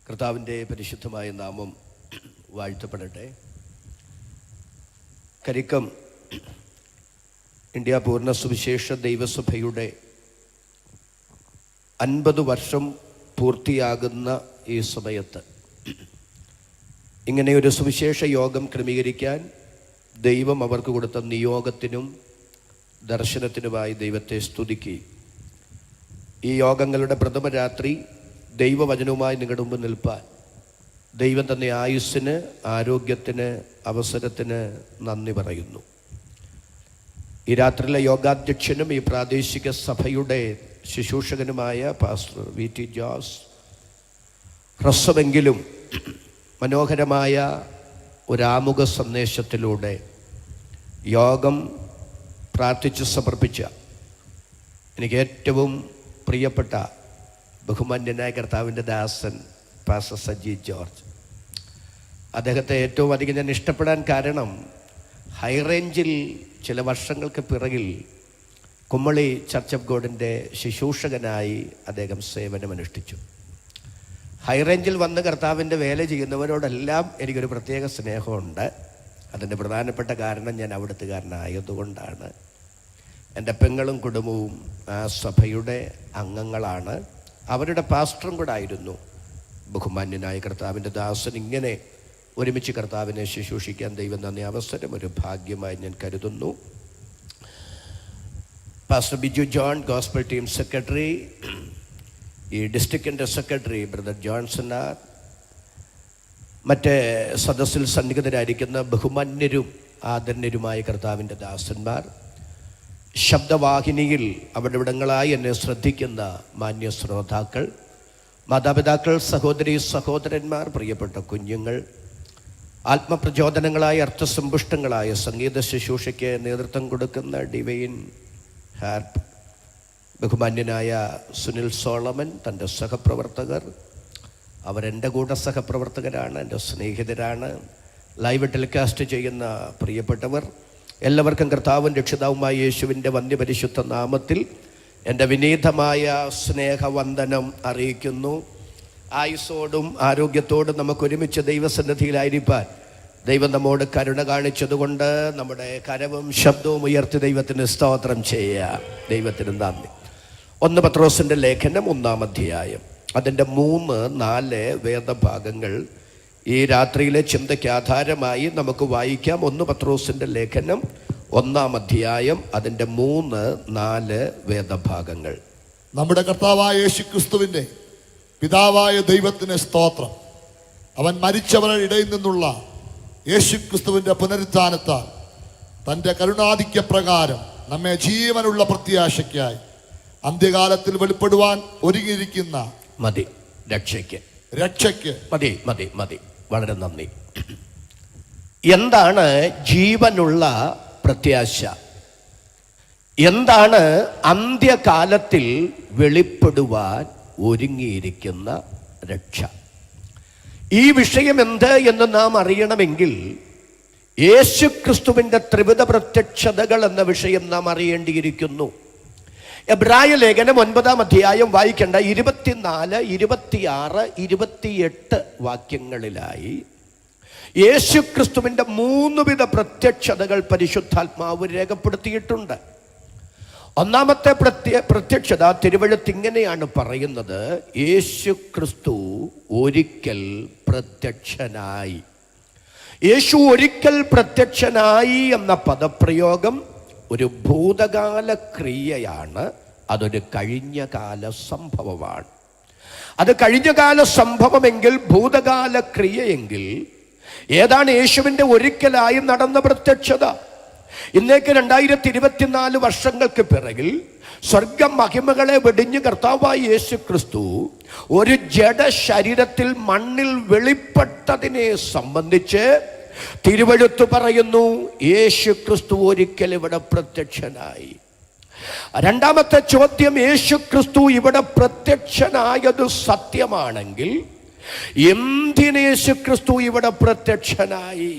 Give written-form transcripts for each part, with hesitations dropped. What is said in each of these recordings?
കർത്താവിൻ്റെ പരിശുദ്ധമായ നാമം വാഴ്ത്തപ്പെടട്ടെ. കരിക്കം ഇന്ത്യ പൂർണ്ണ സുവിശേഷ ദൈവസഭയുടെ 50 വർഷം പൂർത്തിയാകുന്ന ഈ സമയത്ത് ഇങ്ങനെയൊരു സുവിശേഷ യോഗം ക്രമീകരിക്കാൻ ദൈവം അവർക്ക് കൊടുത്ത നിയോഗത്തിനും ദർശനത്തിനുമായി ദൈവത്തെ സ്തുതിക്കുകയും ഈ യോഗങ്ങളുടെ പ്രഥമ രാത്രി ദൈവവചനവുമായി നിങ്ങളുടെ മുമ്പ് നിൽപ്പാൻ ദൈവം തന്നെ ആയുസ്സിന്, ആരോഗ്യത്തിന്, അവസരത്തിന് നന്ദി പറയുന്നു. ഈ രാത്രിയിലെ യോഗാധ്യക്ഷനും ഈ പ്രാദേശിക സഭയുടെ ശുശ്രൂഷകനുമായ പാസ്റ്റർ VT ജോസ് ഹ്രസ്വമെങ്കിലും മനോഹരമായ ഒരാമുഖ സന്ദേശത്തിലൂടെ യോഗം പ്രാർത്ഥിച്ച് സമർപ്പിച്ച എനിക്ക് ഏറ്റവും പ്രിയപ്പെട്ട ബഹുമാന്യനായ കർത്താവിൻ്റെ ദാസൻ പാസ്റ്റർ സജി ജോർജ്, അദ്ദേഹത്തെ ഏറ്റവും അധികം ഞാൻ ഇഷ്ടപ്പെടാൻ കാരണം ഹൈറേഞ്ചിൽ ചില വർഷങ്ങൾക്ക് പിറകിൽ കുമ്മളി ചർച്ച് ഓഫ് ഗോഡിൻ്റെ ശുശ്രൂഷകനായി അദ്ദേഹം സേവനമനുഷ്ഠിച്ചു. ഹൈറേഞ്ചിൽ വന്ന് കർത്താവിൻ്റെ വേല ചെയ്യുന്നവരോടെല്ലാം എനിക്കൊരു പ്രത്യേക സ്നേഹമുണ്ട്. അതിൻ്റെ പ്രധാനപ്പെട്ട കാരണം ഞാൻ അവിടുത്തുകാരനായതുകൊണ്ടാണ്. എൻ്റെ പെങ്ങളും കുടുംബവും ആ സഭയുടെ അംഗങ്ങളാണ്. അവരുടെ പാസ്റ്ററും കൂടെ ആയിരുന്നു ബഹുമാന്യനായ കർത്താവിൻ്റെ ദാസൻ. ഇങ്ങനെ ഒരുമിച്ച് കർത്താവിനെ ശുശ്രൂഷിക്കാൻ ദൈവം തന്ന അവസരം ഒരു ഭാഗ്യമായി ഞാൻ കരുതുന്നു. Pastor Biju John gospel team secretary, ഈ ഡിസ്ട്രിക്റ്റിൻ്റെ സെക്രട്ടറി ബ്രദർ ജോൺസൺ ആർ, മറ്റ് സദസ്സിൽ സന്നിഹിതരായിരിക്കുന്ന ബഹുമാന്യരും ആദരണീയരുമായ കർത്താവിൻ്റെ ദാസന്മാർ, ശബ്ദവാഹിനിയിൽ അവിടെവിടങ്ങളായി എന്നെ ശ്രദ്ധിക്കുന്ന മാന്യ ശ്രോതാക്കൾ, മാതാപിതാക്കൾ, സഹോദരി സഹോദരന്മാർ, പ്രിയപ്പെട്ട കുഞ്ഞുങ്ങൾ, ആത്മപ്രചോദനങ്ങളായ അർത്ഥസമ്പുഷ്ടങ്ങളായ സംഗീത ശുശ്രൂഷയ്ക്ക് നേതൃത്വം കൊടുക്കുന്ന ഡിവൈൻ ഹാർപ്പ്, ബഹുമാന്യനായ സുനിൽ സോളമൻ, തൻ്റെ സഹപ്രവർത്തകർ, അവരെൻ്റെ കൂടെ സഹപ്രവർത്തകരാണ്, എൻ്റെ സ്നേഹിതരാണ്, ലൈവ് ടെലികാസ്റ്റ് ചെയ്യുന്ന പ്രിയപ്പെട്ടവർ, എല്ലാവർക്കും കർത്താവും രക്ഷിതാവുമായ യേശുവിൻ്റെ വന്യപരിശുദ്ധ നാമത്തിൽ എൻ്റെ വിനീതമായ സ്നേഹവന്ദനം അറിയിക്കുന്നു. ആയുസ്സോടും ആരോഗ്യത്തോടും നമുക്കൊരുമിച്ച് ദൈവസന്നിധിയിലായിരിക്കാൻ ദൈവം നമ്മോട് കരുണ കാണിച്ചതുകൊണ്ട് നമ്മുടെ കരവും ശബ്ദവും ഉയർത്തി ദൈവത്തിന് സ്തോത്രം ചെയ്യുക. ദൈവത്തിന് നന്ദി. 1 പത്രോസിൻ്റെ ലേഖനം 1-ാം അധ്യായം അതിൻ്റെ 3-4 വേദഭാഗങ്ങൾ ഈ രാത്രിയിലെ ചിന്തയ്ക്ക് ആധാരമായി നമുക്ക് വായിക്കാം. 1 പത്രോസിൻ്റെ ലേഖനം 1-ാം അധ്യായം അതിൻ്റെ 3-4 വേദഭാഗങ്ങൾ. നമ്മുടെ കർത്താവായ യേശുക്രിസ്തുവിൻ്റെ പിതാവായ ദൈവത്തിന് സ്തോത്രം. അവൻ മരിച്ചവരുടെ ഇടയിൽ നിന്നുള്ള യേശുക്രിസ്തുവിൻ്റെ പുനരുത്ഥാനത്താൽ തൻ്റെ കരുണാധിക്യ പ്രകാരം നമ്മെ ജീവനുള്ള പ്രത്യാശയ്ക്കായി അന്ത്യകാലത്തിൽ വെളിപ്പെടുവാൻ ഒരുങ്ങിയിരിക്കുന്ന രക്ഷയ്ക്ക് മതി. വളരെ നന്ദി. എന്താണ് ജീവനുള്ള പ്രത്യാശ? എന്താണ് അന്ത്യകാലത്തിൽ വെളിപ്പെടുവാൻ ഒരുങ്ങിയിരിക്കുന്ന രക്ഷ? ഈ വിഷയം എന്ത് എന്ന് നാം അറിയണമെങ്കിൽ യേശുക്രിസ്തുവിൻ്റെ ത്രിവിധ പ്രത്യക്ഷതകൾ എന്ന വിഷയം നാം അറിയേണ്ടിയിരിക്കുന്നു. എബ്രായ ലേഖനം 9-ാം അധ്യായം വായിക്കേണ്ട 24, 26, 28 വാക്യങ്ങളിലായി യേശുക്രിസ്തുവിൻ്റെ 3 വിധ പ്രത്യക്ഷതകൾ പരിശുദ്ധാത്മാവ് രേഖപ്പെടുത്തിയിട്ടുണ്ട്. ഒന്നാമത്തെ പ്രത്യക്ഷത തിരുവെഴുത്ത് ഇങ്ങനെയാണ് പറയുന്നത്: യേശുക്രിസ്തു ഒരിക്കൽ പ്രത്യക്ഷനായി. യേശു ഒരിക്കൽ പ്രത്യക്ഷനായി എന്ന പദപ്രയോഗം ഒരു ഭൂതകാല ക്രിയയാണ്. അതൊരു കഴിഞ്ഞകാല സംഭവമാണ്. അത് കഴിഞ്ഞകാല സംഭവമെങ്കിൽ, ഭൂതകാല ക്രിയയെങ്കിൽ ഏതാണ് യേശുവിൻ്റെ ഒരിക്കലായി നടന്ന പ്രത്യക്ഷത? ഇന്നേക്ക് 2024 വർഷങ്ങൾക്ക് പിറകിൽ സ്വർഗ മഹിമകളെ വെടിഞ്ഞ് കർത്താവായ യേശു ക്രിസ്തു ഒരു ജഡ ശരീരത്തിൽ മണ്ണിൽ വെളിപ്പെട്ടതിനെ സംബന്ധിച്ച് തിരുവെഴുത്ത് പറയുന്നു, യേശു ക്രിസ്തു ഒരിക്കൽ ഇവിടെ പ്രത്യക്ഷനായി. രണ്ടാമത്തെ ചോദ്യം, യേശു ക്രിസ്തു ഇവിടെ പ്രത്യക്ഷനായത് സത്യമാണെങ്കിൽ എന്തിന് യേശു ക്രിസ്തു ഇവിടെ പ്രത്യക്ഷനായി?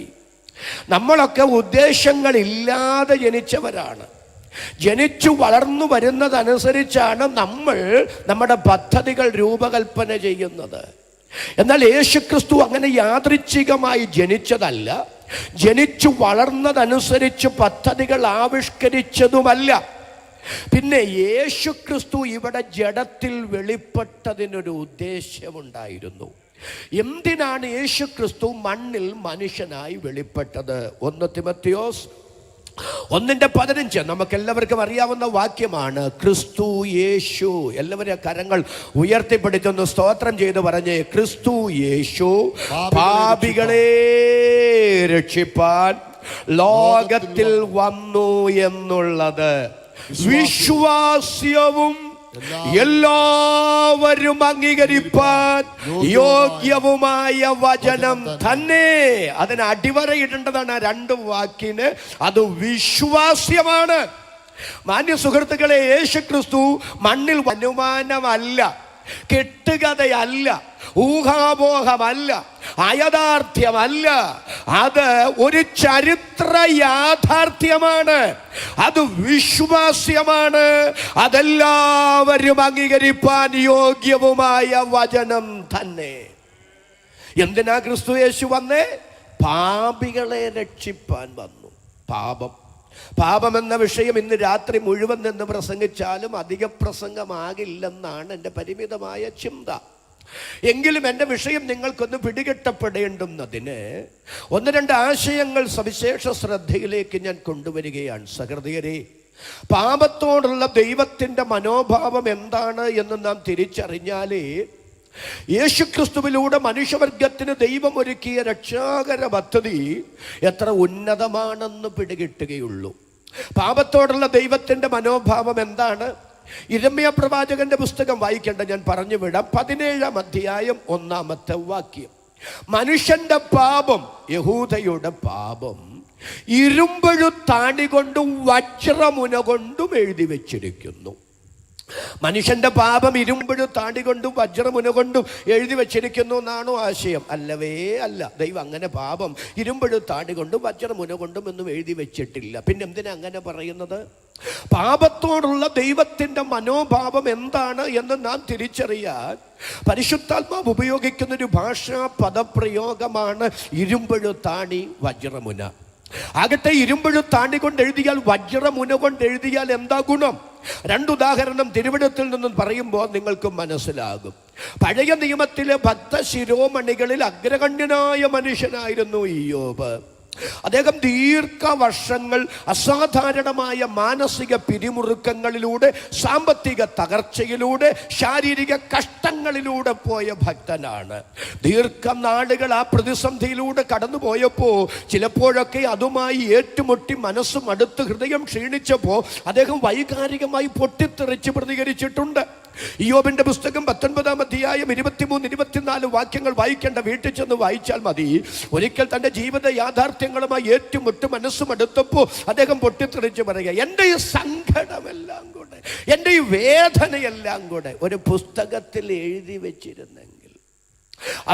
നമ്മളൊക്കെ ഉദ്ദേശങ്ങളില്ലാതെ ജനിച്ചവരാണ്. ജനിച്ചു വളർന്നു വരുന്നതനുസരിച്ചാണ് നമ്മൾ നമ്മുടെ പദ്ധതികൾ രൂപകൽപ്പന ചെയ്യുന്നത്. എന്നാൽ യേശുക്രിസ്തു അങ്ങനെ യാദൃച്ഛികമായി ജനിച്ചതല്ല, ജനിച്ചു വളർന്നതനുസരിച്ച് പദ്ധതികൾ ആവിഷ്കരിച്ചതുമല്ല. പിന്നെ യേശുക്രിസ്തു ഇവിടെ ജഡത്തിൽ വെളിപ്പെട്ടതിനൊരു ഉദ്ദേശ്യമുണ്ടായിരുന്നു. എന്തിനാണ് യേശുക്രിസ്തു മണ്ണിൽ മനുഷ്യനായി വെളിപ്പെട്ടത്? 1 തിമോഥെയോസ് 1:15 നമുക്കെല്ലാവർക്കും അറിയാവുന്ന വാക്യമാണ്. ക്രിസ്തു യേശു, എല്ലാവരും കരങ്ങൾ ഉയർത്തിപ്പിടിച്ചൊന്ന് സ്തോത്രം ചെയ്ത് പറഞ്ഞേ, ക്രിസ്തു യേശു പാപികളെ രക്ഷിപ്പാൻ ലോകത്തിൽ വന്നു എന്നുള്ളത് വിശ്വാസ്യവും എല്ലാവരും അംഗീകരിപ്പാൻ യോഗ്യവുമായ വചനം തന്നെ. അതിന് അടിവരയിടേണ്ടതാണ് 2 വാക്കിന്. അത് വിശ്വാസ്യമാണ്. മാന്യ സുഹൃത്തുക്കളെ, യേശുക്രിസ്തു മണ്ണിൽ അനുമാനമല്ല, കെട്ടുകഥയല്ല, ഊഹാപോഹമല്ല, അയഥാർത്ഥ്യമല്ല. അത് ഒരു ചരിത്ര യാഥാർത്ഥ്യമാണ്. അത് വിശ്വാസ്യമാണ്. അതെല്ലാവരും അംഗീകരിപ്പാൻ യോഗ്യവുമായ വചനം തന്നെ. എന്തിനാ ക്രിസ്തു യേശു വന്നേ? പാപികളെ രക്ഷിപ്പാൻ വന്നു. പാപം എന്ന വിഷയം ഇന്ന് രാത്രി മുഴുവൻ നിന്ന് പ്രസംഗിച്ചാലും അധിക പ്രസംഗമാകില്ലെന്നാണ് എൻ്റെ പരിമിതമായ ചിന്ത. എങ്കിലും എൻ്റെ വിഷയം നിങ്ങൾക്കൊന്ന് പിടികിട്ടപ്പെടേണ്ടുന്നതിന് 1-2 ആശയങ്ങൾ സവിശേഷ ശ്രദ്ധയിലേക്ക് ഞാൻ കൊണ്ടുവരികയാണ്. സഹൃദയരെ, പാപത്തോടുള്ള ദൈവത്തിൻ്റെ മനോഭാവം എന്താണ് എന്ന് നാം തിരിച്ചറിഞ്ഞാലേ യേശുക്രിസ്തുവിലൂടെ മനുഷ്യവർഗത്തിന് ദൈവം ഒരുക്കിയ രക്ഷാകര പദ്ധതി എത്ര ഉന്നതമാണെന്ന് പിടികിട്ടുകയുള്ളൂ. പാപത്തോടുള്ള ദൈവത്തിൻ്റെ മനോഭാവം എന്താണ്? യിരെമ്യാ പ്രവാചകന്റെ പുസ്തകം വായിക്കേണ്ട, ഞാൻ പറഞ്ഞു വിടാം. 17-ാം അധ്യായം 1-ാമത്തെ വാക്യം. മനുഷ്യന്റെ പാപം, യഹൂദയുടെ പാപം, ഇരുമ്പഴുത്താണി കൊണ്ടും വജ്രമുന കൊണ്ടും എഴുതി വെച്ചിരിക്കുന്നു. മനുഷ്യന്റെ പാപം ഇരുമ്പഴുത്താണി കൊണ്ടും വജ്രമുന കൊണ്ടും എഴുതി വെച്ചിരിക്കുന്നു എന്നാണോ ആശയം? അല്ലവേ അല്ല. ദൈവം അങ്ങനെ പാപം ഇരുമ്പഴുത്താണി കൊണ്ടും വജ്രമുന കൊണ്ടും ഒന്നും എഴുതി വെച്ചിട്ടില്ല. പിന്നെ എന്തിനാ അങ്ങനെ പറയുന്നത്? പാപത്തോടുള്ള ദൈവത്തിൻ്റെ മനോഭാവം എന്താണ് എന്ന് നാം തിരിച്ചറിയാൻ പരിശുദ്ധാത്മാവ് ഉപയോഗിക്കുന്നൊരു ഭാഷാ പദപ്രയോഗമാണ് ഇരുമ്പഴുത്താണി വജ്രമുന. ആകട്ടെ, ഇരുമ്പഴുത്താണി കൊണ്ട് എഴുതിയാൽ വജ്രമുന കൊണ്ട് എഴുതിയാൽ എന്താ ഗുണം? 2 ഉദാഹരണം തിരുവെഴുത്തിൽ നിന്നും പറയുമ്പോൾ നിങ്ങൾക്ക് മനസ്സിലാകും. പഴയ നിയമത്തിലെ ഭക്തശിരോമണികളിൽ അഗ്രഗണ്യനായ മനുഷ്യനായിരുന്നു ഇയ്യോബ്. അദ്ദേഹം ദീർഘവർഷങ്ങൾ അസാധാരണമായ മാനസിക പിരിമുറുക്കങ്ങളിലൂടെ, സാമ്പത്തിക തകർച്ചയിലൂടെ, ശാരീരിക കഷ്ടങ്ങളിലൂടെ പോയ ഭക്തനാണ്. ദീർഘനാളുകൾ ആ പ്രതിസന്ധിയിലൂടെ കടന്നുപോയപ്പോൾ ചിലപ്പോഴൊക്കെ അതുമായി ഏറ്റുമുട്ടി മനസ്സും അടുത്ത് ഹൃദയം ക്ഷീണിച്ചപ്പോൾ അദ്ദേഹം വൈകാരികമായി പൊട്ടിത്തെറിച്ച് പ്രതികരിച്ചിട്ടുണ്ട്. ഇയ്യോബിന്റെ പുസ്തകം 19-ാം അധ്യായം 23-24 വാക്യങ്ങൾ വായിക്കേണ്ട, വീട്ടിൽ ചെന്ന് വായിച്ചാൽ മതി. ഒരിക്കൽ തൻ്റെ ജീവിത യാഥാർത്ഥ്യങ്ങളുമായി ഏറ്റുമുട്ട് മനസ്സും അടുത്തപ്പോൾ അദ്ദേഹം പൊട്ടിത്തെറിച്ച് പറയുക, എൻ്റെ ഈ സങ്കടമെല്ലാം കൂടെ, എൻ്റെ ഈ വേദനയെല്ലാം കൂടെ ഒരു പുസ്തകത്തിൽ എഴുതി വെച്ചിരുന്നെങ്കിൽ,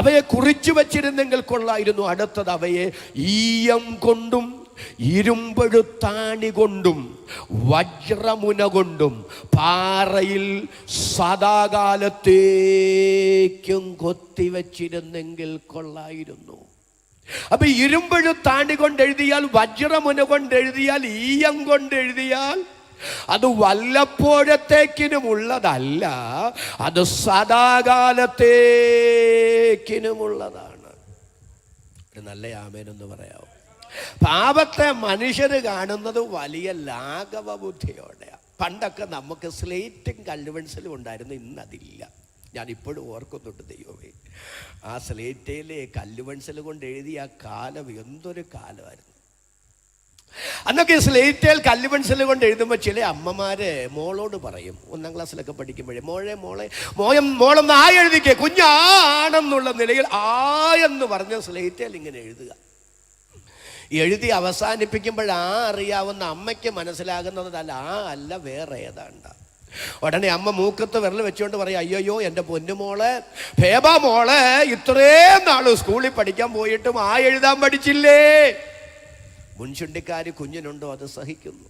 അവയെ കുറിച്ചു വച്ചിരുന്നെങ്കിൽ കൊള്ളായിരുന്നു. അടുത്തത്, അവയെ ഈയം കൊണ്ടും ഇരുമ്പഴുത്താണി കൊണ്ടും വജ്രമുന കൊണ്ടും പാറയിൽ സദാകാലത്തേക്കും കൊത്തിവെച്ചിരുന്നെങ്കിൽ കൊള്ളായിരുന്നു. അപ്പൊ ഇരുമ്പഴുത്താണി കൊണ്ട് എഴുതിയാൽ, വജ്രമുന കൊണ്ട് എഴുതിയാൽ, ഈയം കൊണ്ട് എഴുതിയാൽ അത് വല്ലപ്പോഴത്തേക്കിനുമുള്ളതല്ല, അത് സദാകാലത്തേക്കിനുമുള്ളതാണ്. ഒരു നല്ല ആമേനെന്ന് പറയാമോ? പാപത്തെ മനുഷ്യര് കാണുന്നത് വലിയ ലാഘവ ബുദ്ധിയോടെയാണ്. പണ്ടൊക്കെ നമുക്ക് സ്ലേറ്റും കല്ലുപെൻസിലും ഉണ്ടായിരുന്നു, ഇന്നതില്ല. ഞാനിപ്പോഴും ഓർക്കുന്നുണ്ട്, ദൈവമേ, ആ സ്ലേറ്റയിലെ കല്ലുപെൻസിൽ കൊണ്ട് എഴുതിയ ആ കാലം എന്തൊരു കാലമായിരുന്നു. അന്നൊക്കെ സ്ലേറ്റയിൽ കല്ലുപെൻസിൽ കൊണ്ട് എഴുതുമ്പോൾ ചില അമ്മമാര് മോളോട് പറയും, 1-ാം ക്ലാസ്സിലൊക്കെ പഠിക്കുമ്പോഴേ, മോളൊന്ന് ആ എഴുതിക്കേ, കുഞ്ഞാണെന്നുള്ള നിലയിൽ ആ എന്ന് പറഞ്ഞ സ്ലേറ്റയിൽ ഇങ്ങനെ എഴുതുക. എഴുതി അവസാനിപ്പിക്കുമ്പോൾ ആ അറിയാവുന്ന അമ്മയ്ക്ക് മനസ്സിലാകുന്നതല്ല, ആ അല്ല വേറെ ഏതാണ്ട. ഉടനെ അമ്മ മൂക്കത്ത് വിരൽ വെച്ചുകൊണ്ട് പറയാം, അയ്യോ എൻ്റെ പൊന്നുമോളെ, ഭേബ മോളെ, ഇത്രയും നാള് സ്കൂളിൽ പഠിക്കാൻ പോയിട്ടും ആ എഴുതാൻ പഠിച്ചില്ലേ? മുൻചുണ്ടിക്കാരി കുഞ്ഞിനുണ്ടോ? അത് സഹിക്കുന്നു.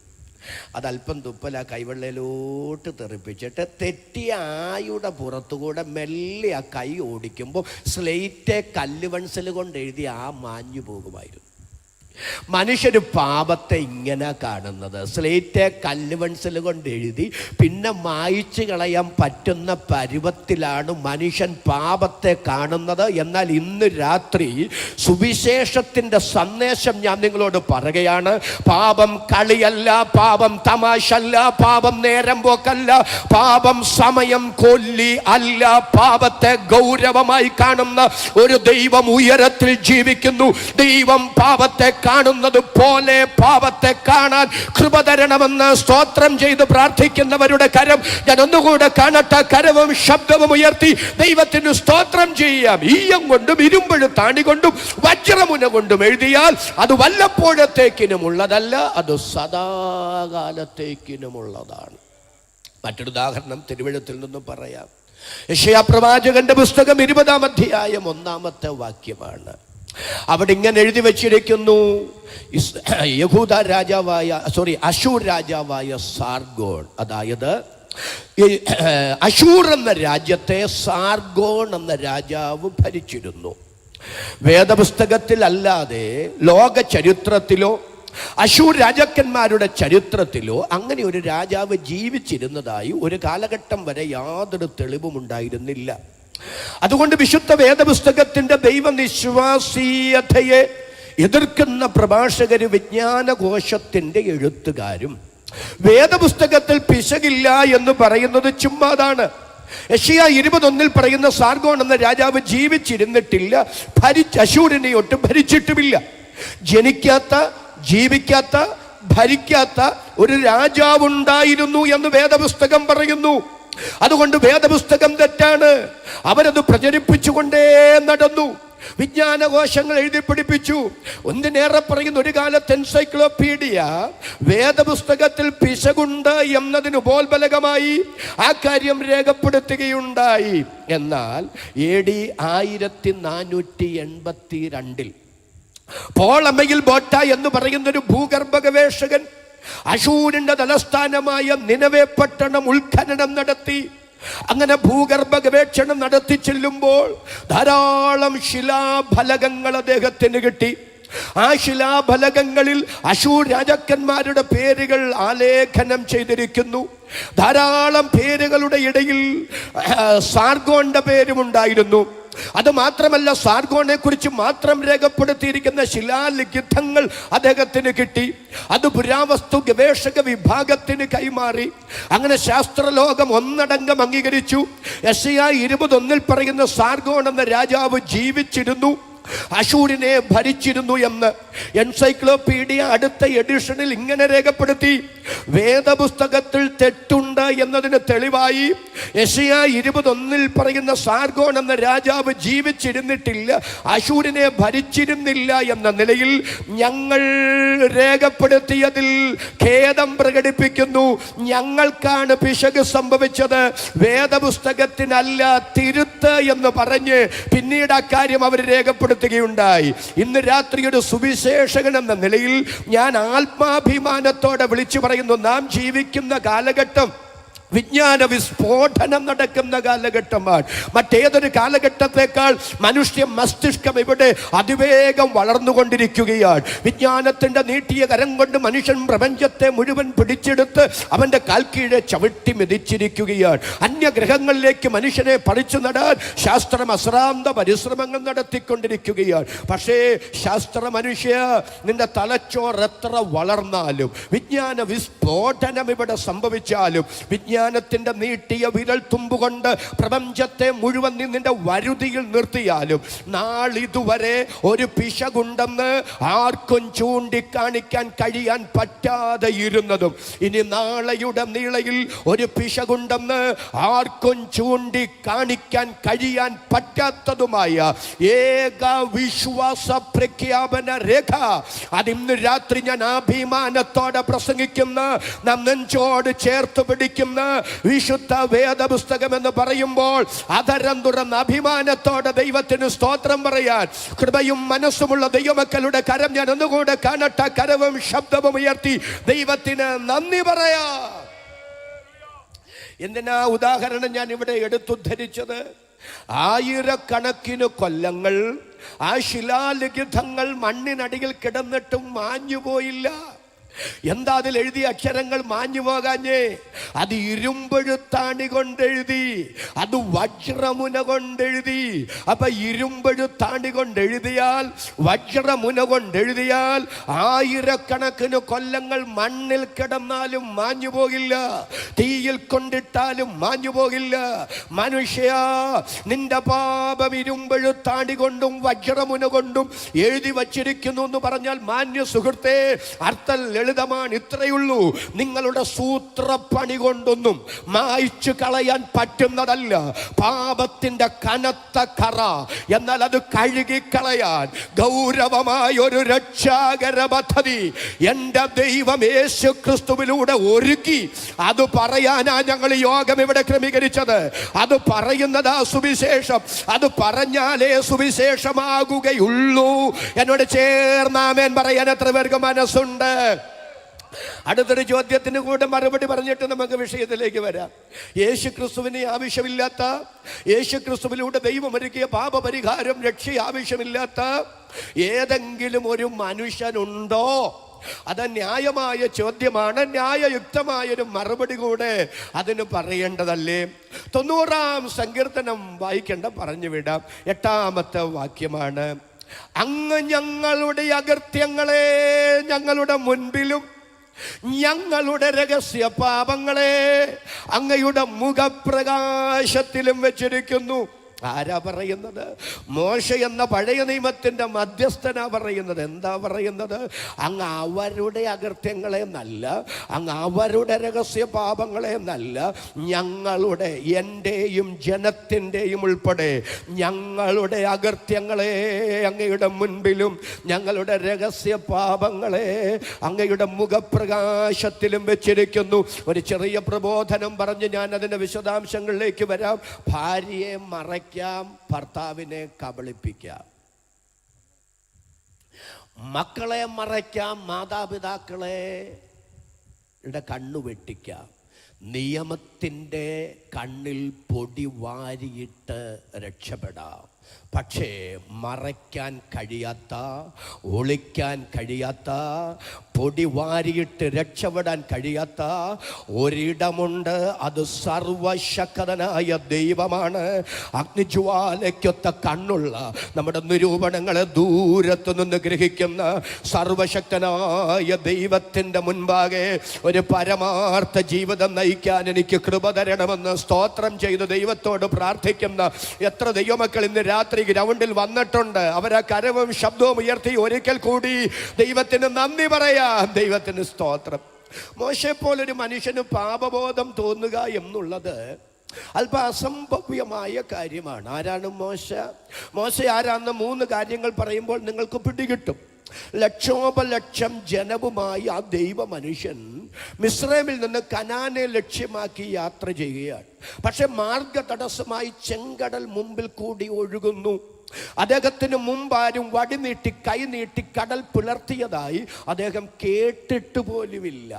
അതല്പം തുപ്പല കൈവെള്ളയിലോട്ട് തെറിപ്പിച്ചിട്ട് തെറ്റിയ ആയുടെ പുറത്തുകൂടെ മെല്ലെ ആ കൈ ഓടിക്കുമ്പോൾ സ്ലേറ്റ് കല്ല് പെൻസിൽ കൊണ്ട് എഴുതി ആ മാഞ്ഞു പോകുമായിരുന്നു. മനുഷ്യര് പാപത്തെ ഇങ്ങനെ കാണുന്നത്, സ്ലേറ്റ് കല്ല് പെൻസിൽ കൊണ്ട് എഴുതി പിന്നെ മായ്ച്ചു കളയാൻ പറ്റുന്ന പരുവത്തിലാണ് മനുഷ്യൻ പാപത്തെ കാണുന്നത്. എന്നാൽ ഇന്ന് രാത്രി സുവിശേഷത്തിൻ്റെ സന്ദേശം ഞാൻ നിങ്ങളോട് പറയുകയാണ്. പാപം കളിയല്ല, പാപം തമാശല്ല, പാപം നേരം പോക്കല്ല, പാപം സമയം കൊല്ലി അല്ല. പാപത്തെ ഗൗരവമായി കാണുന്ന ഒരു ദൈവം ഉയരത്തിൽ ജീവിക്കുന്നു. ദൈവം പാപത്തെ കാണുന്നത് പോലെ പാപത്തെ കാണാൻ കൃപ തരണമെന്ന് സ്തോത്രം ചെയ്ത് പ്രാർത്ഥിക്കുന്നവരുടെ കരം ഞാൻ ഒന്നുകൂടെ കാണട്ടെ. കരവും ശബ്ദവും ഉയർത്തി ദൈവത്തിന് സ്തോത്രം ചെയ്യാം. ഈയം കൊണ്ടും ഇരുമ്പെഴുത്താണി കൊണ്ടും വജ്രമുന കൊണ്ടും എഴുതിയാൽ അത് വല്ലപ്പോഴത്തേക്കിനുമുള്ളതല്ല, അത് സദാകാലത്തേക്കിനുമുള്ളതാണ്. മറ്റൊരു ഉദാഹരണം തിരുവെഴുത്തിൽ നിന്നും പറയാം. യെശയ്യാ പ്രവാചകന്റെ പുസ്തകം 20-ാം അധ്യായം 1-ാമത്തെ വാക്യമാണ്. അവിടെ ഇങ്ങനെ എഴുതി വച്ചിരിക്കുന്നു, അശൂർ രാജാവായ സാർഗോൺ, അതായത് അശൂർ എന്ന രാജ്യത്തെ സാർഗോൺ എന്ന രാജാവ് ഭരിച്ചിരുന്നു. വേദപുസ്തകത്തിൽ അല്ലാതെ ലോക ചരിത്രത്തിലോ അശൂർ രാജാക്കന്മാരുടെ ചരിത്രത്തിലോ അങ്ങനെ ഒരു രാജാവ് ജീവിച്ചിരുന്നതായി ഒരു കാലഘട്ടം വരെ യാതൊരു തെളിവും ഉണ്ടായിരുന്നില്ല. അതുകൊണ്ട് വിശുദ്ധ വേദപുസ്തകത്തിന്റെ ദൈവനിശ്വാസീയതയെ എതിർക്കുന്ന പ്രഭാഷകര്, വിജ്ഞാനകോശത്തിന്റെ എഴുത്തുകാരും വേദപുസ്തകത്തിൽ പിശകില്ല എന്ന് പറയുന്നത് ചുമ്മാതാണ്. യെശയ്യാ 20:1 പറയുന്ന സാർഗോൺ എന്ന രാജാവ് ജീവിച്ചിരുന്നിട്ടില്ല, അശൂരിനെ ഒട്ടും ഭരിച്ചിട്ടുമില്ല. ജനിക്കാത്ത, ജീവിക്കാത്ത, ഭരിക്കാത്ത ഒരു രാജാവുണ്ടായിരുന്നു എന്ന് വേദപുസ്തകം പറയുന്നു. അതുകൊണ്ട് വേദപുസ്തകം തെറ്റാണ്. അവരത് പ്രചരിപ്പിച്ചുകൊണ്ടേ നടന്നു. വിജ്ഞാനകോശങ്ങൾ എഴുതി പിടിപ്പിച്ചു. ഒന്നിനേറെ പറയുന്ന ഒരു കാലത്ത് എൻസൈക്ലോപീഡിയ വേദപുസ്തകത്തിൽ പിശകുണ്ട് എന്നതിന് ഉപോത്ബലകമായി ആ കാര്യം രേഖപ്പെടുത്തുകയുണ്ടായി. എന്നാൽ AD 1482 പോളമയിൽ ബോട്ട എന്ന് പറയുന്നൊരു ഭൂഗർഭ ഗവേഷകൻ അശൂരിന്റെ തലസ്ഥാനമായ നിനവെ പട്ടണം ഉത്ഖനനം നടത്തി. അങ്ങനെ ഭൂഗർഭ ഗവേഷണം നടത്തി ചെല്ലുമ്പോൾ ധാരാളം ശിലാഫലകങ്ങൾ അദ്ദേഹത്തിന് കിട്ടി. ആ ശിലാഫലകങ്ങളിൽ അശൂർ രാജാക്കന്മാരുടെ പേരുകൾ ആലേഖനം ചെയ്തിരിക്കുന്നു. ധാരാളം പേരുകളുടെ ഇടയിൽ സാർഗോന്റെ പേരുമുണ്ടായിരുന്നു. അത് മാത്രമല്ല, സാർഗോനെ കുറിച്ച് മാത്രം രേഖപ്പെടുത്തിയിരിക്കുന്ന ശിലാലിഖിതങ്ങൾ അദ്ദേഹത്തിന് കിട്ടി. അത് പുരാവസ്തു ഗവേഷക വിഭാഗത്തിന് കൈമാറി. അങ്ങനെ ശാസ്ത്രലോകം ഒന്നടങ്കം അംഗീകരിച്ചു. യെശയ്യാ 20:1 പറയുന്ന സാർഗോൺ എന്ന രാജാവ് ജീവിച്ചിരുന്നു, അശൂരിനെ ഭരിച്ചിരുന്നു എന്ന്. എൻസൈക്ലോപീഡിയ അടുത്ത എഡിഷനിൽ ഇങ്ങനെ രേഖപ്പെടുത്തി: വേദപുസ്തകത്തിൽ തെറ്റുണ്ട് എന്നതിന് തെളിവായി യെശയ്യാ 20:1 പറയുന്ന സാർഗോൺ എന്ന രാജാവ് ജീവിച്ചിരുന്നിട്ടില്ല, അശൂരിനെ ഭരിച്ചിരുന്നില്ല എന്ന നിലയിൽ ഞങ്ങൾ രേഖപ്പെടുത്തിയതിൽ ഖേദം പ്രകടിപ്പിക്കുന്നു. ഞങ്ങൾക്കാണ് പിശക് സംഭവിച്ചത്, വേദപുസ്തകത്തിനല്ല തിരുത്ത് എന്ന് പറഞ്ഞ് പിന്നീട് അക്കാര്യം അവർ രേഖപ്പെടുത്തുകയുണ്ടായി. ഇന്ന് രാത്രിയുടെ സുവിശേഷകൻ എന്ന നിലയിൽ ഞാൻ ആത്മാഭിമാനത്തോടെ വിളിച്ചു പറയുന്നു, നാം ജീവിക്കുന്ന കാലഘട്ടം വിജ്ഞാന വിസ്ഫോടനം നടക്കുന്ന കാലഘട്ടമാണ്. മറ്റേതൊരു കാലഘട്ടത്തെക്കാൾ മനുഷ്യ മസ്തിഷ്കം ഇവിടെ അതിവേഗം വളർന്നുകൊണ്ടിരിക്കുകയാണ്. വിജ്ഞാനത്തിന്റെ നീട്ടിയ കരം കൊണ്ട് മനുഷ്യൻ പ്രപഞ്ചത്തെ മുഴുവൻ പിടിച്ചെടുത്ത് അവന്റെ കാൽക്കീഴെ ചവിട്ടി മെതിച്ചിരിക്കുകയാണ്. അന്യഗ്രഹങ്ങളിലേക്ക് മനുഷ്യനെ പറിച്ചു നടാൻ ശാസ്ത്രം അശ്രാന്ത പരിശ്രമങ്ങൾ നടത്തിക്കൊണ്ടിരിക്കുകയാണ്. പക്ഷേ ശാസ്ത്ര മനുഷ്യ, നിന്റെ തലച്ചോർ എത്ര വളർന്നാലും, വിജ്ഞാന വിസ്ഫോടനം ഇവിടെ സംഭവിച്ചാലും, വിജ്ഞാനത്തിന്റെ നീട്ടിയ വിരൽ തുമ്പുകൊണ്ട് പ്രപഞ്ചത്തെ മുഴുവൻ നിന്റെ വരുതിയിൽ നിർത്തിയാലും, നാളിതുവരെ ഒരു പിശകുണ്ടെന്ന് ആർക്കും ചൂണ്ടിക്കാണിക്കാൻ കഴിയാൻ പറ്റാതെ ഇരുന്നതും, ഇനി നാളെയുടെ നീളയിൽ ഒരു പിശകുണ്ടെന്ന് ആർക്കും ചൂണ്ടിക്കാണിക്കാൻ കഴിയാൻ പറ്റാത്തതുമായ ഏക വിശ്വാസ പ്രഖ്യാപന രേഖ, അതിന്ന് രാത്രി ഞാൻ അഭിമാനത്തോടെ പ്രസംഗിക്കുന്ന, നാം നെഞ്ചോട് ചേർത്ത് പിടിക്കുന്ന വിശുദ്ധ വേദപുസ്തകം എന്ന് പറയുമ്പോൾ അധരം തുറന്ന് അഭിമാനത്തോടെ ദൈവത്തിന് സ്തോത്രം പറയാൻ കൃപയും മനസ്സുമുള്ള ദൈവമക്കളുടെ കരം ഞാൻ ഒന്നുകൂടെ കാണട്ടെ. കരവും ശബ്ദവും ഉയർത്തി ദൈവത്തിന് നന്ദി പറയാ. എന്തിനാ ഉദാഹരണം ഞാൻ ഇവിടെ എടുത്തുദ്ധരിച്ചത്? ആയിരക്കണക്കിന് കൊല്ലങ്ങൾ ആ ശിലാലിഖിതങ്ങൾ മണ്ണിനടിയിൽ കിടന്നിട്ടും മാഞ്ഞുപോയില്ല. എന്താ അതിൽ എഴുതിയ അക്ഷരങ്ങൾ മാഞ്ഞു പോകാഞ്ഞേ? അത് ഇരുമ്പെഴുത്താണി കൊണ്ടെഴുതി, അത് വജ്രമുന കൊണ്ടെഴുതി. അപ്പൊ ഇരുമ്പെഴുത്താണി കൊണ്ടെഴുതിയാൽ, വജ്രമുന കൊണ്ടെഴുതിയാൽ ആയിരക്കണക്കിന് കൊല്ലങ്ങൾ മണ്ണിൽ കിടന്നാലും മാഞ്ഞു പോകില്ല, തീയിൽ കൊണ്ടിട്ടാലും മാഞ്ഞു പോകില്ല. മനുഷ്യ, നിന്റെ പാപം ഇരുമ്പെഴുത്താണി കൊണ്ടും വജ്രമുന കൊണ്ടും എഴുതി വച്ചിരിക്കുന്നു എന്ന് പറഞ്ഞാൽ മാന്യ സുഹൃത്തെ, അർത്ഥം ലളിതമാണ്. ഇത്രയുള്ളൂ. നിങ്ങളുടെ സൂത്രപ്പണി കൊണ്ടൊന്നും മായ്ച്ചു കളയാൻ പറ്റുന്നതല്ല പാപത്തിന്റെ കനത്ത കറ. എന്നാൽ അത് കഴുകിക്കളയാൻ ഗൗരവമായ ഒരു രക്ഷാകര പദ്ധതി എന്റെ ദൈവം യേശു ക്രിസ്തുവിലൂടെ ഒരുക്കി. അത് പറയാനാ ഞങ്ങൾ ഈ യോഗം ഇവിടെ ക്രമീകരിച്ചത്. അത് പറയുന്നതാ സുവിശേഷം. അത് പറഞ്ഞാലേ സുവിശേഷമാകുകയുള്ളൂ. എന്നോട് ചേർന്നാമേൻ പറയാൻ എത്ര പേർക്ക് മനസ്സുണ്ട്? അടുത്തൊരു ചോദ്യത്തിന് കൂടെ മറുപടി പറഞ്ഞിട്ട് നമുക്ക് വിഷയത്തിലേക്ക് വരാം. യേശു ക്രിസ്തുവിന് ആവശ്യമില്ലാത്ത, യേശു ക്രിസ്തുവിലൂടെ ദൈവം ഒരുക്കിയ പാപപരിഹാരം, രക്ഷ ആവശ്യമില്ലാത്ത ഏതെങ്കിലും ഒരു മനുഷ്യനുണ്ടോ? അത് ന്യായമായ ചോദ്യമാണ്. ന്യായയുക്തമായൊരു മറുപടി കൂടെ അതിന് പറയേണ്ടതല്ലേ? 90-ാം സങ്കീർത്തനം വായിക്കേണ്ട, പറഞ്ഞു വിടാം. 8-ാമത്തെ വാക്യമാണ്. അങ്ങ് ഞങ്ങളുടെ അകൃത്യങ്ങളെ ഞങ്ങളുടെ മുൻപിലും ഞങ്ങളുടെ രഹസ്യ പാപങ്ങളെ അങ്ങയുടെ മുഖപ്രകാശത്തിലും വെച്ചിരിക്കുന്നു. ആരാ പറയുന്നത്? മോശ എന്ന പഴയ നിയമത്തിന്റെ മധ്യസ്ഥനാ പറയുന്നത്. എന്താ പറയുന്നത്? അങ്ങ് അവരുടെ അകൃത്യങ്ങളെ എന്നല്ല, അങ്ങ് അവരുടെ രഹസ്യ പാപങ്ങളെ എന്നല്ല, ഞങ്ങളുടെ, എൻ്റെയും ജനത്തിൻ്റെയും ഉൾപ്പെടെ ഞങ്ങളുടെ അകൃത്യങ്ങളെ അങ്ങയുടെ മുൻപിലും ഞങ്ങളുടെ രഹസ്യ പാപങ്ങളെ അങ്ങയുടെ മുഖപ്രകാശത്തിലും വെച്ചിരിക്കുന്നു. ഒരു ചെറിയ പ്രബോധനം പറഞ്ഞ് ഞാൻ അതിൻ്റെ വിശദാംശങ്ങളിലേക്ക് വരാം. ഭാര്യയെ മറയ്ക്കാം, ഭർത്താവിനെ കബളിപ്പിക്കാം. മക്കളെ മറയ്ക്കാം, മാതാപിതാക്കളെ കണ്ണു വെട്ടിക്കാം. നിയമത്തിൻ്റെ കണ്ണിൽ പൊടി വാരിയിട്ട് രക്ഷപ്പെടാം. പക്ഷേ മറയ്ക്കാൻ കഴിയാത്ത, ഒളിക്കാൻ കഴിയാത്ത, പൊടി വാരിയിട്ട് രക്ഷപ്പെടാൻ കഴിയാത്ത ഒരിടമുണ്ട്. അത് സർവശക്തനായ ദൈവമാണ്. അഗ്നിജ്വാലയ്ക്കൊത്ത കണ്ണുള്ള, നമ്മുടെ നിരൂപണങ്ങളെ ദൂരത്തു നിന്ന് ഗ്രഹിക്കുന്ന സർവശക്തനായ ദൈവത്തിൻ്റെ മുൻപാകെ ഒരു പരമാർത്ഥ ജീവിതം നയിക്കാൻ എനിക്ക് കൃപ തരണമെന്ന് സ്തോത്രം ചെയ്ത് ദൈവത്തോട് പ്രാർത്ഥിക്കുന്ന എത്ര ദൈവമക്കൾ ഇന്ന് രാത്രി ഗ്രൗണ്ടിൽ വന്നിട്ടുണ്ട്? അവരാ കരവും ശബ്ദവും ഉയർത്തി ഒരിക്കൽ കൂടി ദൈവത്തിന് നന്ദി പറയാം. ദൈവത്തിന് സ്തോത്രം. മോശയെ പോലൊരു മനുഷ്യന് പാപബോധം തോന്നുക എന്നുള്ളത് അല്പ അസംഭവ്യമായ കാര്യമാണ്. ആരാണ് മോശ? മോശ ആരാന്ന് 3 കാര്യങ്ങൾ പറയുമ്പോൾ നിങ്ങൾക്ക് പിടികിട്ടും. ലക്ഷോപലക്ഷം ജനവുമായി ആ ദൈവ മനുഷ്യൻ മിസ്രൈമിൽ നിന്ന് കനാനെ ലക്ഷ്യമാക്കി യാത്ര ചെയ്യുകയാണ്. പക്ഷെ മാർഗ തടസ്സമായി ചെങ്കടൽ മുമ്പിൽ കൂടി ഒഴുകുന്നു. അദ്ദേഹത്തിന് മുമ്പാരും വടി നീട്ടി, കൈ നീട്ടി കടൽ പിളർത്തിയതായി അദ്ദേഹം കേട്ടിട്ട് പോലുമില്ല.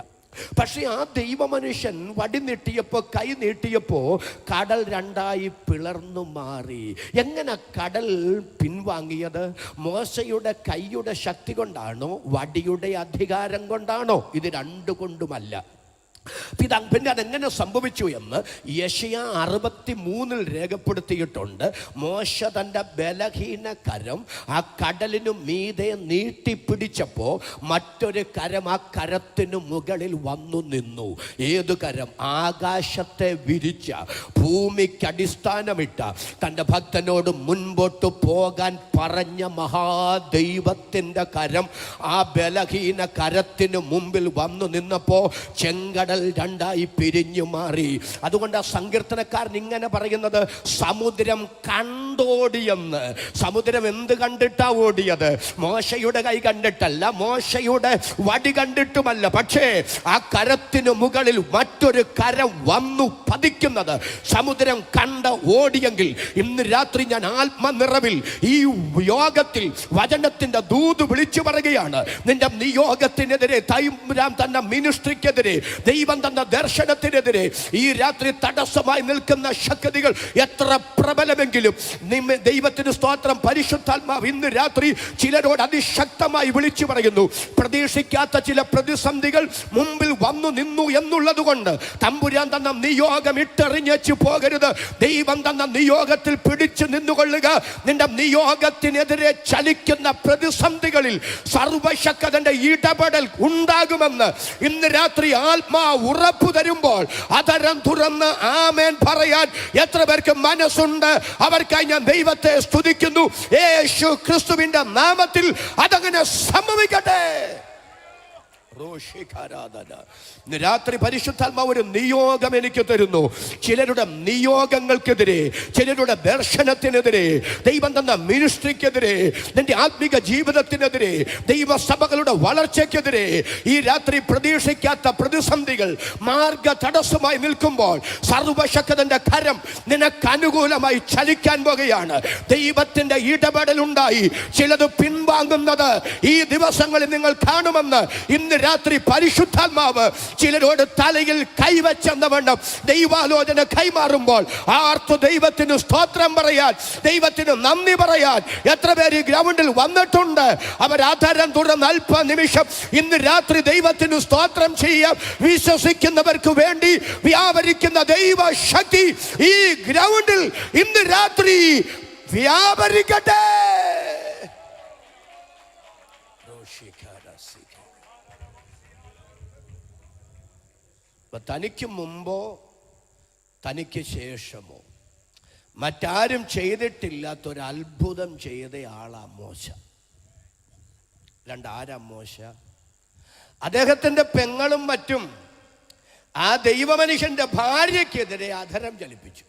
പക്ഷെ ആ ദൈവ മനുഷ്യൻ വടി നീട്ടിയപ്പോൾ, കൈ നീട്ടിയപ്പോൾ കടൽ 2ആയി പിളർന്നു മാറി. എങ്ങനെ കടൽ പിൻവാങ്ങിയത്? മോശയുടെ കൈയുടെ ശക്തി കൊണ്ടാണോ, വടിയുടെ അധികാരം കൊണ്ടാണോ? ഇത് 2 കൊണ്ടുമല്ല. പിന്നെ അതെങ്ങനെ സംഭവിച്ചു എന്ന് യെശയ്യാ 63 രേഖപ്പെടുത്തിയിട്ടുണ്ട്. മോശ തൻ്റെ ബലഹീന കരം ആ കടലിനു മീതെ നീട്ടിപ്പിടിച്ചപ്പോൾ മറ്റൊരു കരം ആ കരത്തിനു മുകളിൽ വന്നു നിന്നു. ഏതു കരം? ആകാശത്തെ വിരിച്ച, ഭൂമിക്ക് അടിസ്ഥാനമിട്ട, തൻ്റെ ഭക്തനോട് മുൻപോട്ട് പോകാൻ പറഞ്ഞ മഹാദൈവത്തിൻ്റെ കരം ആ ബലഹീന കരത്തിനു മുമ്പിൽ വന്നു നിന്നപ്പോൾ ചെങ്കടൽ കടൽ രണ്ടായി പിരിഞ്ഞു മാറി. അതുകൊണ്ട് ആ സങ്കീർത്തനക്കാരൻ ഇങ്ങനെ പറയുന്നത്, സമുദ്രം കണ്ടോടിയെന്ന്. സമുദ്രം എന്ത് കണ്ടിട്ടാ ഓടിയത്? മോശയുടെ കൈ കണ്ടിട്ടല്ല, മോശയുടെ വടി കണ്ടിട്ടുമല്ല. പക്ഷേ ആ കരത്തിനു മുകളിൽ മറ്റൊരു കരം വന്നു പതിക്കുന്നത് സമുദ്രം കണ്ട ഓടിയെങ്കിൽ, ഇന്ന് രാത്രി ഞാൻ ആത്മനിറവിൽ ഈ യോഗത്തിൽ വചനത്തിന്റെ ദൂത് വിളിച്ചു പറയുകയാണ്. നിന്റെ നിയോഗത്തിനെതിരെ, തൈരാം തന്ന മിനിസ്ട്രിക്കെതിരെ, ദൈവം തന്ന ദർശനത്തിനെതിരെ ഈ രാത്രി തടസ്സമായി നിൽക്കുന്ന ശക്തികൾ എത്ര പ്രബലമെങ്കിലും, ദൈവത്തിന് സ്തോത്രം, പരിശുദ്ധാത്മാവ് ഇന്ന് രാത്രി ചിലരോട് അതിശക്തമായി വിളിച്ചു പറയുന്നു. പ്രതീക്ഷിക്കാത്ത ചില പ്രതിസന്ധികൾ മുമ്പിൽ വന്നു നിന്നു എന്നുള്ളത് കൊണ്ട് തമ്പുരാൻ തന്ന നിയോഗം ഇട്ടെറിഞ്ഞു പോകരുത്. ദൈവം തന്ന നിയോഗത്തിൽ പിടിച്ചു നിന്നുകൊള്ളുക. നിന്റെ നിയോഗത്തിനെതിരെ ചലിക്കുന്ന പ്രതിസന്ധികളിൽ സർവശക്തന്റെ ഇടപെടൽ ഉണ്ടാകുമെന്ന് ഇന്ന് രാത്രി ആത്മാ ഉറപ്പു തരുമ്പോൾ അതരം തുറന്ന് ആമേൻ പറയാൻ എത്ര പേർക്ക് മനസ്സുണ്ട്? അവർക്കായി ഞാൻ ദൈവത്തെ സ്തുതിക്കുന്നു. യേശു ക്രിസ്തുവിന്റെ നാമത്തിൽ അതങ്ങനെ സംഭവിക്കട്ടെ. രാത്രി പരിശുദ്ധാത്മാവ് ഒരു നിയോഗം എനിക്ക് തരുന്നു. ചിലരുടെ നിയോഗങ്ങൾക്കെതിരെ, ചിലരുടെ ദർശനത്തിനെതിരെ, ദൈവം തന്ന മിനിസ്ട്രിക്കെതിരെ, നിന്റെ ആത്മീക ജീവിതത്തിനെതിരെ, ദൈവസഭകളുടെ വളർച്ചയ്ക്കെതിരെ ഈ രാത്രി പ്രതീക്ഷിക്കാത്ത പ്രതിസന്ധികൾ മാർഗ തടസ്സമായി നിൽക്കുമ്പോൾ സർവശക്തന്റെ കരം നിനക്ക് അനുകൂലമായി ചലിക്കാൻ പോകുകയാണ്. ദൈവത്തിന്റെ ഇടപെടലുണ്ടായി ചിലത് പിൻവാങ്ങുന്നത് ഈ ദിവസങ്ങളിൽ നിങ്ങൾ കാണുമെന്ന് ഇന്ന് രാത്രി പരിശുദ്ധാത്മാവ് ചിലരോട് തലയിൽ കൈവച്ചെന്ന വണ്ണം ദൈവാലോചന കൈമാറുമ്പോൾ ആർത്തു ദൈവത്തിന് സ്തോത്രം പറയാൻ, ദൈവത്തിന് നന്ദി പറയാൻ എത്ര പേര് ഈ ഗ്രൗണ്ടിൽ വന്നിട്ടുണ്ട്? അവർ ആധാരം തുറന്ന് അല്പനിമിഷം ഇന്ന് രാത്രി ദൈവത്തിന് സ്തോത്രം ചെയ്യാൻ വിശ്വസിക്കുന്നവർക്ക് വേണ്ടി വ്യാപരിക്കുന്ന ദൈവശക്തി ഈ ഗ്രൗണ്ടിൽ ഇന്ന് രാത്രി വ്യാപരിക്കട്ടെ. തനിക്ക് മുമ്പോ തനിക്ക് ശേഷമോ മറ്റാരും ചെയ്തിട്ടില്ലാത്തൊരു അത്ഭുതം ചെയ്തയാളാ മോശ. ആരാ മോശ? അദ്ദേഹത്തിൻ്റെ പെങ്ങളും മറ്റും ആ ദൈവമനുഷ്യന്റെ ഭാര്യയ്ക്കെതിരെ അധരം ചലിപ്പിച്ചു.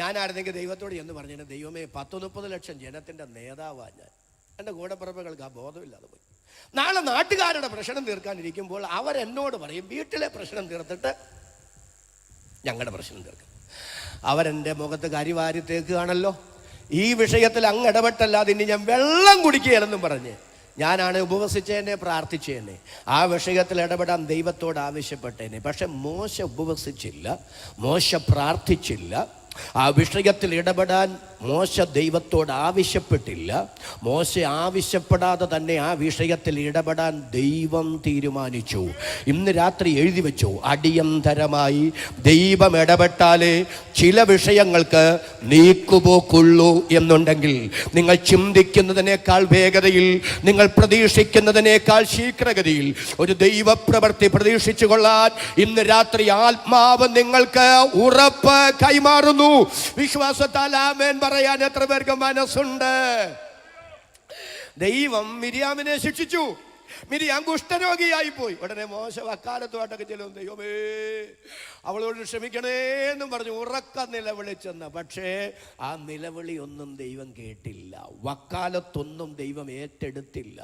ഞാനായിരുന്നെങ്കിൽ ദൈവത്തോട് എന്ന് പറഞ്ഞു, ദൈവമേ 10-30 ലക്ഷം ജനത്തിൻ്റെ നേതാവാണ് ഞാൻ, എൻ്റെ കൂടപ്പിറപ്പുകൾക്ക് ആ ബോധമില്ലാതെ പോയി. നാളെ നാട്ടുകാരുടെ പ്രശ്നം തീർക്കാനിരിക്കുമ്പോൾ അവരെന്നോട് പറയും വീട്ടിലെ പ്രശ്നം തീർത്തിട്ട് ഞങ്ങളുടെ പ്രശ്നം തീർക്കാം. അവരെൻ്റെ മുഖത്ത് കരിവാരി തേക്കുകയാണല്ലോ. ഈ വിഷയത്തിൽ അങ്ങ് ഇടപെട്ടല്ലാതെ ഇനി ഞാൻ വെള്ളം കുടിക്കുകയാണെന്നും പറഞ്ഞ് ഞാനാണ് ഉപവസിച്ചേനെ, പ്രാർത്ഥിച്ചേനെ, ആ വിഷയത്തിൽ ഇടപെടാൻ ദൈവത്തോട് ആവശ്യപ്പെട്ടേനെ. പക്ഷെ മോശ ഉപവസിച്ചില്ല, മോശ പ്രാർത്ഥിച്ചില്ല, ആ വിഷയത്തിൽ ഇടപെടാൻ മോശ ദൈവത്തോട് ആവശ്യപ്പെട്ടില്ല. മോശ ആവശ്യപ്പെടാതെ തന്നെ ആ വിഷയത്തിൽ ഇടപെടാൻ ദൈവം തീരുമാനിച്ചു. ഇന്ന് രാത്രി എഴുതി വെച്ചു, അടിയന്തരമായി ദൈവം ഇടപെട്ടാലേ ചില വിഷയങ്ങൾക്ക് നീക്കുപോക്കുള്ളൂ എന്നുണ്ടെങ്കിൽ നിങ്ങൾ ചിന്തിക്കുന്നതിനേക്കാൾ വേഗതയിൽ, നിങ്ങൾ പ്രതീക്ഷിക്കുന്നതിനേക്കാൾ ശീഘ്രഗതിയിൽ ഒരു ദൈവപ്രവൃത്തി പ്രതീക്ഷിച്ചു കൊള്ളാൻ ഇന്ന് രാത്രി ആത്മാവ് നിങ്ങൾക്ക് ഉറപ്പ് കൈമാറുന്നു. വിശ്വാസത്താൽ ആമേൻ പറയാൻ എത്ര പേർക്ക് മനസ്സുണ്ട്? ദൈവം മിരിയാമിനെ ശിക്ഷിച്ചു. മിരിയാം കുഷ്ഠരോഗിയായി പോയി. ഉടനെ മോശ വക്കാലത്തുമായിട്ടൊക്കെ ചെല്ലും, ദൈവമേ അവളോട് ക്ഷമിക്കണേന്നും പറഞ്ഞു ഉറക്ക നിലവിളിച്ചെന്ന്. പക്ഷേ ആ നിലവിളി ഒന്നും ദൈവം കേട്ടില്ല, വക്കാലത്തൊന്നും ദൈവം ഏറ്റെടുത്തില്ല.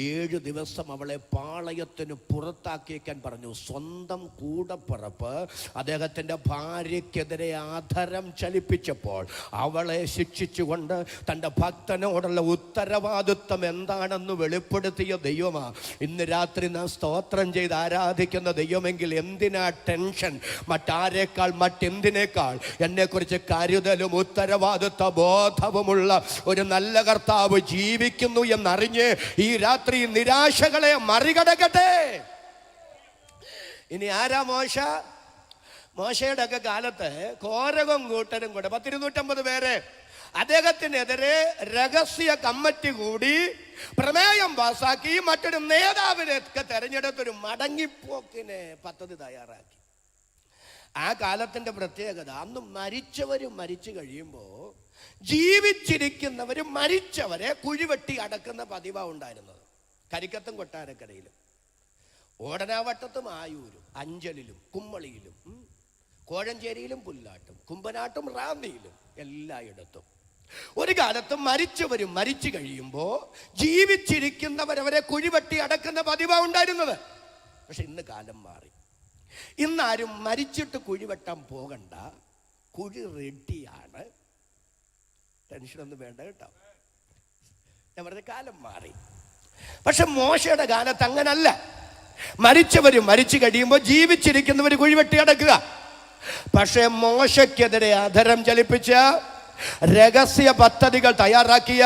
7 ദിവസം അവളെ പാളയത്തിന് പുറത്താക്കിയേക്കാൻ പറഞ്ഞു. സ്വന്തം കൂടപ്പിറപ്പ് അദ്ദേഹത്തിൻ്റെ ഭാര്യയ്ക്കെതിരെ ആധരം ചലിപ്പിച്ചപ്പോൾ അവളെ ശിക്ഷിച്ചുകൊണ്ട് തൻ്റെ ഭക്തനോടുള്ള ഉത്തരവാദിത്വം എന്താണെന്ന് വെളിപ്പെടുത്തിയ ദൈവമാ ഇന്ന് രാത്രി നാം സ്തോത്രം ചെയ്ത് ആരാധിക്കുന്ന ദൈവമെങ്കിൽ എന്തിനാ ടെൻഷൻ? മറ്റാരേക്കാൾ, മറ്റെന്തിനേക്കാൾ എന്നെക്കുറിച്ച് കരുതലും ഉത്തരവാദിത്വ ബോധവുമുള്ള ഒരു നല്ല കർത്താവ് ജീവിക്കുന്നു എന്നറിഞ്ഞ് ഈ രാത്രി നിരാശകളെ മറികടക്കട്ടെ. ഇനി ആരാ മോശ? മോശയുടെ ഒക്കെ കാലത്ത് കോരകം കൂട്ടരും കൂടെ 250 പേരെ അദ്ദേഹത്തിനെതിരെ രഹസ്യ കമ്മിറ്റി കൂടി പ്രമേയം പാസാക്കി മറ്റൊരു നേതാവിനെയൊക്കെ തെരഞ്ഞെടുത്തൊരു മടങ്ങിപ്പോക്കിന് പദ്ധതി തയ്യാറാക്കി. ആ കാലത്തിന്റെ പ്രത്യേകത, അന്ന് മരിച്ചവർ മരിച്ചു കഴിയുമ്പോൾ ജീവിച്ചിരിക്കുന്നവർ മരിച്ചവരെ കുഴിവെട്ടി അടക്കുന്ന പതിവാണ് ഉണ്ടായിരുന്നത്. കരിക്കത്തും കൊട്ടാരക്കരയിലും ഓടനാവട്ടത്തും ആയൂരും അഞ്ചലിലും കുമ്മളിയിലും കോഴഞ്ചേരിയിലും പുല്ലാട്ടും കുമ്പനാട്ടും റാന്നിയിലും എല്ലായിടത്തും ഒരു കാലത്ത് മരിച്ചവരും മരിച്ചു കഴിയുമ്പോൾ ജീവിച്ചിരിക്കുന്നവരവരെ കുഴിവെട്ടി അടക്കുന്ന പതിവാണ് ഉണ്ടായിരുന്നത്. പക്ഷെ ഇന്ന് കാലം മാറി. ഇന്നാരും മരിച്ചിട്ട് കുഴിവെട്ടാൻ പോകണ്ട, കുഴി റെഡിയാണ്. ടെൻഷനൊന്നും വേണ്ട കേട്ടോ. ഞാൻ പറഞ്ഞ കാലം മാറി. പക്ഷെ മോശയുടെ കാലത്ത് അങ്ങനല്ല. മരിച്ചവരും മരിച്ചു കഴിയുമ്പോൾ ജീവിച്ചിരിക്കുന്നവർ കുഴിവെട്ടി അടക്കുക. പക്ഷെ മോശയ്ക്കെതിരെ അധരം ചലിപ്പിച്ച രഹസ്യ പദ്ധതികൾ തയ്യാറാക്കിയ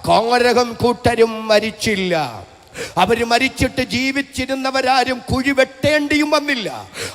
കോരഹും കൂട്ടരും മരിച്ചില്ല. അവര് മരിച്ചിട്ട് ജീവിച്ചിരുന്നവരാരും കുഴിവെട്ടേണ്ടിയും വന്നില്ല.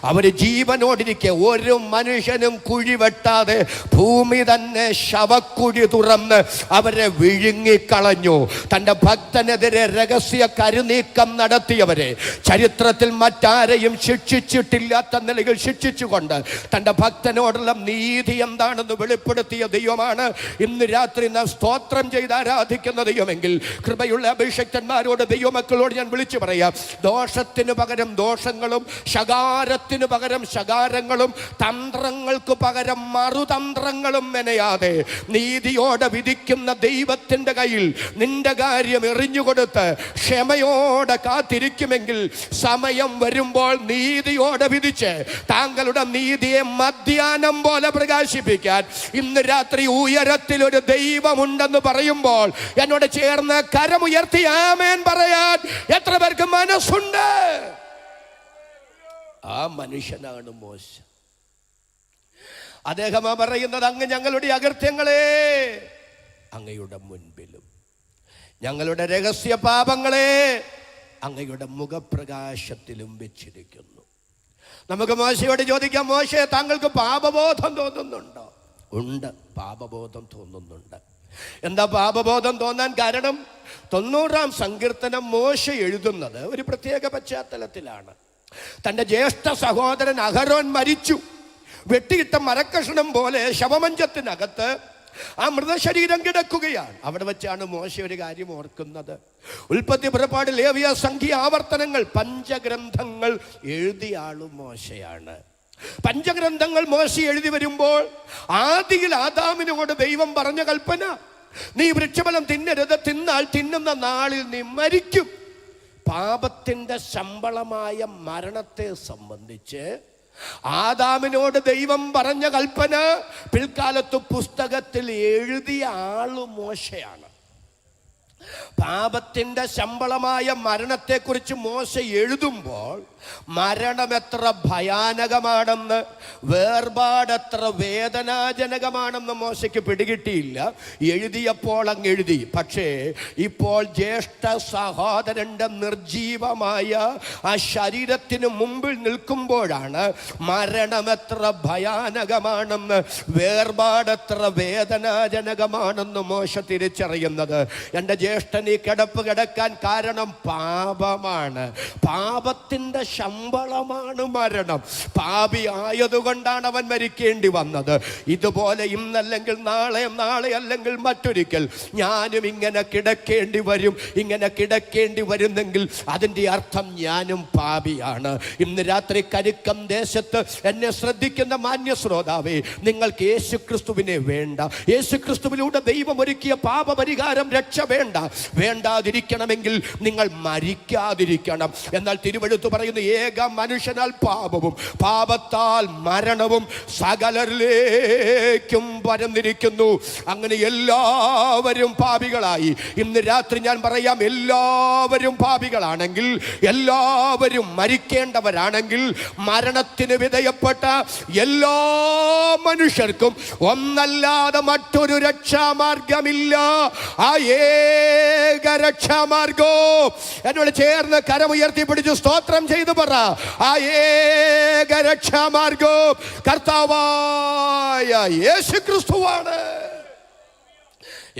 അവര് ജീവനോടിരിക്കെ ഒരു മനുഷ്യനും കുഴിവെട്ടാതെ ഭൂമി തന്നെ ശവക്കുഴി തുറന്ന് അവരെ വിഴുങ്ങിക്കളഞ്ഞു. തൻ്റെ ഭക്തനെതിരെ രഹസ്യ കരുനീക്കം നടത്തിയവരെ ചരിത്രത്തിൽ മറ്റാരെയും ശിക്ഷിച്ചിട്ടില്ലാത്ത നിലയിൽ ശിക്ഷിച്ചുകൊണ്ട് തൻ്റെ ഭക്തനോടുള്ള നീതി എന്താണെന്ന് വെളിപ്പെടുത്തിയ ദൈവമാണ് ഇന്ന് രാത്രി നാം സ്തോത്രം ചെയ്ത് ആരാധിക്കുന്ന ദൈവമെങ്കിൽ, കൃപയുള്ള അഭിഷക്തന്മാരോട് ദൈവമക്കളോട് ഞാൻ വിളിച്ചു പറയാം, ദോഷത്തിന് പകരം ദോഷങ്ങളും ശകാരത്തിന് പകരം ശകാരങ്ങളും തന്ത്രങ്ങൾക്ക് പകരം മറുതന്ത്രങ്ങളും മെനയാതെ നീതിയോടെ വിധിക്കുന്ന ദൈവത്തിൻ്റെ കയ്യിൽ നിന്റെ കാര്യം എറിഞ്ഞുകൊടുത്ത് ക്ഷമയോടെ കാത്തിരിക്കുമെങ്കിൽ സമയം വരുമ്പോൾ നീതിയോടെ വിധിച്ച് താങ്കളുടെ നീതിയെ മധ്യാഹ്നം പോലെ പ്രകാശിപ്പിക്കാൻ ഇന്ന് രാത്രി ഉയരത്തിൽ ഒരു ദൈവമുണ്ടെന്ന് പറയുമ്പോൾ എന്നോട് ചേർന്ന് കരമുയർത്തി ആമേൻ പറയാൻ എത്ര പേർക്ക് മനസ്സുണ്ട്? ആ മനുഷ്യനാണ് മോശ. അദ്ദേഹമാ പറയുന്നത്, അങ്ങ് ഞങ്ങളുടെ അകൃത്യങ്ങളെ അങ്ങയുടെ മുൻപിലും ഞങ്ങളുടെ രഹസ്യ പാപങ്ങളെ അങ്ങയുടെ മുഖപ്രകാശത്തിലും വെച്ചിരിക്കുന്നു. നമുക്ക് മോശയോട് ചോദിക്കാം, മോശേ, താങ്കൾക്ക് പാപബോധം തോന്നുന്നുണ്ടോ? ഉണ്ട്, പാപബോധം തോന്നുന്നുണ്ട്. എന്താ പാപബോധം തോന്നാൻ കാരണം? 90-ാം സങ്കീർത്തനം മോശ എഴുതുന്നത് ഒരു പ്രത്യേക പശ്ചാത്തലത്തിലാണ്. തൻ്റെ ജ്യേഷ്ഠ സഹോദരൻ അഹരോൻ മരിച്ചു. വെട്ടിയിട്ട മരക്കഷണം പോലെ ശവമഞ്ചത്തിനകത്ത് ആ മൃതശരീരം കിടക്കുകയാണ്. അവിടെ വെച്ചാണ് മോശ ഒരു കാര്യം ഓർക്കുന്നത്. ഉൽപ്പത്തി, പുറപ്പാട്, ലേവ്യ, സംഖ്യ, ആവർത്തനങ്ങൾ, പഞ്ചഗ്രന്ഥങ്ങൾ എഴുതിയ ആളും മോശയാണ്. പഞ്ചഗ്രന്ഥങ്ങൾ മോശ എഴുതി വരുമ്പോൾ ആദിയിൽ ആദാമിനോട് ദൈവം പറഞ്ഞ കൽപ്പന, നീ വൃക്ഷഫലം തിന്നരുത്, തിന്നാൽ തിന്നുന്ന നാളിൽ നീ മരിക്കും. പാപത്തിന്റെ ശമ്പളമായ മരണത്തെ സംബന്ധിച്ച് ആദാമിനോട് ദൈവം പറഞ്ഞ കൽപ്പന പിൽക്കാലത്ത് പുസ്തകത്തിൽ എഴുതിയ ആള് മോശയാണ്. പാപത്തിന്റെ ശമ്പളമായ മരണത്തെക്കുറിച്ച് മോശ എഴുതുമ്പോൾ മരണം എത്ര ഭയാനകമാണെന്ന്, വേർപാടെത്ര വേദനാജനകമാണെന്ന് മോശയ്ക്ക് പിടികിട്ടിയില്ല. എഴുതിയപ്പോൾ അങ്ങ് എഴുതി. പക്ഷേ ഇപ്പോൾ ജ്യേഷ്ഠ സഹോദരൻ്റെ നിർജീവമായ ആ ശരീരത്തിന് മുമ്പിൽ നിൽക്കുമ്പോഴാണ് മരണം എത്ര ഭയാനകമാണെന്ന്, വേർപാടെത്ര വേദനാജനകമാണെന്ന് മോശ തിരിച്ചറിയുന്നത്. എൻ്റെ ജ്യേഷ്ഠൻ ഈ കിടപ്പ് കിടക്കാൻ കാരണം പാപമാണ്. പാപത്തിൻ്റെ ശമ്പളമാണ് മരണം. പാപി ആയതുകൊണ്ടാണ് അവൻ മരിക്കേണ്ടി വന്നത്. ഇതുപോലെ ഇന്നല്ലെങ്കിൽ നാളെ, നാളെ അല്ലെങ്കിൽ മറ്റൊരിക്കൽ ഞാനും ഇങ്ങനെ കിടക്കേണ്ടി വരും. ഇങ്ങനെ കിടക്കേണ്ടി വരുന്നെങ്കിൽ അതിൻ്റെ അർത്ഥം ഞാനും പാപിയാണ്. ഇന്ന് രാത്രി കരുക്കം ദേശത്ത് എന്നെ ശ്രദ്ധിക്കുന്ന മാന്യ ശ്രോതാവേ, നിങ്ങൾക്ക് യേശുക്രിസ്തുവിനെ വേണ്ട. യേശുക്രിസ്തുവിലൂടെ ദൈവം ഒരുക്കിയ പാപപരിഹാരം, രക്ഷ വേണ്ട. വേണ്ടാതിരിക്കണമെങ്കിൽ നിങ്ങൾ മരിക്കാതിരിക്കണം. എന്നാൽ തിരുവെഴുത്ത് പറയുന്ന ഏക മനുഷ്യനാൽ പാപവും പാപത്താൽ മരണവും സകലരിലേക്കും പരന്നിരിക്കുന്നു. അങ്ങനെ എല്ലാവരും പാപികളായി. ഇന്ന് രാത്രി ഞാൻ പറയാം, എല്ലാവരും പാപികളാണെങ്കിൽ, എല്ലാവരും മരിക്കേണ്ടവരാണെങ്കിൽ, മരണത്തിന് വിധേയപ്പെട്ട എല്ലാ മനുഷ്യർക്കും ഒന്നല്ലാതെ മറ്റൊരു രക്ഷാമാർഗമില്ല. ആ ഏക രക്ഷാമാർഗം എന്നോട് ചേർന്ന് കരമുയർത്തി പിടിച്ച് സ്തോത്രം ചെയ്തു പറ. ആ ഏക രക്ഷാമാർഗം കർത്താവായ യേശുക്രിസ്തുവാണ്.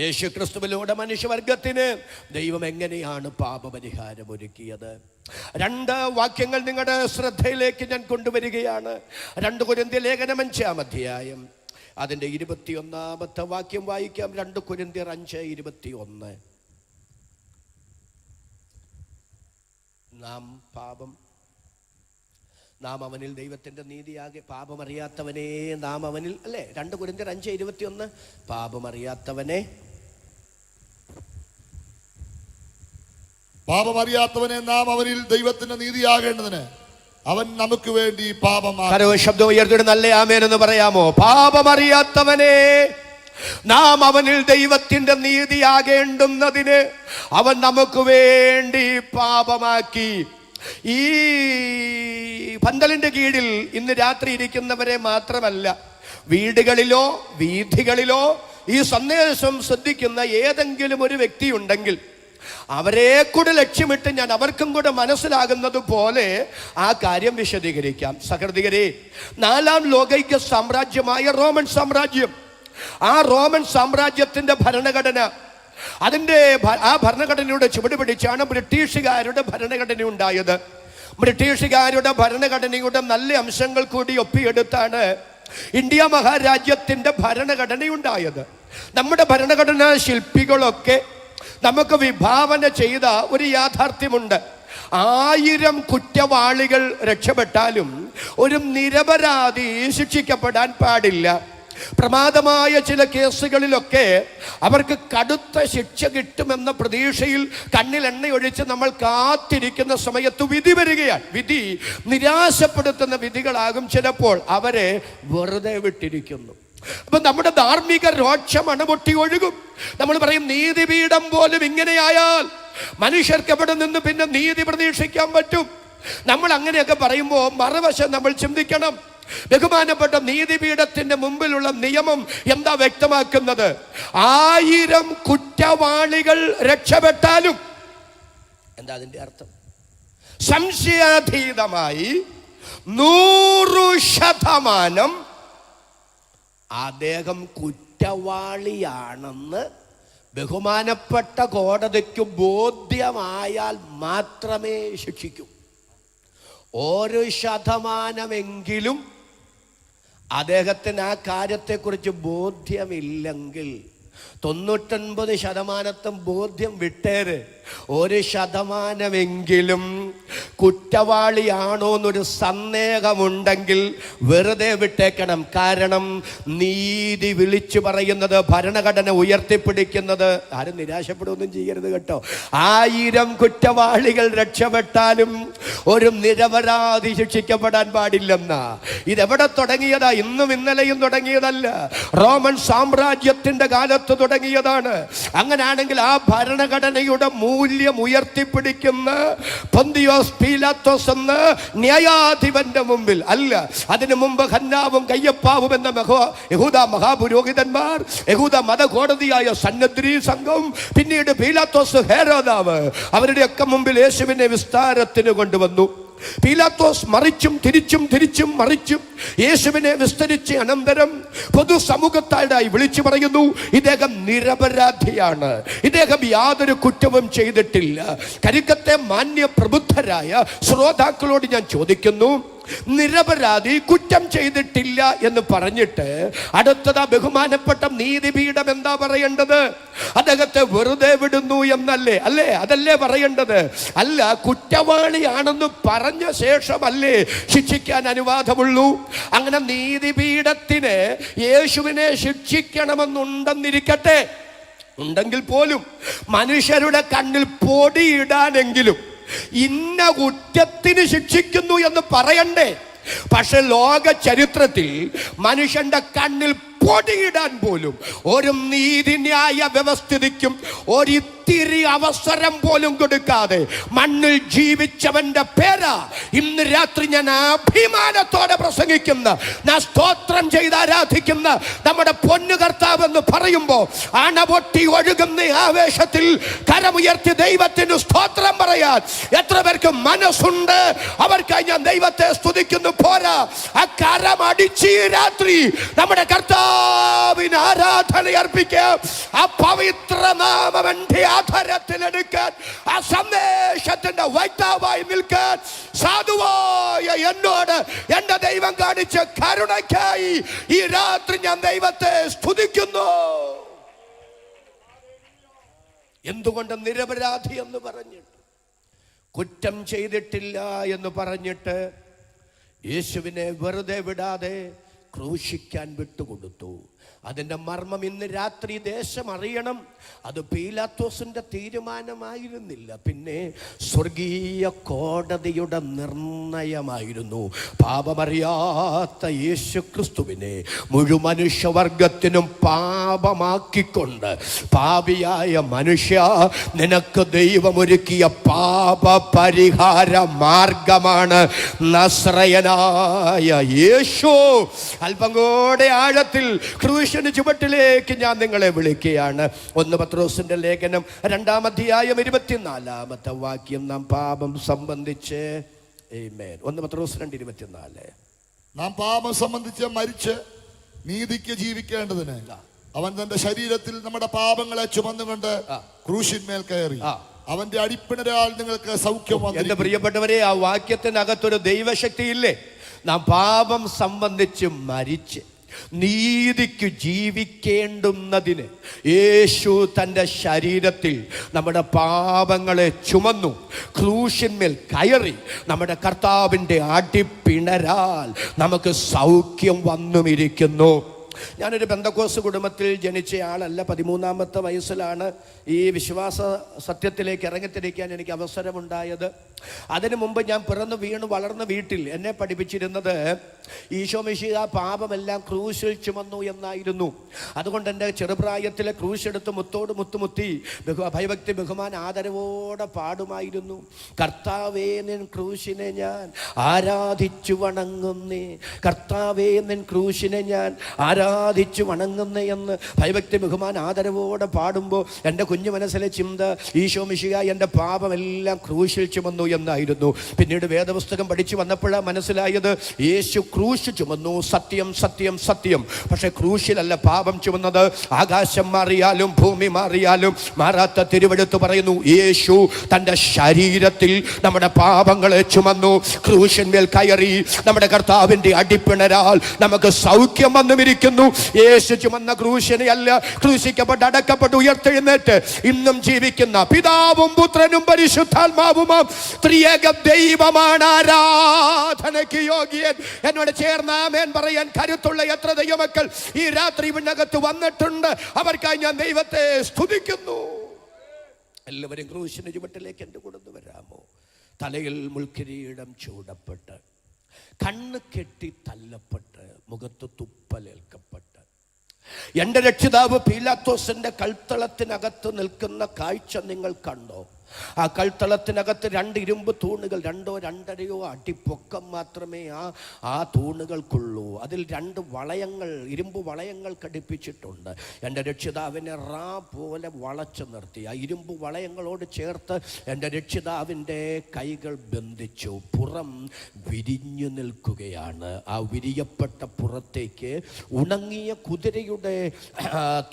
യേശുക്രിസ്തുവിലൂടെ മനുഷ്യവർഗത്തിന് ദൈവം എങ്ങനെയാണ് പാപപരിഹാരം ഒരുക്കിയത്? 2 വാക്യങ്ങൾ നിങ്ങളുടെ ശ്രദ്ധയിലേക്ക് ഞാൻ കൊണ്ടുവരികയാണ്. 2 കൊരിന്ത്യർ ലേഖനം 5-ാം അധ്യായം അതിൻ്റെ 21-ാമത്തെ വാക്യം വായിക്കാം. 2 കൊരിന്ത്യർ 5:21. നാം പാപം നാം അവനിൽ ദൈവത്തിൻ്റെ നീതിയാകെ പാപമറിയാത്തവനെ നാം അവനിൽ, അല്ലേ? 2 കൊരിന്ത്യർ 5:21 പാപമറിയാത്തവനെ നാം അവനിൽ ദൈവത്തിന്റെ നീതിയാകേണ്ടതിന് അവൻ നമുക്ക് വേണ്ടി ശബ്ദം ഉയർത്തിയിട്ട് നല്ല ആമേൻ എന്ന് പറയാമോ? പാപമറിയാത്തവനെ നാം അവനിൽ ദൈവത്തിന്റെ നീതിയാകേണ്ടുന്നതിന് അവൻ നമുക്ക് വേണ്ടി പാപമാക്കി. ഈ പന്തലിന്റെ കീഴിൽ ഇന്ന് രാത്രി ഇരിക്കുന്നവരെ മാത്രമല്ല, വീടുകളിലോ വീഥികളിലോ ഈ സന്ദേശം ശ്രദ്ധിക്കുന്ന ഏതെങ്കിലും ഒരു വ്യക്തി ഉണ്ടെങ്കിൽ അവരെ കൂടെ ലക്ഷ്യമിട്ട് ഞാൻ അവർക്കും കൂടെ മനസ്സിലാകുന്നത് പോലെ ആ കാര്യം വിശദീകരിക്കാം. സഹൃദയരെ, 4ാം ലോകൈക്യ സാമ്രാജ്യമായ റോമൻ സാമ്രാജ്യം, ആ റോമൻ സാമ്രാജ്യത്തിന്റെ ഭരണഘടന, ആ ഭരണഘടനയുടെ ചുവട് പിടിച്ചാണ് ബ്രിട്ടീഷുകാരുടെ ഭരണഘടന ഉണ്ടായത്. ബ്രിട്ടീഷുകാരുടെ ഭരണഘടനയുടെ നല്ല അംശങ്ങൾ കൂടി ഒപ്പിയെടുത്താണ് ഇന്ത്യ മഹാരാജ്യത്തിന്റെ ഭരണഘടന ഉണ്ടായത്. നമ്മുടെ ഭരണഘടനാ ശില്പികളൊക്കെ നമുക്ക് വിഭാവന ചെയ്ത ഒരു യാഥാർത്ഥ്യമുണ്ട്. 1000 കുറ്റവാളികൾ രക്ഷപ്പെട്ടാലും ഒരു നിരപരാധി ശിക്ഷിക്കപ്പെടാൻ പാടില്ല. പ്രമാദമായ ചില കേസുകളിലൊക്കെ അവർക്ക് കടുത്ത ശിക്ഷ കിട്ടുമെന്ന പ്രതീക്ഷയിൽ കണ്ണിൽ എണ്ണയൊഴിച്ച് നമ്മൾ കാത്തിരിക്കുന്ന സമയത്ത് വിധി വരികയാണ്. വിധി നിരാശപ്പെടുത്തുന്ന വിധികളാകും ചിലപ്പോൾ. അവരെ വെറുതെ വിട്ടിരിക്കുന്നു. അപ്പൊ നമ്മുടെ ധാർമ്മിക രോക്ഷം അണപൊട്ടി ഒഴുകും. നമ്മൾ പറയും, നീതിപീഠം പോലും ഇങ്ങനെയായാൽ മനുഷ്യർക്ക് എവിടെ നിന്ന് പിന്നെ നീതി പ്രതീക്ഷിക്കാൻ പറ്റും? നമ്മൾ അങ്ങനെയൊക്കെ പറയുമ്പോൾ മറുവശം നമ്മൾ ചിന്തിക്കണം. ബഹുമാനപ്പെട്ട നീതിപീഠത്തിന്റെ മുമ്പിലുള്ള നിയമം എന്താ വ്യക്തമാക്കുന്നത്? 1000 കുറ്റവാളികൾ രക്ഷപ്പെട്ടാലും എന്താ അതിന്റെ അർത്ഥം? സംശയാതീതമായി 100% അദ്ദേഹം കുറ്റവാളിയാണെന്ന് ബഹുമാനപ്പെട്ട കോടതിക്ക് ബോധ്യമായാൽ മാത്രമേ ശിക്ഷിക്കൂ. 1% അദ്ദേഹത്തിന് ആ കാര്യത്തെക്കുറിച്ച് ബോധ്യമില്ലെങ്കിൽ 99% ബോധ്യം വിട്ടേര്, 1% കുറ്റവാളിയാണോ എന്നൊരു സന്ദേഹമുണ്ടെങ്കിൽ വെറുതെ വിട്ടേക്കണം. കാരണം നീതി വിളിച്ചു പറയുന്നത്, ഭരണഘടന ഉയർത്തിപ്പിടിക്കുന്നത്, ആരും നിരാശപ്പെടുകയൊന്നും ചെയ്യരുത് കേട്ടോ. 1000 കുറ്റവാളികൾ രക്ഷപ്പെട്ടാലും ഒരു നിരപരാധി ശിക്ഷിക്കപ്പെടാൻ പാടില്ലെന്ന. ഇതെവിടെ തുടങ്ങിയതാ? ഇന്നും ഇന്നലെയും തുടങ്ങിയതല്ല, റോമൻ സാമ്രാജ്യത്തിന്റെ കാലത്ത് തുടങ്ങിയതാണ്. അങ്ങനെയാണെങ്കിൽ ആ ഭരണഘടനയുടെ മൂല്യം ഉയർത്തിപ്പിടിക്കുന്ന പൊന്തിയോസ് പീലാത്തോസ് എന്ന ന്യായാധിപന്റെ മുമ്പിൽ അല്ല, അതിനു മുമ്പ് ഹന്നാവും കയ്യപ്പാവും എന്ന യഹൂദ മഹാപുരോഹിതന്മാർ, യഹൂദ മതകോടതിയായ സന്നദ്രി സംഘം, പിന്നീട് പീലാത്തോസ് ഹേരോദാവ്, അവരുടെയൊക്കെ മുമ്പിൽ യേശുവിനെ വിസ്താരത്തിന് കൊണ്ടുവന്നു. പീലാത്തോസ് മറിച്ചും തിരിച്ചും മറിച്ചും യേശുവിനെ വിസ്തരിച്ച് അനന്തരം പൊതുസമൂഹത്തായി വിളിച്ചു പറയുന്നു, ഇദ്ദേഹം നിരപരാധിയാണ്, ഇദ്ദേഹം യാതൊരു കുറ്റവും ചെയ്തിട്ടില്ല. കരിക്കത്തെ മാന്യ പ്രബുദ്ധരായ ശ്രോതാക്കളോട് ഞാൻ ചോദിക്കുന്നു, നിരപരാധി കുറ്റം ചെയ്തിട്ടില്ല എന്ന് പറഞ്ഞിട്ട് അടുത്തതാ ബഹുമാനപ്പെട്ട നീതിപീഠം എന്താ പറയേണ്ടത്? അദ്ദേഹത്തെ വെറുതെ വിടുന്നു എന്നല്ലേ? അല്ലേ? അതല്ലേ പറയേണ്ടത്? അല്ല, കുറ്റവാളിയാണെന്ന് പറഞ്ഞ ശേഷമല്ലേ ശിക്ഷിക്കാൻ അനുവാദമുള്ളൂ? അങ്ങനെ നീതിപീഠത്തിന് യേശുവിനെ ശിക്ഷിക്കണമെന്നുണ്ടെന്നിരിക്കട്ടെ, ഉണ്ടെങ്കിൽ പോലും മനുഷ്യരുടെ കണ്ണിൽ പൊടിയിടാനെങ്കിലും ഇന്ന കുറ്റത്തിന് ശിക്ഷിക്കുന്നു എന്ന് പറയണ്ടേ? പക്ഷെ ലോക ചരിത്രത്തിൽ മനുഷ്യന്റെ കണ്ണിൽ പൊടിയിടാൻ പോലും ഒരു നീതിന്യായ വ്യവസ്ഥിതിക്കും ഒരിത്തിരി അവസരം പോലും കൊടുക്കാതെ മണ്ണിൽ ജീവിച്ചവന്റെ പേരാ ഇന്ന് രാത്രി ഞാൻ അഭിമാനത്തോടെ പ്രസംഗിക്കുന്ന, ഞാൻ സ്തോത്രം ചെയ്ത് ആരാധിക്കുന്ന നമ്മുടെ പൊന്നു കർത്താവ് എന്ന് പറയുമ്പോൾ അണപൊട്ടി ഒഴുകുന്ന ആവേശത്തിൽ കരമുയർത്തി ദൈവത്തിന് സ്തോത്രം പറയാൻ എത്ര പേർക്ക് മനസ്സുണ്ട്? അവർക്കായി ഞാൻ ദൈവത്തെ സ്തുതിക്കുന്നു. പോരാ, ആ കരമടിച്ച് ഈ രാത്രി നമ്മുടെ കർത്താവിന് ആരാധന അർപ്പിക്കാം. ആ പവിത്ര നാമം എന്റെ ആധാരത്തിലെടുക്കാൻ, ആ സന്ദേശത്തിന്റെ വൈതാവായി നിൽക്കാൻ സാധുവായ എന്നോട് എന്റെ ദൈവം കാണിച്ച കരുണയ്ക്കായി ഈ രാത്രി ഞാൻ ദൈവത്തെ സ്തുതിക്കുന്നു. എന്തുകൊണ്ട് നിരപരാധി എന്ന് പറഞ്ഞിട്ട്, കുറ്റം ചെയ്തിട്ടില്ല എന്ന് പറഞ്ഞിട്ട് യേശുവിനെ വെറുതെ വിടാതെ ക്രൂശിക്കാൻ വിട്ടുകൊടുത്തു. അതിൻ്റെ മർമ്മം ഇന്ന് രാത്രി ദേശം അറിയണം. അത് പീലാത്തോസിൻ്റെ തീരുമാനമായിരുന്നില്ല, പിന്നെ സ്വർഗീയ കോടതിയുടെ നിർണയമായിരുന്നു. പാപമറിയാത്ത യേശു ക്രിസ്തുവിനെ മുഴുമനുഷ്യവർഗത്തിനും പാപമാക്കിക്കൊണ്ട്, പാപിയായ മനുഷ്യ, നിനക്ക് ദൈവമൊരുക്കിയ പാപ പരിഹാര മാർഗമാണ് നസ്രയനായ യേശു. അല്പം കൂടെ ആഴത്തിൽ ക്രൂശിന് ചുവട്ടിലേക്ക് ഞാൻ നിങ്ങളെ വിളിക്കുകയാണ്. 1 പത്രോസിന്റെ ലേഖനം 2-ാം അധ്യായം 24-ാമത്തെ വാക്യം നാം പാപം സംബന്ധിച്ച്, ആമേൻ, 1 പത്രോസ് 2:24, നാം പാപം സംബന്ധിച്ച് മരിച്ച് നീതിക്ക് ജീവിക്കേണ്ടതിന് അവൻ തന്റെ ശരീരത്തിൽ നമ്മുടെ പാപങ്ങളെ ചുമന്നുകൊണ്ട് ക്രൂശിന്മേൽ കയറി അവന്റെ അടിപ്പിണരാൽ നിങ്ങൾക്ക് സൗഖ്യം വന്നു. എന്റെ പ്രിയപ്പെട്ടവരെ, ആ വാക്യത്തിനകത്തൊരു ദൈവശക്തിയില്ലേ? നാം പാപം സംബന്ധിച്ച് മരിച്ച് നീതിക്ക് ജീവിക്കേണ്ടുന്നതിന് യേശു തൻ്റെ ശരീരത്തിൽ നമ്മുടെ പാപങ്ങളെ ചുമന്നു, ക്രൂശിന്മേൽ കയറി. നമ്മുടെ കർത്താവിൻ്റെ അടിപ്പിണരാൽ നമുക്ക് സൗഖ്യം വന്നുമിരിക്കുന്നു. ഞാനൊരു പെന്തക്കോസ്ത് കുടുംബത്തിൽ ജനിച്ച ആളല്ല. 13-ാമത്തെ വയസ്സിലാണ് ഈ വിശ്വാസ സത്യത്തിലേക്ക് ഇറങ്ങിത്തിരിക്കാൻ എനിക്ക് അവസരമുണ്ടായത്. അതിനു മുമ്പ് ഞാൻ പിറന്നു വീണു വളർന്ന വീട്ടിൽ എന്നെ പഠിപ്പിച്ചിരുന്നത് ഈശോ മിശിഹ പാപമെല്ലാം ക്രൂശിൽ ചുമന്നു എന്നായിരുന്നു. അതുകൊണ്ട് എൻ്റെ ചെറുപ്രായത്തിലെ ക്രൂശെടുത്ത് മുത്തോട് മുത്തുമുത്തി ഭയഭക്തി ബഹുമാൻ ആദരവോടെ പാടുമായിരുന്നു. കർത്താവേ നിൻ ക്രൂശിനെ ഞാൻ ആരാധിച്ചു വണങ്ങുന്നേ, കർത്താവേ നിൻ ക്രൂശിനെ ഞാൻ ആരാധിച്ചു വണങ്ങുന്നേ എന്ന് ഭയഭക്തി ബഹുമാൻ ആദരവോടെ പാടുമ്പോൾ എൻ്റെ കുഞ്ഞു മനസ്സിലെ ചിന്ത ഈശോ മിശിഹ എൻ്റെ പാപമെല്ലാം ക്രൂശിൽ ചുമന്നു എന്നായിരുന്നു. പിന്നീട് വേദപുസ്തകം പഠിച്ചു വന്നപ്പോഴാണ് മനസ്സിലായത് യേശു ക്രൂശ് ചുമന്നു, സത്യം സത്യം സത്യം. പക്ഷെ ക്രൂശിലല്ല പാപം ചുമന്നത്. ആകാശം മാറിയാലും ഭൂമി മാറിയാലും മാറാത്ത തിരുവെഴുത്ത് പറയുന്നു, യേശു തൻ്റെ ശരീരത്തിൽ നമ്മുടെ പാപങ്ങളെ ചുമന്നു, ക്രൂശിന്മേൽ കയറി. നമ്മുടെ കർത്താവിൻ്റെ അടിപ്പിണരാൽ നമുക്ക് സൗഖ്യം വന്നുമിരിക്കുന്നു. യേശു ചുമന്ന ക്രൂശിനെ അല്ല, ക്രൂശിക്കപ്പെട്ട് അടക്കപ്പെട്ട് ഉയർത്തെഴുന്നേറ്റ് ഇന്നും ജീവിക്കുന്ന പിതാവും പുത്രനും പരിശുദ്ധാത്മാവുമാം ത്രിയേക ദൈവമാണ് ആരാധനയ്ക്ക് യോഗ്യൻ. എന്നോട് ചേർന്ന് ആമേൻ പറയാൻ കരുത്തുള്ള എത്ര ദൈവമക്കൾ ഈ രാത്രി ഇതിനകത്ത് വന്നിട്ടുണ്ട്. അവർക്കായി ഞാൻ ദൈവത്തെ സ്തുതിക്കുന്നു. എല്ലാവരും ക്രൂശിന് ചുവട്ടിലേക്ക് എൻ്റെ കൊണ്ടു വരാമോ? തലയിൽ മുൾക്കിരീടം ചൂടപ്പെട്ട്, കണ്ണ് കെട്ടി തല്ലപ്പെട്ട്, മുഖത്ത് തുപ്പലേൽക്കപ്പെട്ട്, എൻ്റെ രക്ഷിതാവ് പീലാത്തോസിന്റെ കൽത്തളത്തിനകത്ത് നിൽക്കുന്ന കാഴ്ച നിങ്ങൾ കണ്ടോ? ആ കൽത്തളത്തിനകത്ത് 2 ഇരുമ്പ് തൂണുകൾ, 2 2.5 അടി പൊക്കം മാത്രമേ ആ തൂണുകൾക്കുള്ളൂ. അതിൽ 2 വളയങ്ങൾ, ഇരുമ്പ് വളയങ്ങൾ ഘടിപ്പിച്ചിട്ടുണ്ട്. എൻ്റെ രക്ഷിതാവിനെ റാ പോലെ വളച്ചു നിർത്തി. ആ ഇരുമ്പ് വളയങ്ങളോട് ചേർത്ത് എൻ്റെ രക്ഷിതാവിൻ്റെ കൈകൾ ബന്ധിച്ചു. പുറം വിരിഞ്ഞു നിൽക്കുകയാണ്. ആ വിരിയപ്പെട്ട പുറത്തേക്ക് ഉണങ്ങിയ കുതിരയുടെ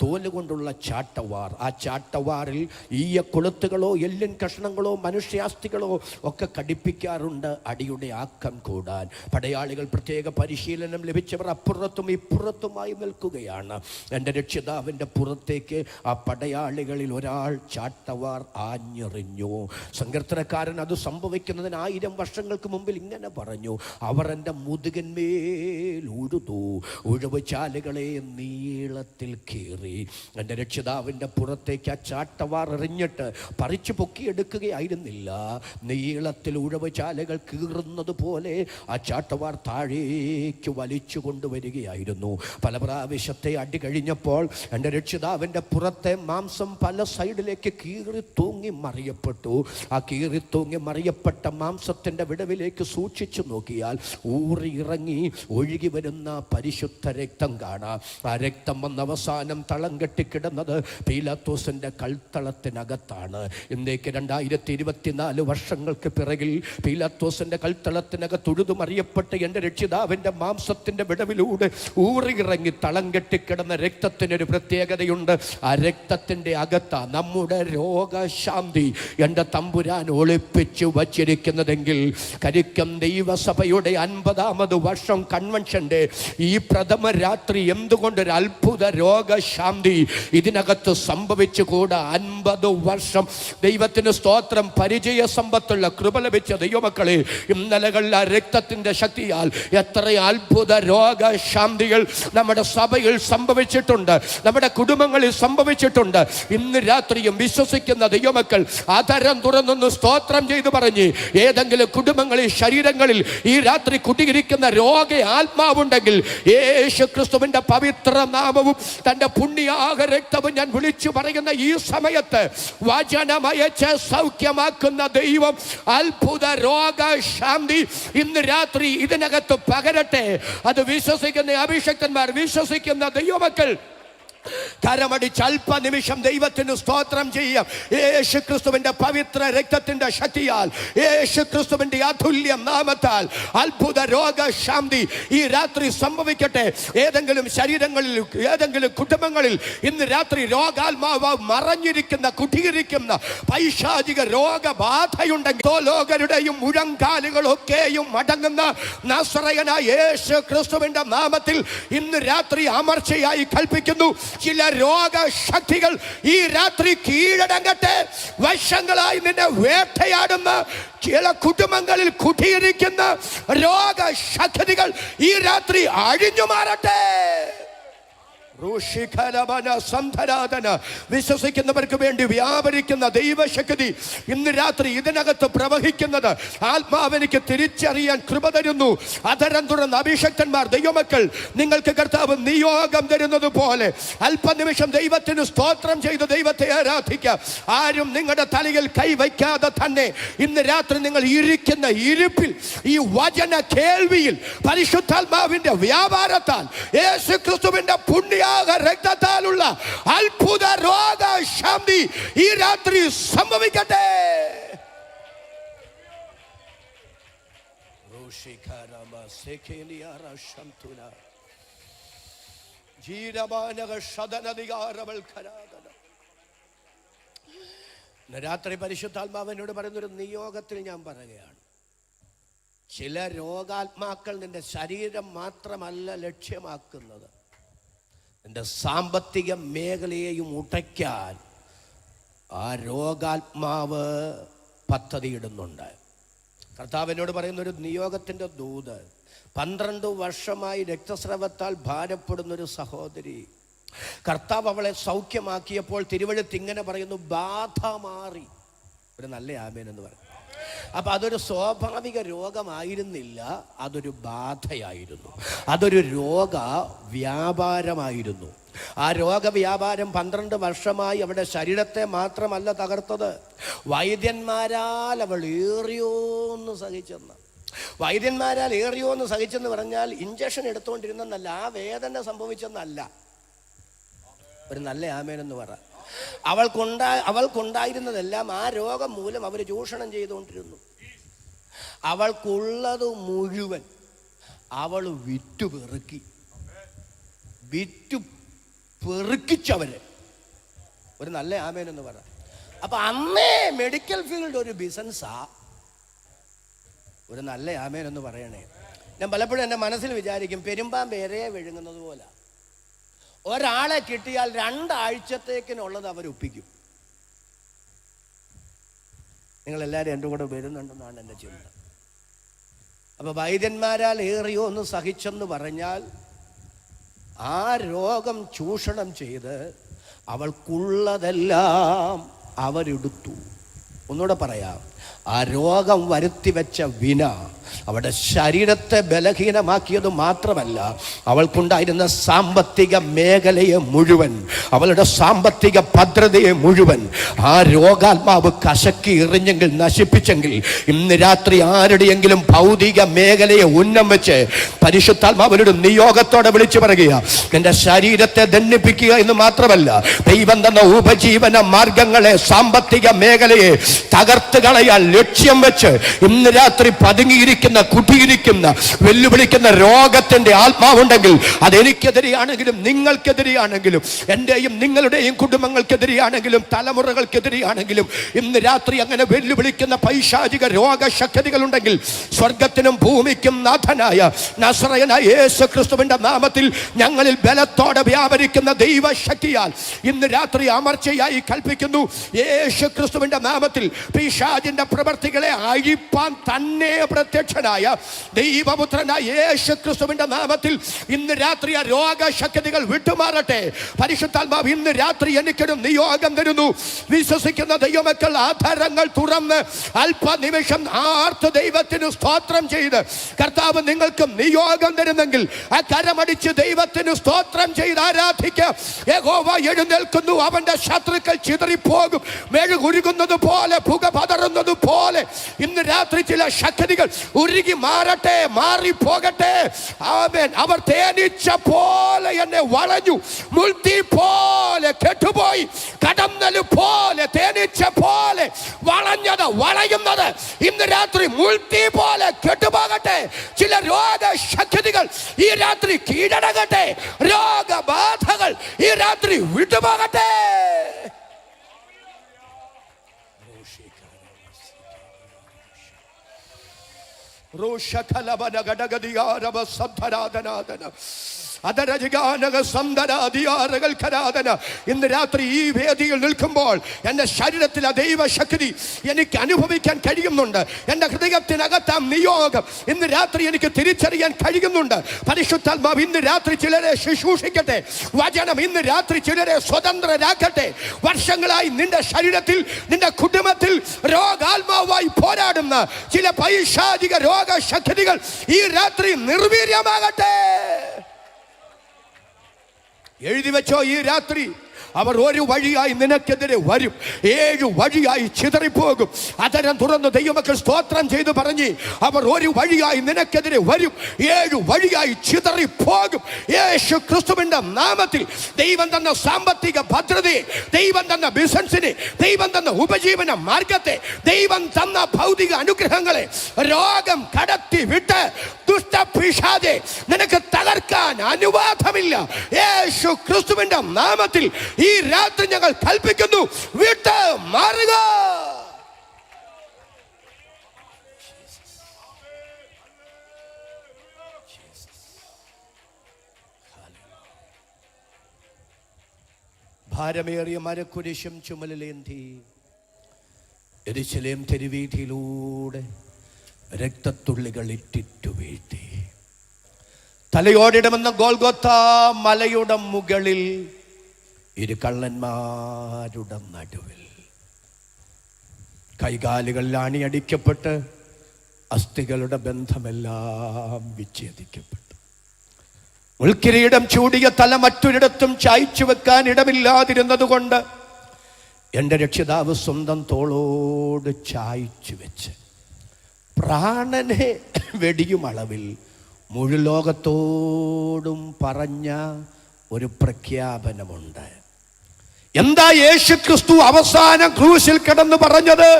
തോലുകൊണ്ടുള്ള ചാട്ടവാർ, ആ ചാട്ടവാറിൽ ഈയക്കൊളുത്തുകളോ എല്ലിൻ കഷ്ണങ്ങളോ മനുഷ്യാസ്ഥികളോ ഒക്കെ ഘടിപ്പിക്കാറുണ്ട് അടിയുടെ ആക്കം കൂടാൻ. പടയാളികൾ പ്രത്യേക പരിശീലനം ലഭിച്ചവർ അപ്പുറത്തും ഇപ്പുറത്തുമായി നിൽക്കുകയാണ്. എൻ്റെ രക്ഷിതാവിൻ്റെ പുറത്തേക്ക് ആ പടയാളികളിൽ ഒരാൾ ചാട്ടവാർ ആഞ്ഞെറിഞ്ഞു. സങ്കീർത്തനക്കാരൻ അത് സംഭവിക്കുന്നതിന് 1000 വർഷങ്ങൾക്ക് മുമ്പിൽ ഇങ്ങനെ പറഞ്ഞു, അവർ എൻ്റെ മുതുകന്മേൽ ഉഴുതു, ഉഴവ് ചാലുകളെ നീളത്തിൽ കീറി. എൻ്റെ രക്ഷിതാവിൻ്റെ പുറത്തേക്ക് ആ ചാട്ടവാർ എറിഞ്ഞിട്ട് പറിച്ചു പൊക്കിയെടുക്കുകയായിരുന്നില്ല. നീളത്തിൽ ഉഴവ് ചാലുകൾ കീറുന്നത് പോലെ ആ ചാട്ടവാർ താഴേക്ക് വലിച്ചു കൊണ്ടുവരികയായിരുന്നു. പല പ്രാവശ്യത്തെ അടി കഴിഞ്ഞപ്പോൾ എൻ്റെ രക്ഷിതാവിൻ്റെ പുറത്തെ മാംസം പല സൈഡിലേക്ക് കീറി തൂങ്ങി മറിയപ്പെട്ടു. ആ കീറി തൂങ്ങി മറിയപ്പെട്ട മാംസത്തിൻ്റെ വിടവിലേക്ക് സൂക്ഷിച്ചു നോക്കിയാൽ ഊറി ഇറങ്ങി ഒഴുകി വരുന്ന പരിശുദ്ധ രക്തം കാണാം. ആ രക്തം വന്ന അവസാനം തളം കെട്ടിക്കിടന്നത് പീലാത്തോസിൻ്റെ കൽത്തളത്തിനകത്താണ്. ഇന്നേക്ക് 2024 വർഷങ്ങൾക്ക് പിറകിൽ പീലാത്തോസിന്റെ കൽത്തളത്തിനകത്ത് ഉഴുതുമറിയപ്പെട്ട് എൻ്റെ രക്ഷിതാവിൻ്റെ മാംസത്തിൻ്റെ വിടവിലൂടെ ഊറിയിറങ്ങി തളം കെട്ടിക്കിടന്ന രക്തത്തിനൊരു പ്രത്യേകതയുണ്ട്. ആ രക്തത്തിൻ്റെ അകത്ത നമ്മുടെ രോഗശാന്തി എൻ്റെ തമ്പുരാൻ ഒളിപ്പിച്ചു വച്ചിരിക്കുന്നതെങ്കിൽ കരിക്കം ദൈവസഭയുടെ 50ാമത് വർഷം കൺവെൻഷൻ്റെ ഈ പ്രഥമ രാത്രി എന്തുകൊണ്ടൊരു അത്ഭുത രോഗശാന്തി ഇതിനകത്ത് സംഭവിച്ചുകൂടാ? 50 വർഷം ദൈവ ദൈവത്തിന് സ്തോത്രം. പരിചയ സമ്പത്തുള്ള കൃപ ലഭിച്ച ദൈവമക്കളെ, ഇന്നലകളിലെ രക്തത്തിന്റെ ശക്തിയാൽ എത്ര അത്ഭുത രോഗശാന്തികൾ നമ്മുടെ സഭയിൽ സംഭവിച്ചിട്ടുണ്ട്, നമ്മുടെ കുടുംബങ്ങളിൽ സംഭവിച്ചിട്ടുണ്ട്. ഇന്ന് രാത്രിയും വിശ്വസിക്കുന്ന ദൈവമക്കൾ ആധാരം തുറന്നൊന്ന് സ്തോത്രം ചെയ്തു പറഞ്ഞ്, ഏതെങ്കിലും കുടുംബങ്ങളിൽ ശരീരങ്ങളിൽ ഈ രാത്രി കുടിയിരിക്കുന്ന രോഗ ആത്മാവുണ്ടെങ്കിൽ യേശു ക്രിസ്തുവിന്റെ പവിത്ര നാമവും തന്റെ പുണ്യാക രക്തവും ഞാൻ വിളിച്ചു പറയുന്ന ഈ സമയത്ത് വചനമയച്ച് സൗഖ്യമാക്കുന്ന ദൈവം അത്ഭുത രോഗശാന്തി ഇന്ന് രാത്രി ഇതിനകത്ത് പകരട്ടെ. അത് വിശ്വസിക്കുന്ന അഭിഷക്തന്മാർ, വിശ്വസിക്കുന്ന ദൈവമക്കൾ കരമടിച്ച് അല്പനിമിഷം ദൈവത്തിന് സ്തോത്രം ചെയ്യാം. യേശു ക്രിസ്തുവിന്റെ പവിത്ര രക്തത്തിന്റെ ശക്തിയാൽ, യേശു ക്രിസ്തുവിന്റെ അതുല്യ നാമത്താൽ അത്ഭുത രോഗശാന്തി ഈ രാത്രി സംഭവിക്കട്ടെ. ഏതെങ്കിലും ശരീരങ്ങളിൽ, ഏതെങ്കിലും കുടുംബങ്ങളിൽ ഇന്ന് രാത്രി രോഗാത്മാവ് മറഞ്ഞിരിക്കുന്ന, കുടിയിരിക്കുന്ന പൈശാചിക രോഗബാധയുണ്ടെങ്കിൽ ലോകരുടെയും മുഴങ്കാലുകളൊക്കെയും അടങ്ങുന്ന നസറയനായ യേശു ക്രിസ്തുവിന്റെ നാമത്തിൽ ഇന്ന് രാത്രി അമർച്ചയായി കൽപ്പിക്കുന്നു. ചില രോഗശക്തികൾ ഈ രാത്രി കീഴടങ്ങട്ടെ. വർഷങ്ങളായി നിന്നെ വേട്ടയാടുന്ന ചില കുടുംബങ്ങളിൽ കുടിയിരിക്കുന്ന രോഗശക്തികൾ ഈ രാത്രി അഴിഞ്ഞു മാറട്ടെ. വിശ്വസിക്കുന്നവർക്ക് വേണ്ടി വ്യാപരിക്കുന്ന ദൈവശക്തി ഇന്ന് രാത്രി ഇതിനകത്ത് പ്രവഹിക്കുന്നത് ആത്മാവെനിക്ക് തിരിച്ചറിയാൻ കൃപ തരുന്നു. അധരം തുറന്ന അഭിഷക്തന്മാർ, ദൈവമക്കൾ, നിങ്ങൾക്ക് കർത്താവ് നിയോഗം തരുന്നത് പോലെ അല്പനിമിഷം ദൈവത്തിന് സ്തോത്രം ചെയ്ത് ദൈവത്തെ ആരാധിക്കാം. ആരും നിങ്ങളുടെ തലയിൽ കൈവയ്ക്കാതെ തന്നെ ഇന്ന് രാത്രി നിങ്ങൾ ഇരിക്കുന്ന ഇരിപ്പിൽ ഈ വചന കേൾവിയിൽ പരിശുദ്ധാത്മാവിന്റെ വ്യാപാരത്താൽ യേശു ക്രിസ്തുവിന്റെ പുണ്യ രക്തത്താലുള്ള അത്ഭുത രോഗശാന്തി ഈ രാത്രി സംഭവിക്കട്ടെ. രാത്രി പരിശുദ്ധാത്മാവിനോട് പറയുന്നൊരു നിയോഗത്തിൽ ഞാൻ പറയുകയാണ്. ചില രോഗാത്മാക്കൾ നിന്റെ ശരീരം മാത്രമല്ല ലക്ഷ്യമാക്കുന്നത്, നിന്റെ സാമ്പത്തിക മേഖലയെയും ഉടയ്ക്കാൻ ആ രോഗാത്മാവ് പദ്ധതിയിടുന്നുണ്ട്. കർത്താവിനോട് പറയുന്നൊരു നിയോഗത്തിൻ്റെ ദൂത്. 12 വർഷമായി രക്തസ്രവത്താൽ ഭാരപ്പെടുന്നൊരു സഹോദരി, കർത്താവ് അവളെ സൗഖ്യമാക്കിയപ്പോൾ തിരുവഴുത്ത് ഇങ്ങനെ പറയുന്നു, ബാധ മാറി. ഒരു നല്ല ആമേൻ എന്ന് പറയും. അപ്പൊ അതൊരു സ്വാഭാവിക രോഗമായിരുന്നില്ല, അതൊരു ബാധയായിരുന്നു, അതൊരു രോഗ വ്യാപാരമായിരുന്നു. ആ രോഗവ്യാപാരം 12 വർഷമായി അവളുടെ ശരീരത്തെ മാത്രമല്ല തകർത്തത്, വൈദ്യന്മാരാൽ അവൾ ഏറിയോന്ന് സഹിച്ചെന്ന്. വൈദ്യന്മാരാൽ ഏറിയോന്ന് സഹിച്ചെന്ന് പറഞ്ഞാൽ ഇഞ്ചക്ഷൻ എടുത്തുകൊണ്ടിരുന്നെന്നല്ല, ആ വേദന സംഭവിച്ചെന്നല്ല. ഒരു നല്ല ആമേനെന്ന് പറ. അവൾക്കുണ്ടായിരുന്നതെല്ലാം ആ രോഗം മൂലം അവർ ചൂഷണം ചെയ്തുകൊണ്ടിരുന്നു. അവൾക്കുള്ളത് മുഴുവൻ അവൾ പെറുക്കിച്ചവര്. ഒരു നല്ല ആമേനെന്ന് പറ. അപ്പൊ അന്നേ മെഡിക്കൽ ഫീൽഡ് ഒരു ബിസിനസ്സാ. ഒരു നല്ല ആമേനെന്ന് പറയണേ. ഞാൻ പലപ്പോഴും എൻ്റെ മനസ്സിൽ വിചാരിക്കും, പെരുമ്പാമ്പ് ഇരയെ വിഴുങ്ങുന്നത് പോലെ ഒരാളെ കിട്ടിയാൽ 2 ആഴ്ചത്തേക്കിനുള്ളത് അവരൊപ്പിക്കും. നിങ്ങളെല്ലാവരും എൻ്റെ കൂടെ വരുന്നുണ്ടെന്നാണ് എൻ്റെ ചിന്ത. അപ്പൊ വൈദ്യന്മാരാൽ ഏറിയോ ഒന്ന് സഹിച്ചെന്ന് പറഞ്ഞാൽ ആ രോഗം ചൂഷണം ചെയ്ത് അവൾക്കുള്ളതെല്ലാം അവരെടുത്തു. ഒന്നുകൂടെ പറയാം, ആ രോഗം വരുത്തി വെച്ച വിന അവളുടെ ശരീരത്തെ ബലഹീനമാക്കിയത് മാത്രമല്ല, അവൾക്കുണ്ടായിരുന്ന സാമ്പത്തിക മേഖലയെ മുഴുവൻ, അവളുടെ സാമ്പത്തിക ഭദ്രതയെ മുഴുവൻ ആ രോഗാത്മാവ് കശക്കി എറിഞ്ഞെങ്കിൽ, നശിപ്പിച്ചെങ്കിൽ, ഇന്ന് രാത്രി ആരുടെയെങ്കിലും ഭൗതിക മേഖലയെ ഉന്നം വെച്ച് പരിശുദ്ധാത്മാവിനോട് നിയോഗത്തോടെ വിളിച്ചു പറയുക, എന്റെ ശരീരത്തെ ദണ്ഡിപ്പിക്കുക എന്ന് മാത്രമല്ല, ദൈവം തന്ന ഉപജീവന മാർഗങ്ങളെ, സാമ്പത്തിക മേഖലയെ തകർത്ത് കളയാൻ ലക്ഷ്യം വെച്ച് ഇന്ന് രാത്രി പതുങ്ങിയിരിക്കുന്ന, കുടിയിരിക്കുന്ന, വെല്ലുവിളിക്കുന്ന രോഗത്തിന്റെ ആത്മാവുണ്ടെങ്കിൽ അതെനിക്കെതിരെയാണെങ്കിലും നിങ്ങൾക്കെതിരെയാണെങ്കിലും എന്റെയും നിങ്ങളുടെയും കുടുംബങ്ങൾക്കെതിരെയാണെങ്കിലും തലമുറകൾക്കെതിരെയാണെങ്കിലും ഇന്ന് രാത്രി അങ്ങനെ വെല്ലുവിളിക്കുന്ന പൈശാചിക രോഗശക്തികൾ ഉണ്ടെങ്കിൽ സ്വർഗത്തിനും ഭൂമിക്കും നാഥനായ നസറയനായ യേശു ക്രിസ്തുവിന്റെ നാമത്തിൽ ഞങ്ങളിൽ ബലത്തോടെ വ്യാപരിക്കുന്ന ദൈവശക്തിയാൽ ഇന്ന് രാത്രി അമർച്ചയായി കൽപ്പിക്കുന്നു. യേശു ക്രിസ്തുവിന്റെ നാമത്തിൽ പിശാചിന്റെ പ്രവൃത്തികളെ അഴിപ്പാൻ തന്നെ പ്രത്യക്ഷനായ ദൈവപുത്രനായ യേശു ക്രിസ്തുവിന്റെ നാമത്തിൽ ഇന്ന് രാത്രി ആ രോഗശക്തികൾ വിട്ടുമാറട്ടെ. പരിശുദ്ധാത്മാവ് ഇന്ന് രാത്രി എനിക്കൊരു നിയോഗം തരുന്നു. വിശ്വസിക്കുന്ന ദൈവമക്കൾ ആധാരങ്ങൾ തുറന്ന് അല്പനിമിഷം ആർത്ത് ദൈവത്തിന് സ്തോത്രം ചെയ്ത്, കർത്താവ് നിങ്ങൾക്ക് നിയോഗം തരുന്നെങ്കിൽ ആ കരമടിച്ച് ദൈവത്തിന് സ്തോത്രം ചെയ്ത് ആരാധിക്കുക. യഹോവ എഴുന്നേൽക്കുന്നു, അവന്റെ ശത്രുക്കൾ ചിതറിപ്പോകും. മെഴുകുരുകുന്നത് പോലെ, പുക പതറുന്നത് പോലെ ഇന്ന് രാത്രി ചില ശക്തികൾ ഉരുകി മാറട്ടെ, മാറിപ്പോകട്ടെ. ആമേൻ. അവർ തേനീച്ച പോലെ എന്നെ വളഞ്ഞു, മുൾത്തി പോലെ കെട്ടുപോയി, കടന്നല് പോലെ, തേനീച്ച പോലെ വളഞ്ഞത് വളയുന്നത് ഇന്ന് രാത്രി മുൾത്തി പോലെ കെട്ടുപോകട്ടെ. ചില രോഗശക്തികൾ ഈ രാത്രി കീഴടങ്ങട്ടെ. രോഗബാധകൾ ഈ രാത്രി വിട്ടുപോകട്ടെ. ഇന്ന് രാത്രി ഈ വേദിയിൽ നിൽക്കുമ്പോൾ എൻ്റെ ശരീരത്തിലെ ദൈവശക്തി എനിക്ക് അനുഭവിക്കാൻ കഴിയുന്നുണ്ട്. എൻ്റെ ഹൃദയത്തിനകത്താം നിയോഗം ഇന്ന് രാത്രി എനിക്ക് തിരിച്ചറിയാൻ കഴിയുന്നുണ്ട്. പരിശുദ്ധാത്മാവ് ഇന്ന് രാത്രി ചിലരെ ശുശ്രൂഷിക്കട്ടെ. വചനം ഇന്ന് രാത്രി ചിലരെ സ്വതന്ത്രരാക്കട്ടെ. വർഷങ്ങളായി നിന്റെ ശരീരത്തിൽ, നിന്റെ കുടുംബത്തിൽ രോഗാത്മാവായി പോരാടുന്ന ചില പൈശാചിക രോഗശക്തികൾ ഈ രാത്രി നിർവീര്യമാകട്ടെ. എഴുതി വെച്ചോ, ഈ രാത്രി അവർ ഒരു വഴിയായി നിനക്കെതിരെ വരും, 7 വഴിയായി ചിതറിപ്പോകും. അതരം തുറന്ന് ദൈവമക്കൾ സ്തോത്രം ചെയ്ത് പറഞ്ഞ്, അവർ ഒരു വഴിയായി നിനക്കെതിരെ വരും, 7 വഴിയായി ചിതറിപ്പോകും. യേശു ക്രിസ്തുവിന്റെ നാമത്തിൽ ദൈവം തന്ന സാമ്പത്തിക ഭദ്രതയെ, ദൈവം തന്ന ബിസിനസിനെ, ദൈവം തന്ന ഉപജീവന മാർഗത്തെ, ദൈവം തന്ന ഭൗതിക അനുഗ്രഹങ്ങളെ രോഗം കടത്തി വിട്ട് ദുഷ്ടപിശാചെ നിനക്ക് തകർക്കാൻ അനുവാദമില്ല. യേശു ക്രിസ്തുവിന്റെ നാമത്തിൽ ഈ രാത്രി ഞങ്ങൾ കൽപ്പിക്കുന്നു, വിട്ട് മാറുക. ഭാരമേറിയ മരക്കുരിശും ചുമലിലേന്തി യെരൂശലേം തെരുവീഥിയിലൂടെ രക്തത്തുള്ളികൾ ഇറ്റിറ്റു വീഴ്ത്തി. തലയോടിടമെന്ന ഗോൽഗോത്ത മലയുടെ മുകളിൽ 2 കള്ളന്മാരുടെ നടുവിൽ കൈകാലുകളിൽ അണിയടിക്കപ്പെട്ട് അസ്ഥികളുടെ ബന്ധമെല്ലാം വിച്ഛേദിക്കപ്പെട്ടു. ഉൾക്കിരീടം ചൂടിയ തല മറ്റൊരിടത്തും ചായ്ച്ചു വെക്കാൻ ഇടമില്ലാതിരുന്നത് കൊണ്ട് എൻ്റെ രക്ഷിതാവ് സ്വന്തം തോളോട് ചായ്ച്ചു വെച്ച് പ്രാണനെ വെടിയും അളവിൽ മുഴുലോകത്തോടും പറഞ്ഞ ഒരു പ്രഖ്യാപനമുണ്ട്. എന്താ യേശു ക്രിസ്തു അവസാനം ക്രൂശിൽ കിടന്ന് പറഞ്ഞത്?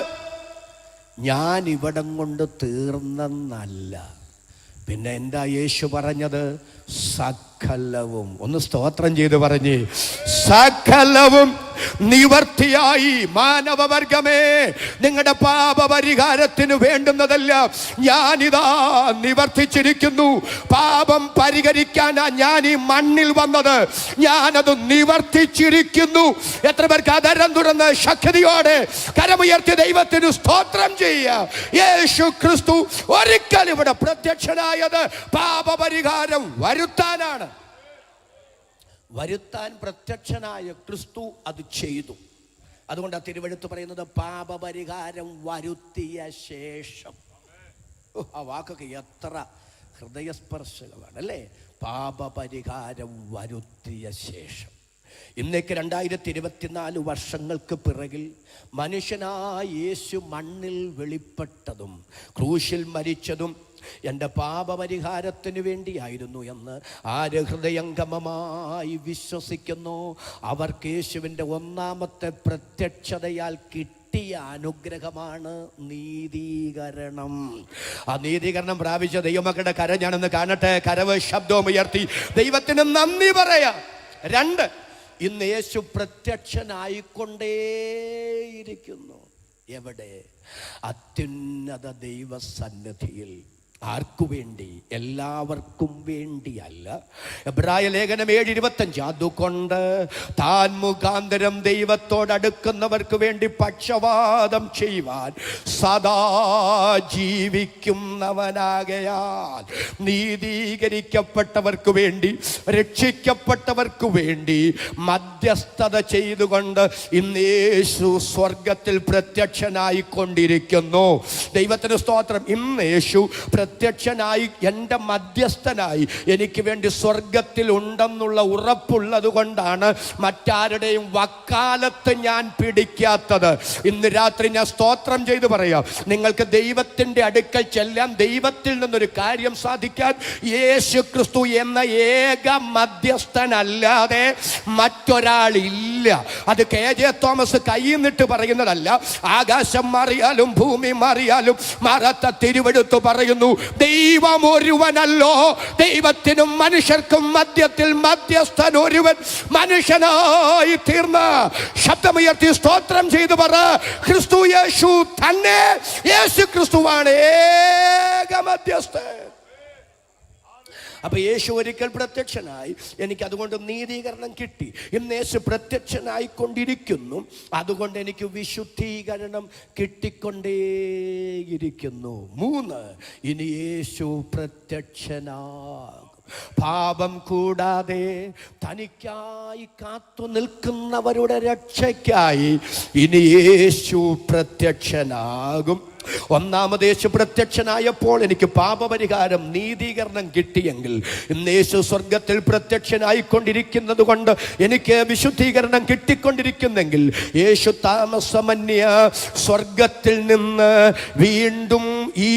ഞാൻ ഇവിടം കൊണ്ട് തീർന്നെന്നല്ല. പിന്നെ എന്താ യേശു പറഞ്ഞത്? സകലവും, ഒന്ന് സ്തോത്രം ചെയ്ത് പറഞ്ഞ്, സകലവും നിവർത്തിയായി. മാനവവർഗമേ, നിങ്ങളുടെ പാപപരിഹാരത്തിന് വേണ്ടുന്നതെല്ലാം ഞാനിതാ നിവർത്തിച്ചിരിക്കുന്നു. പാപം പരിഹരിക്കാനാ ഞാൻ ഈ മണ്ണിൽ വന്നത്, ഞാനത് നിവർത്തിച്ചിരിക്കുന്നു. എത്ര പേർക്ക് അതരം തുറന്ന് ശക്തിയോടെ കരമുയർത്തി ദൈവത്തിന് സ്തോത്രം ചെയ്യുക. യേശു ക്രിസ്തു ഒരിക്കൽ ഇവിടെ പ്രത്യക്ഷനായത് പാപപരിഹാരം വരുത്താനാണ്. വരുത്താൻ പ്രത്യക്ഷനായ ക്രിസ്തു അത് ചെയ്തു. അതുകൊണ്ട് ആ തിരുവെഴുത്ത് പറയുന്നത് പാപപരിഹാരം വരുത്തിയ ശേഷം. ആ വാക്കൊക്കെ എത്ര ഹൃദയസ്പർശകമാണ് അല്ലേ? പാപപരിഹാരം വരുത്തിയ ശേഷം. ഇന്നേക്ക് 2024 വർഷങ്ങൾക്ക് പിറകിൽ മനുഷ്യനായ യേശു മണ്ണിൽ വെളിപ്പെട്ടതും ക്രൂശിൽ മരിച്ചതും എൻ്റെ പാപപരിഹാരത്തിന് വേണ്ടിയായിരുന്നു എന്ന് ആര് ഹൃദയംഗമമായി വിശ്വസിക്കുന്നു അവർക്ക് യേശുവിൻ്റെ ഒന്നാമത്തെ പ്രത്യക്ഷതയാൽ കിട്ടിയ കിട്ടിയ അനുഗ്രഹമാണ് നീതീകരണം. ആ നീതീകരണം പ്രാപിച്ച ദൈവമക്കളുടെ കര ഞാനൊന്ന് കാണട്ടെ. കരവ് ശബ്ദവും ഉയർത്തി ദൈവത്തിന് നന്ദി പറയാം. 2, ഇന്ന് യേശു പ്രത്യക്ഷനായിക്കൊണ്ടേയിരിക്കുന്നു. എവിടെ? അത്യുന്നത ദൈവസന്നിധിയിൽ. ആർക്കു വേണ്ടി? എല്ലാവർക്കും വേണ്ടിയല്ല. എബ്രായ ലേഖനം 7:25 അതുകൊണ്ട് താൻ മുഖാന്തരം ദൈവത്തോടടുക്കുന്നവർക്ക് വേണ്ടി പക്ഷവാദം ചെയ്യുവാൻ സദാ ജീവിക്കുന്നവനാകയാൽ നീതീകരിക്കപ്പെട്ടവർക്ക് വേണ്ടി, രക്ഷിക്കപ്പെട്ടവർക്ക് വേണ്ടി മധ്യസ്ഥത ചെയ്തുകൊണ്ട് ഇന്ന് യേശു സ്വർഗത്തിൽ പ്രത്യക്ഷനായിക്കൊണ്ടിരിക്കുന്നു. ദൈവത്തിന് സ്തോത്രം. ഇന്ന് യേശു പ്രത്യക്ഷനായി, എൻ്റെ മധ്യസ്ഥനായി എനിക്ക് വേണ്ടി സ്വർഗത്തിൽ ഉണ്ടെന്നുള്ള ഉറപ്പുള്ളത് കൊണ്ടാണ് മറ്റാരുടെയും വക്കാലത്ത് ഞാൻ പിടിക്കാത്തത്. ഇന്ന് രാത്രി ഞാൻ സ്തോത്രം ചെയ്ത് പറയാം, നിങ്ങൾക്ക് ദൈവത്തിൻ്റെ അടുക്കൽ ചെല്ലാൻ, ദൈവത്തിൽ നിന്നൊരു കാര്യം സാധിക്കാൻ യേശു ക്രിസ്തു എന്ന ഏക മധ്യസ്ഥനല്ലാതെ മറ്റൊരാളില്ല. അത് KJ തോമസ് കൈന്നിട്ട് പറയുന്നതല്ല. ആകാശം മാറിയാലും ഭൂമി മാറിയാലും മാറാത്ത തിരുവെടുത്ത് പറയുന്നു, ദൈവം ഒരുവനല്ലോ, ദൈവത്തിനും മനുഷ്യർക്കും മധ്യത്തിൽ മധ്യസ്ഥൻ ഒരുവൻ, മനുഷ്യനായി തീർന്ന. ശബ്ദമുയർത്തി സ്തോത്രം ചെയ്തു പറ, ക്രിസ്തു യേശു തന്നെ. യേശു ക്രിസ്തുവാണ് ഏക മധ്യസ്ഥൻ. അപ്പൊ യേശു ഒരിക്കൽ പ്രത്യക്ഷനായി, എനിക്ക് അതുകൊണ്ട് നീതീകരണം കിട്ടി. ഇന്ന് യേശു പ്രത്യക്ഷനായിക്കൊണ്ടിരിക്കുന്നു, അതുകൊണ്ട് എനിക്ക് വിശുദ്ധീകരണം കിട്ടിക്കൊണ്ടേയിരിക്കുന്നു. 3, ഇനി യേശു പ്രത്യക്ഷനാകും. പാപം കൂടാതെ തനിക്കായി കാത്തു നിൽക്കുന്നവരുടെ രക്ഷയ്ക്കായി ഇനി യേശു പ്രത്യക്ഷനാകും. ഒന്നാമത് യേശു പ്രത്യക്ഷനായപ്പോൾ എനിക്ക് പാപപരിഹാരം, നീതീകരണം കിട്ടിയെങ്കിൽ ഇന്ന് യേശു സ്വർഗത്തിൽ പ്രത്യക്ഷനായിക്കൊണ്ടിരിക്കുന്നത് കൊണ്ട് എനിക്ക് വിശുദ്ധീകരണം കിട്ടിക്കൊണ്ടിരിക്കുന്നെങ്കിൽ യേശു താമസമന്യ സ്വർഗത്തിൽ നിന്ന് വീണ്ടും ഈ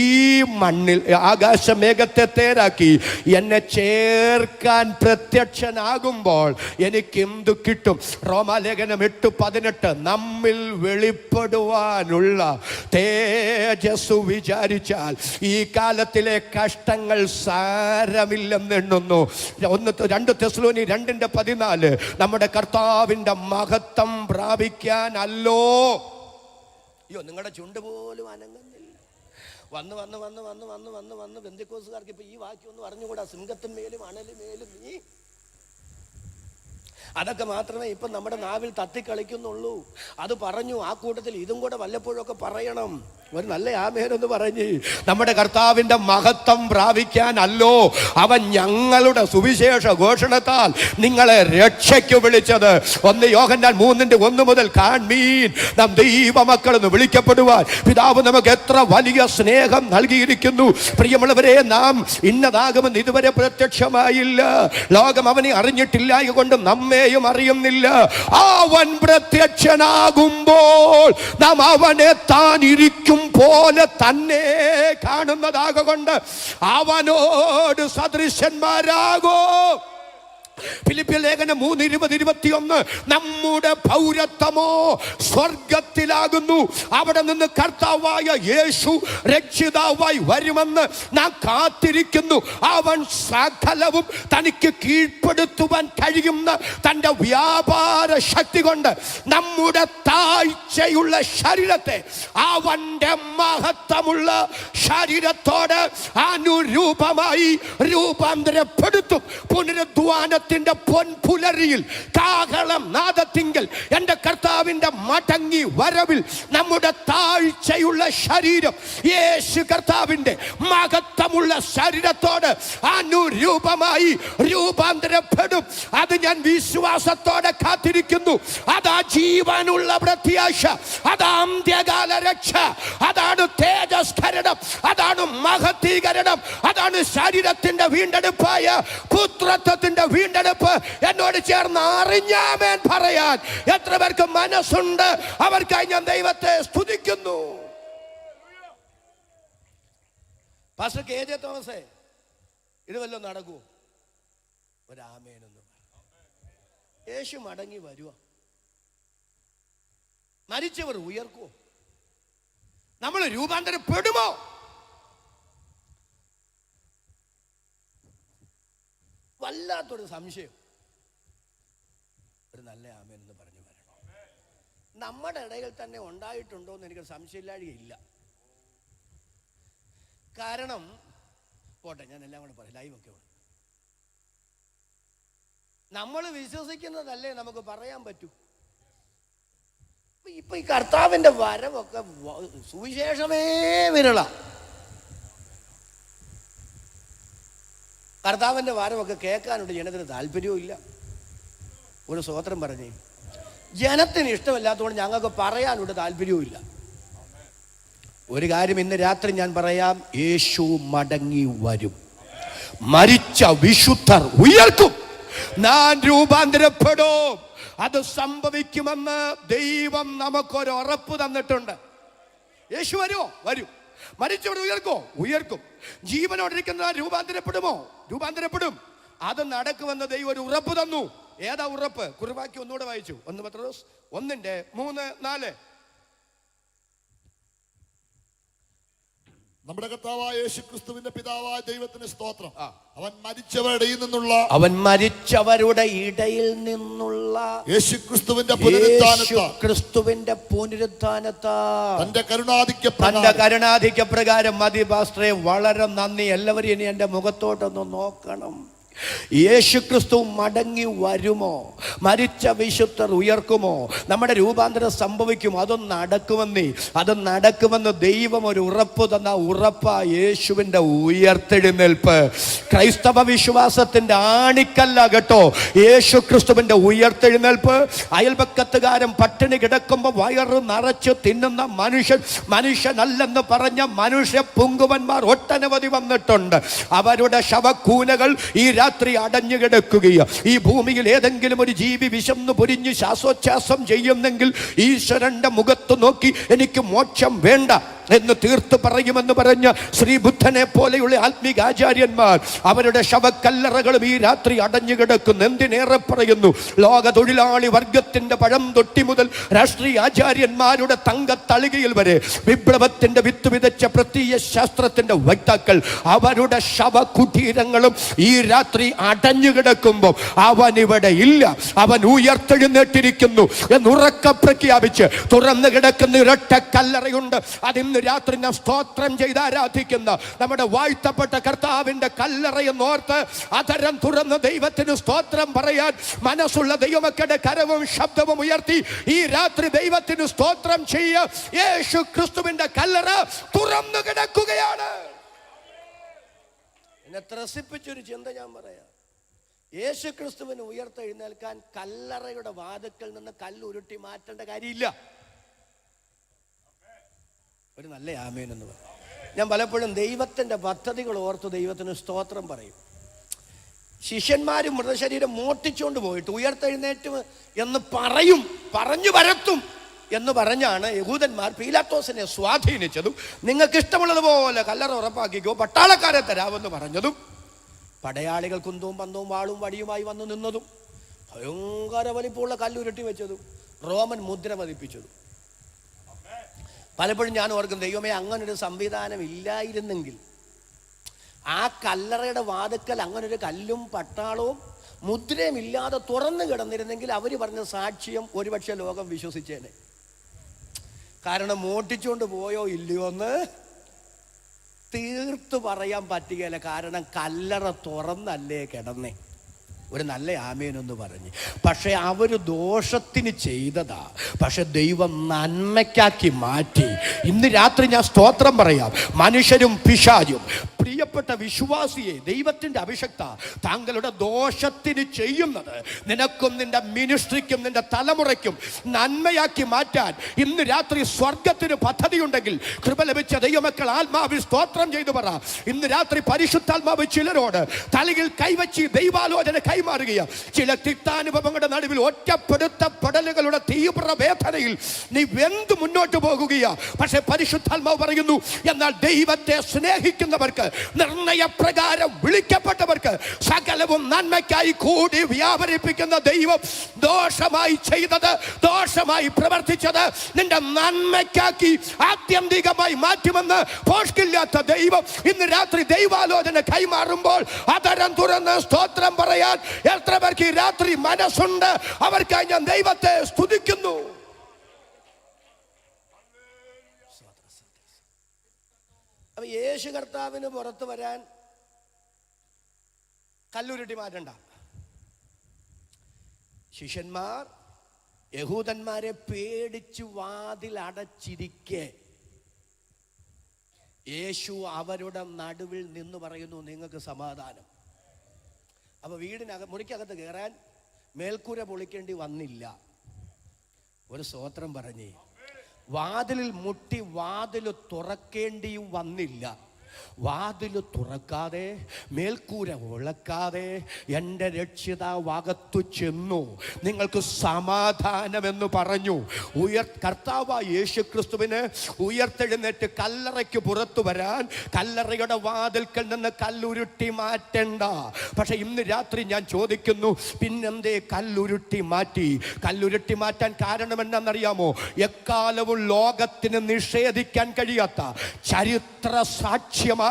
മണ്ണിൽ ആകാശമേഘത്തെ തേരാക്കി എന്നെ ചേർക്കാൻ പ്രത്യക്ഷനാകുമ്പോൾ എനിക്ക് എന്തു കിട്ടും? റോമാലേഖനം 8:18 നമ്മിൽ വെളിപ്പെടുവാനുള്ള തേജസ്സു വിചാരിച്ചാൽ ഈ കാലത്തിലെ കഷ്ടങ്ങൾ സാരമില്ലെന്നെണ്ണുന്നു. 2 തെസ്സലോനി 2:14 നമ്മുടെ കർത്താവിൻ്റെ മഹത്വം പ്രാപിക്കാനല്ലോ. അയ്യോ, നിങ്ങളുടെ ചുണ്ട് പോലും അനങ്ങുന്നില്ല. വന്ന് ബെന്തിക്കോസുകാർക്ക് ഇപ്പൊ ഈ വാക്യം ഒന്നും അറിഞ്ഞുകൂടാ. സിംഹത്തിന്മേലും അണലിമേലും നീ, അതൊക്കെ മാത്രമേ ഇപ്പം നമ്മുടെ നാവിൽ തത്തിക്കളിക്കുന്നുള്ളൂ. അത് പറഞ്ഞു. ആ കൂട്ടത്തിൽ ഇതും കൂടെ വല്ലപ്പോഴൊക്കെ പറയണം. ഒരു നല്ല ആമേനെന്ന് പറഞ്ഞ് നമ്മുടെ കർത്താവിൻ്റെ മഹത്വം പ്രാപിക്കാനല്ലോ അവൻ ഞങ്ങളുടെ സുവിശേഷ ഘോഷണത്താൽ നിങ്ങളെ രക്ഷയ്ക്ക് വിളിച്ചത്. 1 യോഹന്നാൻ 3:1 മുതൽ കാൺമീൻ നാം ദൈവമക്കളെന്ന് വിളിക്കപ്പെടുവാൻ പിതാവ് നമുക്ക് എത്ര വലിയ സ്നേഹം നൽകിയിരിക്കുന്നു. പ്രിയമുള്ളവരെ, നാം ഇന്നതാകുമെന്ന് ഇതുവരെ പ്രത്യക്ഷമായില്ല. ലോകം അവനെ അറിഞ്ഞിട്ടില്ല കൊണ്ട് നമ്മെയും അറിയുന്നില്ല. അവൻ പ്രത്യക്ഷനാകുമ്പോൾ നാം അവനെ താൻ ഇരിക്കും പോലെ തന്നെ കാണുന്നതാകൊണ്ട് അവനോട് സദൃശന്മാരാകോ. ഫിലിപ്പിയ ലേഖനം 3:20-21 നമ്മുടെ പൗരത്വമോ സ്വർഗത്തിലാകുന്നു. അവിടെ നിന്ന് കർത്താവായ യേശു രക്ഷിതാവായി വരുമെന്ന് നാം കാത്തിരിക്കുന്നു. അവൻ സകലവും തനിക്ക് കീഴ്പ്പെടുത്തുവാൻ കഴിയുന്ന തൻ്റെ വ്യാപാര ശക്തി കൊണ്ട് നമ്മുടെ താഴ്ചയുള്ള ശരീരത്തെ അവൻ്റെ മഹത്വമുള്ള ശരീരത്തോട് അനുരൂപമായി രൂപാന്തരപ്പെടുത്തും. പുനരുദ്ധാന പൊൻപുലരിയിൽ കാഹളം നാദത്തിങ്കൽ എൻ്റെ കർത്താവിൻ്റെ മടങ്ങി വരവിൽ നമ്മുടെ താഴ്ചയുള്ള ശരീരം യേശു കർത്താവിൻ്റെ മഹത്വമുള്ള ശരീരത്തോട് അനുരൂപമായി രൂപാന്തരപ്പെടും. അത് ഞാൻ വിശ്വാസത്തോടെ കാത്തിരിക്കുന്നു. അതാ ജീവനുള്ള പ്രത്യാശ, അതാ അന്ത്യകാല രക്ഷ, അതാണ് തേജസ്കരണം, അതാണ് മഹത്വീകരണം, അതാണ് ശരീരത്തിന്റെ വീണ്ടെടുപ്പായ പുത്രത്വത്തിന്റെ വീണ്ടെടുപ്പ്. എന്നോട് ചേർന്ന് അറിഞ്ഞാമേൻ പറയാൻ എത്ര പേർക്ക് മനസ്സുണ്ട്? അവർക്കായി ഞാൻ ദൈവത്തെ സ്തുതിക്കുന്നു. പാസ്റ്റർ KJ തോമസേ, ഇത് വല്ലതും നടക്കുമോ? ഒരാമേനൊന്നും. യേശു മടങ്ങി വരുക, മരിച്ചവർ ഉയർക്കുമോ? നമ്മൾ രൂപാന്തരപ്പെടുമോ? വല്ലാത്തൊരു സംശയം. ഒരു നല്ല ആമേൻ എന്ന് പറഞ്ഞു വരണം. നമ്മുടെ ഇടയിൽ തന്നെ ഉണ്ടായിട്ടുണ്ടോ എന്ന് എനിക്ക് സംശയമില്ലാഴികയില്ല. കാരണം പോട്ടെ, ഞാൻ എല്ലാം കൂടെ പറയാം, ലൈവൊക്കെ ഉണ്ട്. നമ്മൾ വിശ്വസിക്കുന്നതല്ലേ നമുക്ക് പറയാൻ പറ്റൂ. ഇപ്പൊ ഈ കർത്താവിന്റെ വരവൊക്കെ സുവിശേഷമേ വിരള. കർത്താവിന്റെ വരവൊക്കെ കേൾക്കാനുണ്ട്, ജനത്തിന് താല്പര്യവും ഇല്ല. ഒരു സ്വോത്രം പറഞ്ഞേ. ജനത്തിന് ഇഷ്ടമില്ലാത്തതുകൊണ്ട് ഞങ്ങൾക്ക് പറയാനുണ്ട്, താല്പര്യവും ഇല്ല. ഒരു കാര്യം ഇന്ന് രാത്രി ഞാൻ പറയാം, യേശു മടങ്ങി വരും. മരിച്ച വിശുദ്ധർ ഉയർക്കും. ഞാൻ രൂപാന്തരപ്പെടും. അത് സംഭവിക്കുമെന്ന് ദൈവം നമുക്കൊരു ഉറപ്പ് തന്നിട്ടുണ്ട്. യേശു വരുമോ? വരും. മരിച്ചവർ ഉയർക്കോ? ഉയർക്കും. ജീവനോടിരിക്കുന്ന രൂപാന്തരപ്പെടുമോ? രൂപാന്തരപ്പെടും. അത് നടക്കുമെന്ന് ദൈവം ഒരു ഉറപ്പ് തന്നു. ഏതാ ഉറപ്പ്? കുർബാക്കി ഒന്നുകൂടെ വായിച്ചു. 1 പത്രോസ് 1:3-4. നമ്മുടെ കർത്താവായ യേശുക്രിസ്തുവിന്റെ പിതാവായ ദൈവത്തിന് സ്തോത്രം. അവൻ മരിച്ചവരുടെ ഇടയിൽ നിന്നുള്ള യേശുക്രിസ്തുവിന്റെ പുനരുത്ഥാനത്താൽ തന്റെ കരുണാധിക്യ പ്രകാരം. മതി പാസ്റ്ററെ, വളരെ നന്ദി. എല്ലാവരും ഇനി എൻ്റെ മുഖത്തോട്ടൊന്ന് നോക്കണം. യേശുക്രിസ്തു മടങ്ങി വരുമോ? മരിച്ച വിശുദ്ധർ ഉയർക്കുമോ? നമ്മുടെ രൂപാന്തരം സംഭവിക്കുമോ? അത് നടക്കുമെന്ന് ദൈവം ഒരു ഉറപ്പ് തന്ന ഉറപ്പാ യേശുവിൻ്റെ ഉയർത്തെഴുന്നേൽപ്പ്. ക്രൈസ്തവ വിശ്വാസത്തിന്റെ ആണിക്കല്ല കേട്ടോ യേശുക്രിസ്തുവിന്റെ ഉയർത്തെഴുന്നേൽപ്പ്. അയൽപക്കത്തുകാരൻ പട്ടിണി കിടക്കുമ്പോൾ വയറ് നിറച്ച് തിന്നുന്ന മനുഷ്യനല്ലെന്ന് പറഞ്ഞ മനുഷ്യ പുങ്കുവന്മാർ ഒട്ടനവധി വന്നിട്ടുണ്ട്. അവരുടെ ശവക്കൂനകൾ ഈ രാത്രി അടഞ്ഞു കിടക്കുകയാണ്. ഈ ഭൂമിയിൽ ഏതെങ്കിലും ഒരു ജീവി വിശന്നു പൊരിഞ്ഞ് ശ്വാസോച്ഛ്വാസം ചെയ്യുന്നെങ്കിൽ ഈശ്വരന്റെ മുഖത്ത് നോക്കി എനിക്ക് മോക്ഷം വേണ്ട എന്ന് തീർത്ത് പറയുമെന്ന് പറഞ്ഞ ശ്രീബുദ്ധനെ പോലെയുള്ള ആത്മീക ആചാര്യന്മാർ അവരുടെ ശവക്കല്ലറകളും ഈ രാത്രി അടഞ്ഞു കിടക്കുന്നു. എന്തിനേറെ പറയുന്നു, ലോക തൊഴിലാളി വർഗത്തിന്റെ പഴം തൊട്ടി മുതൽ രാഷ്ട്രീയ ആചാര്യന്മാരുടെ തങ്കത്തളികയിൽ വരെ വിപ്ലവത്തിന്റെ വിത്ത് വിതച്ച പ്രത്യയ ശാസ്ത്രത്തിന്റെ വക്താക്കൾ അവരുടെ ശവകുടീരങ്ങളും ഈ രാത്രി അടഞ്ഞു കിടക്കുമ്പോൾ അവൻ ഇവിടെ ഇല്ല, അവൻ ഉയർത്തെഴുന്നേറ്റിരിക്കുന്നു എന്നുറക്കെ പ്രഖ്യാപിച്ച് തുറന്നു കിടക്കുന്ന ഇരട്ട കല്ലറയുണ്ട്. അതിന് രാത്രി നാം സ്തോത്രം ചെയ്ത് ആരാധിക്കുന്ന നമ്മുടെ വാഴ്ത്തപ്പെട്ട കർത്താവിന്റെ കല്ലറയെന്നോർത്ത് അധരം തുറന്ന് ദൈവത്തിന് സ്തോത്രം പറയാൻ മനസ്സുള്ള ദൈവമക്കളുടെ കരവും ശബ്ദവും ഉയർത്തി ഈ രാത്രി ദൈവത്തിന് സ്തോത്രം ചെയ്യുക. യേശു ക്രിസ്തുവിന്റെ കല്ലറ തുറന്നു കിടക്കുകയാണ്. എന്നെ ത്രസിപ്പിച്ചൊരു ചിന്ത ഞാൻ പറയാം. യേശു ക്രിസ്തുവിന് ഉയർത്തെഴുന്നേൽക്കാൻ കല്ലറയുടെ വാതിക്കൽ നിന്ന് കല്ലുരുട്ടി മാറ്റേണ്ട കാര്യമില്ല. ഒരു നല്ല ആമേൻ എന്ന് പറയും. ഞാൻ പലപ്പോഴും ദൈവത്തിൻ്റെ പദ്ധതികൾ ഓർത്ത് ദൈവത്തിന് സ്തോത്രം പറയും. ശിഷ്യന്മാരും മൃതശരീരം മോട്ടിച്ചുകൊണ്ട് പോയിട്ട് ഉയർത്തെഴുന്നേറ്റ് എന്ന് പറഞ്ഞു വരത്തും എന്ന് പറഞ്ഞാണ് യഹൂദന്മാർ പീലാത്തോസിനെ സ്വാധീനിച്ചതും നിങ്ങൾക്ക് ഇഷ്ടമുള്ളതുപോലെ കല്ലറ ഉറപ്പാക്കിക്കോ പട്ടാളക്കാരെ തരാമെന്ന് പറഞ്ഞതും പടയാളികൾ കുന്തവും പന്തവും വാളും വടിയുമായി വന്നു നിന്നതും ഭയങ്കര വലിപ്പമുള്ള കല്ലുരുട്ടി വെച്ചതും റോമൻ മുദ്ര പതിപ്പിച്ചതും. പലപ്പോഴും ഞാൻ ഓർക്കും, ദൈവമേ അങ്ങനൊരു സംവിധാനം ഇല്ലായിരുന്നെങ്കിൽ, ആ കല്ലറയുടെ വാതുക്കൽ അങ്ങനൊരു കല്ലും പട്ടാളവും മുദ്രയും ഇല്ലാതെ തുറന്നു കിടന്നിരുന്നെങ്കിൽ അവർ പറഞ്ഞ സാക്ഷ്യം ഒരുപക്ഷെ ലോകം വിശ്വസിച്ചേനെ. കാരണം മോട്ടിച്ചുകൊണ്ട് പോയോ ഇല്ലയോ എന്ന് തീർത്ത് പറയാൻ പറ്റുകയില്ല. കാരണം കല്ലറ തുറന്നല്ലേ കിടന്നേ. ഒരു നല്ല ആമേനൊന്ന് പറഞ്ഞ്. പക്ഷെ അവർ ദോഷത്തിന് ചെയ്തതാ, പക്ഷെ ദൈവം നന്മയ്ക്കാക്കി മാറ്റി. ഇന്ന് രാത്രി ഞാൻ സ്തോത്രം പറയാം. മനുഷ്യരും പിശാചും പ്രിയപ്പെട്ട വിശ്വാസിയെ, ദൈവത്തിന്റെ അഭിഷക്ത, താങ്കളുടെ ദോഷത്തിന് ചെയ്യുന്നത് നിനക്കും നിന്റെ മിനിസ്ട്രിക്കും നിന്റെ തലമുറയ്ക്കും നന്മയാക്കി മാറ്റാൻ ഇന്ന് രാത്രി സ്വർഗത്തിന് പദ്ധതിയുണ്ടെങ്കിൽ കൃപ ലഭിച്ച ദൈവമക്കൾ ആത്മാവിൽ സ്തോത്രം ചെയ്തു പറ. ഇന്ന് രാത്രി പരിശുദ്ധാത്മാവ് ചിലരോട് തലയിൽ കൈവച്ച് ദൈവാലോചന കൈമാറുകയാണ്. ചില തിക്താനുഭവങ്ങളുടെ നടുവിൽ ഒറ്റപ്പെടുത്തപ്പെടലുകളുടെ തീവ്ര വേദനയിൽ നീ വെന്ത് മുന്നോട്ട് പോകുകയാ. പക്ഷെ പരിശുദ്ധാത്മാവ് പറയുന്നു, എന്നാൽ ദൈവത്തെ സ്നേഹിക്കുന്നവർക്ക് നിർണയപ്രകാരം വിളിക്കപ്പെട്ടവർക്ക് സകലവും നന്മയ്ക്കായി കൂടി വ്യാപരിപ്പിക്കുന്ന ദൈവം ദോഷമായി ചെയ്തത്, ദോഷമായി പ്രവർത്തിച്ചത് നിന്റെ നന്മയ്ക്കാക്കി ആത്യന്തികമായി മാറ്റുമെന്ന് പോഷ്കില്ലാത്ത ദൈവം ഇന്ന് രാത്രി ദൈവാലോചന കൈമാറുമ്പോൾ അതരം തുറന്ന് സ്തോത്രം പറയാൻ എത്ര പേർക്ക് ഈ രാത്രി മനസ്സുണ്ട്? അവർക്കായി ഞാൻ ദൈവത്തെ സ്തുതിക്കുന്നു. അപ്പൊ യേശു കർത്താവിന് പുറത്തു വരാൻ കല്ലുരുട്ടി മാറ്റണ്ട. ശിഷ്യന്മാർ യഹൂദന്മാരെ പേടിച്ച് വാതിൽ അടച്ചിരിക്കെ യേശു അവരുടെ നടുവിൽ നിന്ന് പറയുന്നു, നിങ്ങൾക്ക് സമാധാനം. അപ്പൊ മുറിക്കകത്ത് കയറാൻ മേൽക്കൂര പൊളിക്കേണ്ടി വന്നില്ല. ഒരു സ്തോത്രം പറഞ്ഞേ. വാതിലിൽ മുട്ടി വാതിൽ തുറക്കേണ്ടിയും വന്നില്ല. വാതിൽ തുറക്കാതെ മേൽക്കൂര ഉളക്കാതെ എൻ്റെ രക്ഷിതാവ് അകത്തു ചെന്നു, നിങ്ങൾക്ക് സമാധാനമെന്ന് പറഞ്ഞു. കർത്താവായ യേശു ക്രിസ്തുവിന് ഉയർത്തെഴുന്നേറ്റ് കല്ലറയ്ക്ക് പുറത്തു വരാൻ കല്ലറയുടെ വാതിൽക്കൽ നിന്ന് കല്ലുരുട്ടി മാറ്റണ്ട. പക്ഷെ ഇന്ന് രാത്രി ഞാൻ ചോദിക്കുന്നു, പിന്നെന്തേ കല്ലുരുട്ടി മാറ്റി? കല്ലുരുട്ടി മാറ്റാൻ കാരണം എന്താണെന്നറിയാമോ? എക്കാലവും ലോകത്തിന് നിഷേധിക്കാൻ കഴിയാത്ത ചരിത്ര സാക്ഷ്യമായി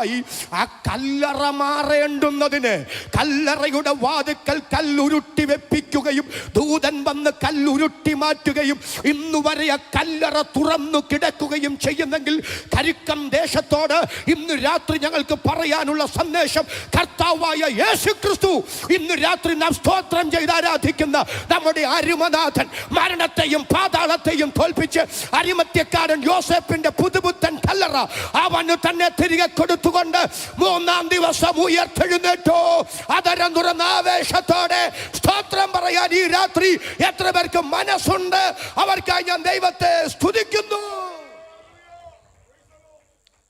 ആ കല്ലറ മാറേണ്ടുന്നതിന് കല്ലറയുടെ വാതിൽക്കൽ കല്ലുരുട്ടി വെപ്പിക്കുകയും ദൂതൻ വന്ന് കല്ലുരുട്ടി മാറ്റുകയും ഇന്നുവരെ ആ കല്ലറ തുറന്നു കിടക്കുകയും ചെയ്യുന്നെങ്കിൽ കരുക്കം ദേശത്തോട് ഇന്ന് രാത്രി ഞങ്ങൾക്ക് പറയാനുള്ള സന്ദേശം, കർത്താവായ യേശു ക്രിസ്തു ഇന്ന് രാത്രി നാം സ്തോത്രം ചെയ്ത് ആരാധിക്കുന്ന നമ്മുടെ അരുമനാഥൻ മരണത്തെയും പാതാളത്തെയും തോൽപ്പിച്ച് അരിമത്യക്കാരൻ യോസേപ്പിന്റെ പുതുപുത്തൻ കല്ലറ അവന് തന്നെ തിരികെ കൊടുത്തുകൊണ്ട് 3-ാം ദിവസം ഉയർത്തെഴുന്നേറ്റോ. അതരം തുറന്ന ആവേശത്തോടെ സ്തോത്രം പറയാൻ ഈ രാത്രി എത്ര പേർക്ക് മനസ്സുണ്ട്? അവർക്കായി ഞാൻ ദൈവത്തെ സ്തുതിക്കുന്നു.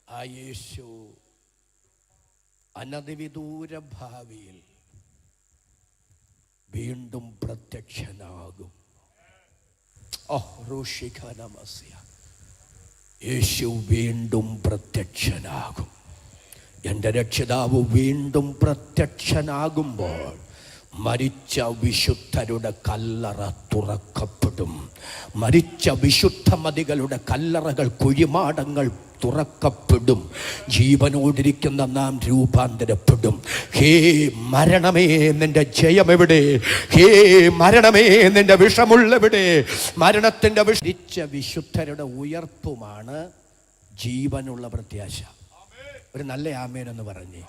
ആ യേശു അനധിവിദൂര ഭാവിയിൽ വീണ്ടും പ്രത്യക്ഷനാകും. യേശു വീണ്ടും പ്രത്യക്ഷനാകും. എൻ്റെ രക്ഷിതാവ് വീണ്ടും പ്രത്യക്ഷനാകുമ്പോൾ മരിച്ച വിശുദ്ധരുടെ കല്ലറ തുറക്കപ്പെടും. മരിച്ച വിശുദ്ധ മതികളുടെ കല്ലറകൾ, കുഴിമാടങ്ങൾ തുറക്കപ്പെടും. ജീവനോടിരിക്കുന്ന നാം രൂപാന്തരപ്പെടും. ഹേ മരണമേ, നിന്റെ ജയം എവിടെ? ഹേ മരണമേ, നിന്റെ വിഷമുള്ളെവിടെ? മരണത്തിന്റെ മരിച്ച വിശുദ്ധരുടെ ഉയർപ്പുമാണ് ജീവനുള്ള പ്രത്യാശ. ഒരു നല്ല ആമേൻ എന്ന് പറഞ്ഞ്.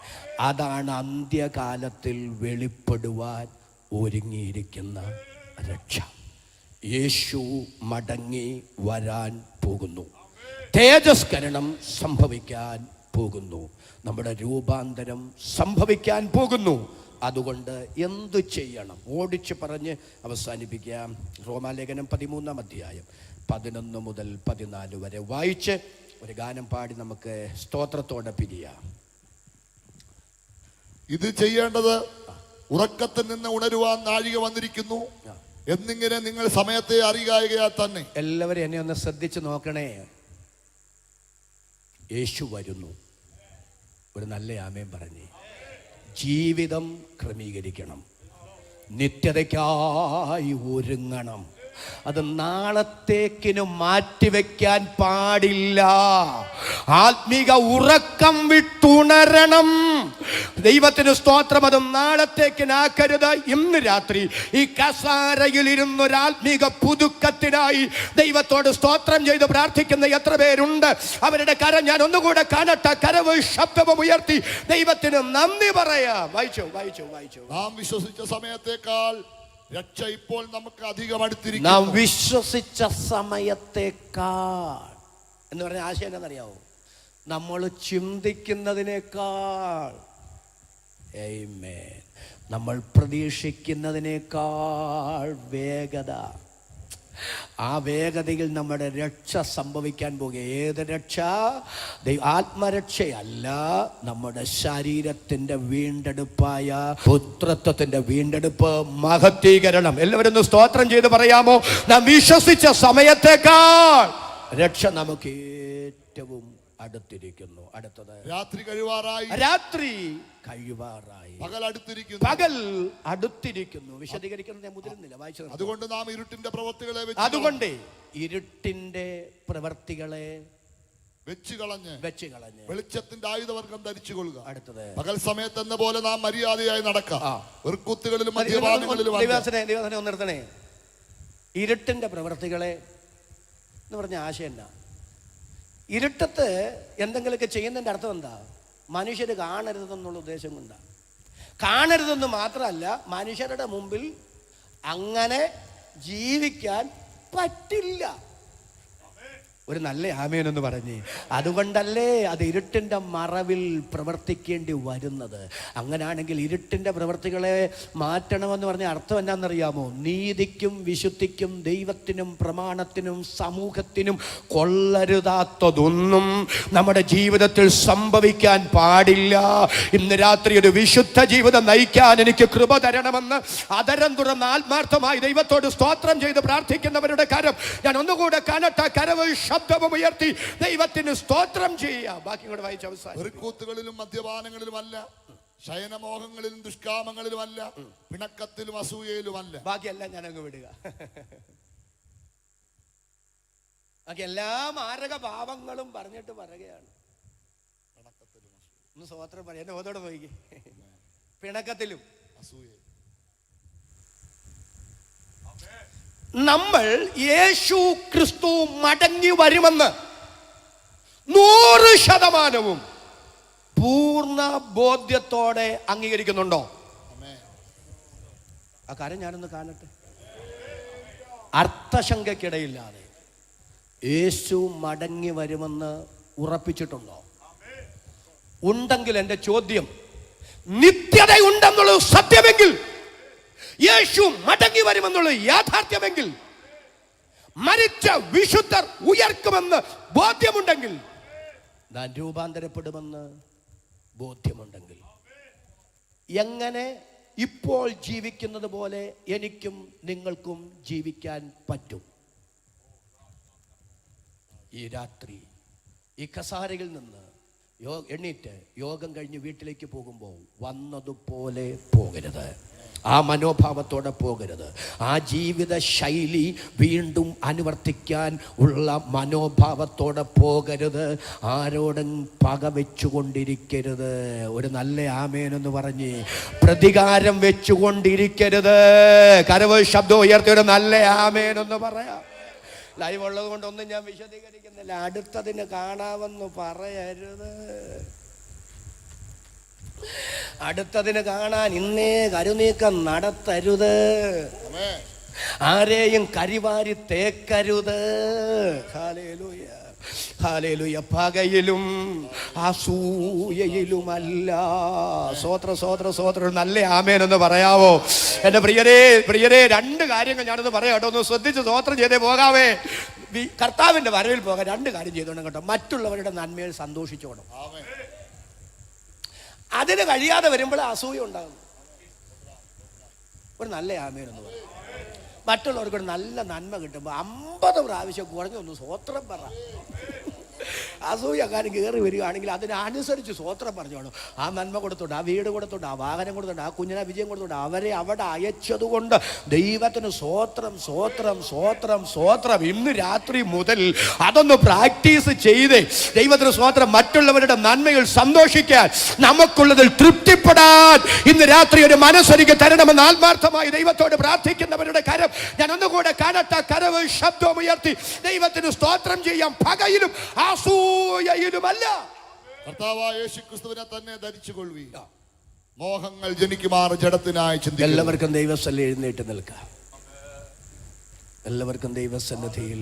അതാണ് അന്ത്യകാലത്തിൽ വെളിപ്പെടുവാൻ ഒരുങ്ങിയിരിക്കുന്ന രക്ഷ. യേശു മടങ്ങി വരാൻ പോകുന്നു. തേജസ്കരണം സംഭവിക്കാൻ പോകുന്നു. നമ്മുടെ രൂപാന്തരം സംഭവിക്കാൻ പോകുന്നു. അതുകൊണ്ട് എന്തു ചെയ്യണം? ഓടിച്ച് പറഞ്ഞ് അവസാനിപ്പിക്കാം. റോമാലേഖനം 13-ാം അധ്യായം 11 മുതൽ 14 വരെ വായിച്ച് ഒരു ഗാനം പാടി നമുക്ക് സ്തോത്രത്തോടെ പിരിയാം. ഇത് ചെയ്യേണ്ടത് ഉറക്കത്തിൽ നിന്ന് ഉണരുവാൻ നാഴിക വന്നിരിക്കുന്നു എന്നിങ്ങനെ നിങ്ങൾ സമയത്തെ അറിയുകയാൽ തന്നെ. എല്ലാവരും എന്നെ ഒന്ന് ശ്രദ്ധിച്ച് നോക്കണേ. യേശു വരുന്നു. ഒരു നല്ല ആമേൻ പറഞ്ഞേ. ജീവിതം ക്രമീകരിക്കണം, നിത്യതയ്ക്കായി ഒരുങ്ങണം. അത് നാളത്തേക്കിന് മാറ്റിവെക്കാൻ പാടില്ല. ആത്മീക ഉറക്കം വിട്ടുണരണം. ദൈവത്തിന് സ്തോത്രം. അത് നാളത്തേക്കിനാക്കരുത്. ഇന്ന് രാത്രി ഈ കസാരയിൽ ഇരുന്നൊരാത്മീക പുതുക്കത്തിനായി ദൈവത്തോട് സ്തോത്രം ചെയ്ത് പ്രാർത്ഥിക്കുന്ന എത്ര പേരുണ്ട്? അവരുടെ കരം ഞാൻ ഒന്നുകൂടെ കാണട്ടെ. കരവ് ശബ്ദവും ഉയർത്തി ദൈവത്തിന് നന്ദി പറയാം. വായിച്ചു. നാം വിശ്വസിച്ച സമയത്തേക്കാൾ രക്ഷ ഇപ്പോൾ നമുക്ക് അധികം അടുത്തിരിക്കുന്നു. നാം വിശ്വസിച്ച സമയത്തേക്കാൾ എന്ന് പറഞ്ഞ ആശയം എന്താണെന്നറിയാവോ? നമ്മൾ ചിന്തിക്കുന്നതിനേക്കാൾ, ആമേൻ, നമ്മൾ പ്രതീക്ഷിക്കുന്നതിനേക്കാൾ വേഗത. ആ വേഗതയിൽ നമ്മുടെ രക്ഷ സംഭവിക്കാൻ പോകുക. ഏത് രക്ഷ? ആത്മരക്ഷയല്ല, നമ്മുടെ ശരീരത്തിന്റെ വീണ്ടെടുപ്പായ പുത്രത്വത്തിന്റെ വീണ്ടെടുപ്പ്, മഹത്വീകരണം. എല്ലാവരും ഒന്ന് സ്തോത്രം ചെയ്ത് പറയാമോ? നാം വിശ്വസിച്ച സമയത്തേക്കാൾ രക്ഷ നമുക്ക് ഏറ്റവും അടുത്തിരിക്കുന്നു. അടുത്തത് രാത്രി കഴിവാറായി. രാത്രി കഴിവാറായി. പകൽ അടുത്തിരിക്കുന്നു. പകൽ അടുത്തിരിക്കുന്നു. വിശദീകരിക്കുന്നത് ഞാൻ മുതിരുന്നില്ല, വായിച്ചു. അതുകൊണ്ട് നാം ഇരുട്ടിന്റെ പ്രവൃത്തികളെ അതുകൊണ്ട് ഇരുട്ടിന്റെ പ്രവൃത്തികളെ വെച്ച് കളഞ്ഞ് വെളിച്ചത്തിന്റെ ആയുധവർഗം ധരിച്ചുകൊള്ളുക. അടുത്തത് പകൽ സമയത്ത് എന്ന പോലെ നാം മര്യാദയായി നടക്കാം. വെറുക്കുത്തുകളിലും മദ്യപാനങ്ങളിലും. ഒന്ന് നിർത്തണേ. ഇരുട്ടിന്റെ പ്രവൃത്തികളെ എന്ന് പറഞ്ഞ ആശയം എന്നാ? ഇരുട്ടത്ത് എന്തെങ്കിലുമൊക്കെ ചെയ്യുന്നതിൻ്റെ അർത്ഥം എന്താ? മനുഷ്യർ കാണരുതെന്നുള്ള ഉദ്ദേശം കൊണ്ടാണ്. കാണരുതെന്ന് മാത്രമല്ല, മനുഷ്യരുടെ മുമ്പിൽ അങ്ങനെ ജീവിക്കാൻ പറ്റില്ല. ഒരു നല്ല ആമേനെന്ന് പറഞ്ഞ്. അതുകൊണ്ടല്ലേ അത് ഇരുട്ടിൻ്റെ മറവിൽ പ്രവർത്തിക്കേണ്ടി വരുന്നത്. അങ്ങനെയാണെങ്കിൽ ഇരുട്ടിൻ്റെ പ്രവർത്തികളെ മാറ്റണമെന്ന് പറഞ്ഞ അർത്ഥം എന്നാണെന്നറിയാമോ? നീതിക്കും വിശുദ്ധിക്കും ദൈവത്തിനും പ്രമാണത്തിനും സമൂഹത്തിനും കൊള്ളരുതാത്തതൊന്നും നമ്മുടെ ജീവിതത്തിൽ സംഭവിക്കാൻ പാടില്ല. ഇന്ന് രാത്രി ഒരു വിശുദ്ധ ജീവിതം നയിക്കാൻ എനിക്ക് കൃപ തരണമെന്ന് അതരം തുറന്ന് ആത്മാർത്ഥമായി ദൈവത്തോട് സ്തോത്രം ചെയ്ത് പ്രാർത്ഥിക്കുന്നവരുടെ കരം ഞാൻ ഒന്നുകൂടെ കാണട്ടെ. കരവ് ശബ്ദവും ഉയർത്തി ദൈവത്തിന് സ്തോത്രം ചെയ്യാം. ബാക്കി കൂടെ വായിച്ച അവസാനം. വെറുക്കൂത്തുകളിലും മദ്യപാനങ്ങളിലുമല്ല, ശയനമോഹങ്ങളിലും ദുഷ്കാമങ്ങളിലുമല്ല, പിണക്കത്തിലും അസൂയയിലുമല്ല. ബാക്കിയെല്ലാം ഞാൻ അങ്ങ് വിടുക. ബാക്കി എല്ലാ മാരക പാപങ്ങളും പറഞ്ഞിട്ട് പറയുകയാണ്. ഒന്ന് സ്തോത്രം പറയാം. എന്നെ ഓതോടെ പോയി. പിണക്കത്തിലും അസൂയയിലും. നമ്മൾ യേശു ക്രിസ്തു മടങ്ങി വരുമെന്ന് 100% പൂർണ്ണ ബോധ്യത്തോടെ അംഗീകരിക്കുന്നുണ്ടോ? ആ കാര്യം ഞാനൊന്ന് കാണട്ടെ. അർത്ഥശങ്കയ്ക്കിടയില്ലാതെ യേശു മടങ്ങി വരുമെന്ന് ഉറപ്പിച്ചിട്ടുണ്ടോ? ഉണ്ടെങ്കിൽ എൻ്റെ ചോദ്യം, നിത്യതയുണ്ടെന്നുള്ളത് സത്യമെങ്കിൽ, യേശു മടങ്ങി വരുമെന്നുള്ള യാഥാർത്ഥ്യമെങ്കിൽ, മരിച്ച വിശുദ്ധർ ഉയർക്കുമെന്ന് ബോധ്യമുണ്ടെങ്കിൽ, ഞാൻ രൂപാന്തരപ്പെടുമെന്ന് ബോധ്യമുണ്ടെങ്കിൽ, എങ്ങനെ ഇപ്പോൾ ജീവിക്കുന്നത് പോലെ എനിക്കും നിങ്ങൾക്കും ജീവിക്കാൻ പറ്റും? ഈ രാത്രി ഈ കസാരയിൽ നിന്ന് എണ്ണീറ്റ് യോഗം കഴിഞ്ഞ് വീട്ടിലേക്ക് പോകുമ്പോൾ വന്നതുപോലെ പോകരുത്. ആ മനോഭാവത്തോടെ പോകരുത്. ആ ജീവിത ശൈലി വീണ്ടും അനുവർത്തിക്കാൻ ഉള്ള മനോഭാവത്തോടെ പോകരുത്. ആരോടും പക വെച്ചുകൊണ്ടിരിക്കരുത്. ഒരു നല്ല ആമേനെന്ന് പറഞ്ഞ് പ്രതികാരം വെച്ചുകൊണ്ടിരിക്കരുത്. കരവ് ശബ്ദം ഉയർത്തി ഒരു നല്ല ആമേനെന്ന് പറയാം. ലൈവ് ഉള്ളത് കൊണ്ടൊന്നും ഞാൻ വിശദീകരിക്കുന്നില്ല. അടുത്തതിന് കാണാമെന്ന് പറയരുത്. അടുത്തതിന് കാണാൻ ഇന്നേ കരുനീക്കം നടത്തരുത്. ആരെയും കരിവാരി തേക്കരുത്. Hallelujah, hallelujah. പകയിലും അസൂയയിലുമല്ല. സ്വോത്ര നല്ല ആമേനെന്ന് പറയാവോ? എൻ്റെ പ്രിയരെ 2 കാര്യങ്ങൾ ഞാനൊന്ന് പറയാം കേട്ടോ. ഒന്ന് ശ്രദ്ധിച്ച് സ്വോത്രം ചെയ്തേ പോകാവേ. കർത്താവിൻ്റെ വരവിൽ പോകാൻ 2 കാര്യം ചെയ്തോണം കേട്ടോ. മറ്റുള്ളവരുടെ നന്മയിൽ സന്തോഷിച്ചോണം. അതിന് കഴിയാതെ വരുമ്പോൾ അസൂയ ഉണ്ടാകും. ഒരു നല്ല ആമേനെന്ന് പറയും. മറ്റുള്ളവർക്ക് ഒരു നല്ല നന്മ കിട്ടുമ്പോൾ 50 പ്രാവശ്യം കുറഞ്ഞൊന്ന് സ്വോത്രം പറ. അസൂയക്കാരൻ കയറി വരികയാണെങ്കിൽ അതിനനുസരിച്ച് സ്വോത്രം പറഞ്ഞോണം. ആ നന്മ കൊടുത്തോണ്ട്, ആ വീട് കൊടുത്തോണ്ട്, ആ വാഹനം കൊടുത്തോണ്ട്, ആ കുഞ്ഞിനെ വിജയം കൊടുത്തോണ്ട്, അവരെ അവിടെ അയച്ചതുകൊണ്ട് ദൈവത്തിന് സ്വോത്രം സ്വോത്രം സ്വോത്രം സ്വോത്രം. ഇന്ന് രാത്രി മുതൽ അതൊന്ന് പ്രാക്ടീസ് ചെയ്ത് ദൈവത്തിന് സ്വോത്രം. മറ്റുള്ളവരുടെ നന്മയിൽ സന്തോഷിക്കാൻ, നമുക്കുള്ളതിൽ തൃപ്തിപ്പെടാൻ ഇന്ന് രാത്രി ഒരു മനസ്സൊരുക്കി തരണമെന്ന് ആത്മാർത്ഥമായി ദൈവത്തോട് പ്രാർത്ഥിക്കുന്നവരുടെ കരം ഞാൻ ഒന്നുകൂടെ കാണട്ടെ. കരവ് ശബ്ദം ഉയർത്തി ദൈവത്തിന് സ്തോത്രം ചെയ്യാം. പകയിലും അസൂയയിലുമല്ല. കർത്താവായ യേശുക്രിസ്തുവിനെ തന്നെ ധരിച്ചുകൊള്ളുവീൻ. മോഹങ്ങൾ ജനിക്കുമാർ ജഡത്തിനായി ചിന്തിക്കുക. എല്ലാവർക്കും ദൈവസന്നിധിയിൽ എഴുന്നേറ്റ് നിൽക്കാം. എല്ലാവർക്കും ദൈവസന്നിധിയിൽ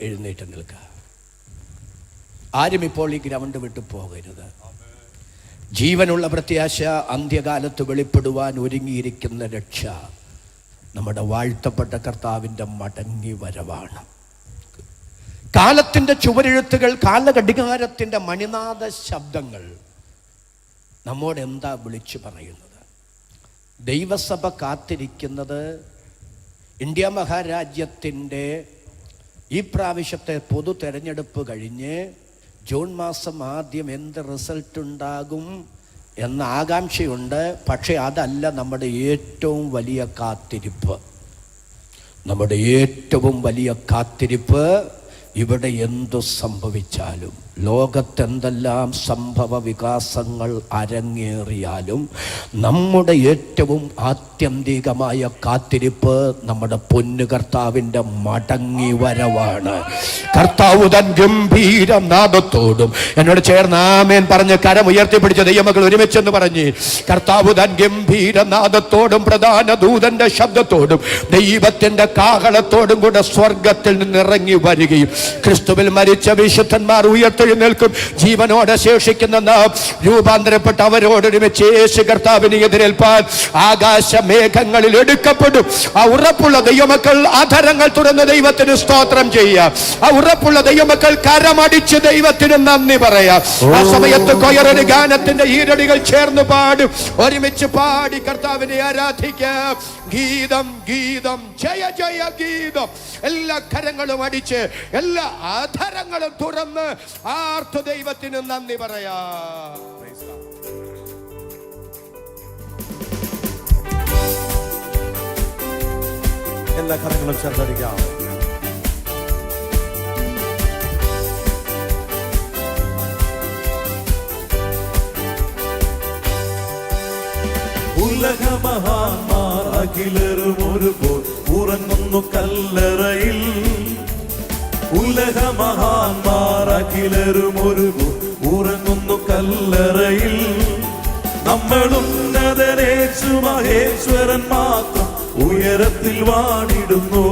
എഴുന്നേറ്റ് നിൽക്കാം. ആരും ഇപ്പോൾ ഈ ഗ്രൗണ്ട് വിട്ടു പോകരുത്. ജീവനുള്ള പ്രത്യാശ അന്ത്യകാലത്ത് വെളിപ്പെടുവാൻ ഒരുങ്ങിയിരിക്കുന്ന രക്ഷ നമ്മുടെ വാഴ്ത്തപ്പെട്ട കർത്താവിൻ്റെ മടങ്ങി വരവാണ്. കാലത്തിൻ്റെ ചുവരെഴുത്തുകൾ, കാലഘടികാരത്തിൻ്റെ മണിനാദ ശബ്ദങ്ങൾ നമ്മോട് എന്താ വിളിച്ചു പറയുന്നത്? ദൈവസഭ കാത്തിരിക്കുന്നത് ഇന്ത്യ മഹാരാജ്യത്തിൻ്റെ ഈ പ്രാവശ്യത്തെ പൊതു തെരഞ്ഞെടുപ്പ് കഴിഞ്ഞ് ജൂൺ മാസം ആദ്യം എന്ത് റിസൾട്ട് ഉണ്ടാകും എന്ന ആകാംക്ഷയുണ്ട്. പക്ഷേ അതല്ല നമ്മുടെ ഏറ്റവും വലിയ കാത്തിരിപ്പ്. നമ്മുടെ ഏറ്റവും വലിയ കാത്തിരിപ്പ് ഇവിടെ എന്തു സംഭവിച്ചാലും, ലോകത്തെന്തെല്ലാം സംഭവ വികാസങ്ങൾ അരങ്ങേറിയാലും, നമ്മുടെ ഏറ്റവും ആത്യന്തികമായ കാത്തിരിപ്പ് നമ്മുടെ പൊന്നു കർത്താവിൻ്റെ മടങ്ങി വരവാണ്. കർത്താവ് തൻ ഗംഭീര നാദത്തോടും, എന്നോട് ചേർന്ന് ആമേൻ പറഞ്ഞ് കരം ഉയർത്തിപ്പിടിച്ച ദൈവമക്കൾ ഒരുമിച്ചെന്ന് പറഞ്ഞ്, കർത്താവ് തൻ ഗംഭീര നാദത്തോടും പ്രധാന ദൂതന്റെ ശബ്ദത്തോടും ദൈവത്തിന്റെ കാഹളത്തോടും കൂടെ സ്വർഗത്തിൽ നിന്ന് ഇറങ്ങി വരികയും ക്രിസ്തുവിൽ മരിച്ച വിശുദ്ധന്മാർ ഉയർത്തെഴുന്നേൽക്കും. ജീവനോടെ ശേഷിക്കുന്ന നാം രൂപാന്തരപ്പെട്ട അവരോടൊരുമിച്ച് യേശു കർത്താവിനെ എതിരേൽപ്പാൻ ആകാശ മേഘങ്ങളിൽ എടുക്കപ്പെടും. ആ ഉറപ്പുള്ള ദൈവമക്കൾ അധരങ്ങൾ തുറന്ന് ദൈവത്തിന് സ്തോത്രം ചെയ്യാം. ആ ഉറപ്പുള്ള ദൈവമക്കൾ കരമടിച്ച് ദൈവത്തിന് നന്ദി പറയാം. ആ സമയത്ത് കൊയറൊരു ഗാനത്തിന്റെ ഈരടികൾ ചേർന്ന് പാടും. ഒരുമിച്ച് പാടി കർത്താവിനെ ആരാധിക്കാം. ഗീതം ഗീതം ജയ ജയ ഗീതം. എല്ലാ കരങ്ങളും അടിച്ച് എല്ലാ ആധാരങ്ങളും തുറന്ന് ആർത്തു ദൈവത്തിന് നന്ദി പറയാം. എല്ലാ കരങ്ങളും ചേർത്തടിക്കാം. ഉലകമഹാന്മാർ അഖിലരും ഒരുപോൽ ഉറങ്ങുന്നു കല്ലറയിൽ. ഉലകമഹാന്മാർ അഖിലരും ഒരുപോൽ ഉറങ്ങുന്നു കല്ലറയിൽ. നമ്മളുന്നതനേശു മഹേശ്വരൻ മാത്രം ഉയരത്തിൽ വാണിടുന്നു.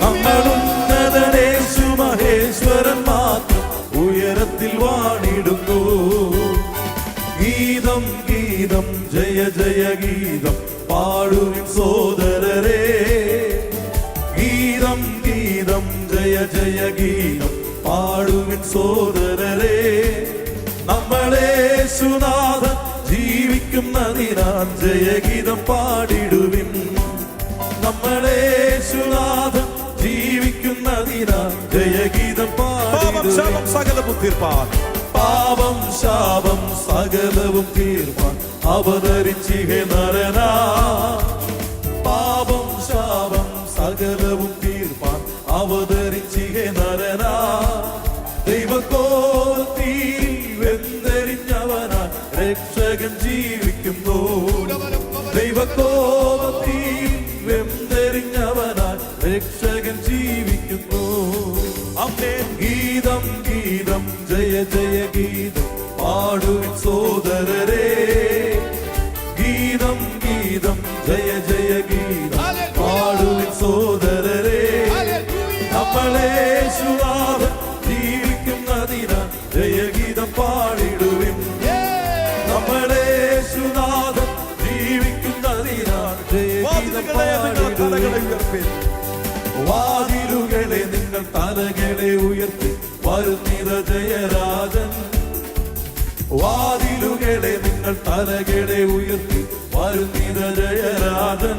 നമ്മളുന്നതനേശു മഹേശ്വരൻ മാത്രം ഉയരത്തിൽ വാണിടുന്നു. ഗീതം ഗീതം ജയ ജയ ഗീതം പാടുവിൻ സോദരരേ. ഗീതം ഗീതം ജയ ജയ ഗീതം പാടുവിൻ സോദരരേ. നമ്മളെ സുനാഥൻ ജീവിക്കുന്നതിനാൽ ജയഗീതം പാടിടുവിൻ. നമ്മളെ സുനാഥൻ ജീവിക്കുന്നതിനാൽ ജയഗീതം പാടിടുവിൻ. സകലവും തീർപ്പാൻ, പാപം ശാപം സകലവും തീർപ്പാൻ അവതരിച്ചിഹേ നരനാ. പാപം ശാപം സകലവും തീർപ്പാൻ അവതരിച്ചിഹേ നരനാ. ദൈവകോപത്തിൽ വെന്തരിഞ്ഞവനായി രക്ഷകൻ ജീവിക്കുന്നു. ദൈവകോപത്തിൽ വെന്തരിഞ്ഞവനായി രക്ഷകൻ ജീവിക്കുന്നു. അമ്മേൻ ഗീതം ഗീതം ജയ ജയ ഗീതം പാടുവിൻ സോദരരേ. ഗീതം ഗീതം ജയ ജയ ഗീതം പാടുവിൻ സോദരരേ. നമ്മളെ സുനാഥൻ ജീവിക്കുന്നതിനാൽ ജയഗീതം പാടിടുവിൻ. നമ്മളെ സുനാഥൻ ജീവിക്കുന്നതിനാൽ ജയഗീതം പാടിടുവിൻ. വാതിലുകളെ നിങ്ങൾ തലകളെ ഉയർത്തി വരുന്നിത ജയരാജൻ. വാതിലുകളെ നിങ്ങൾ തലകളെ ഉയർത്തി വരുന്നിത ജയരാജൻ.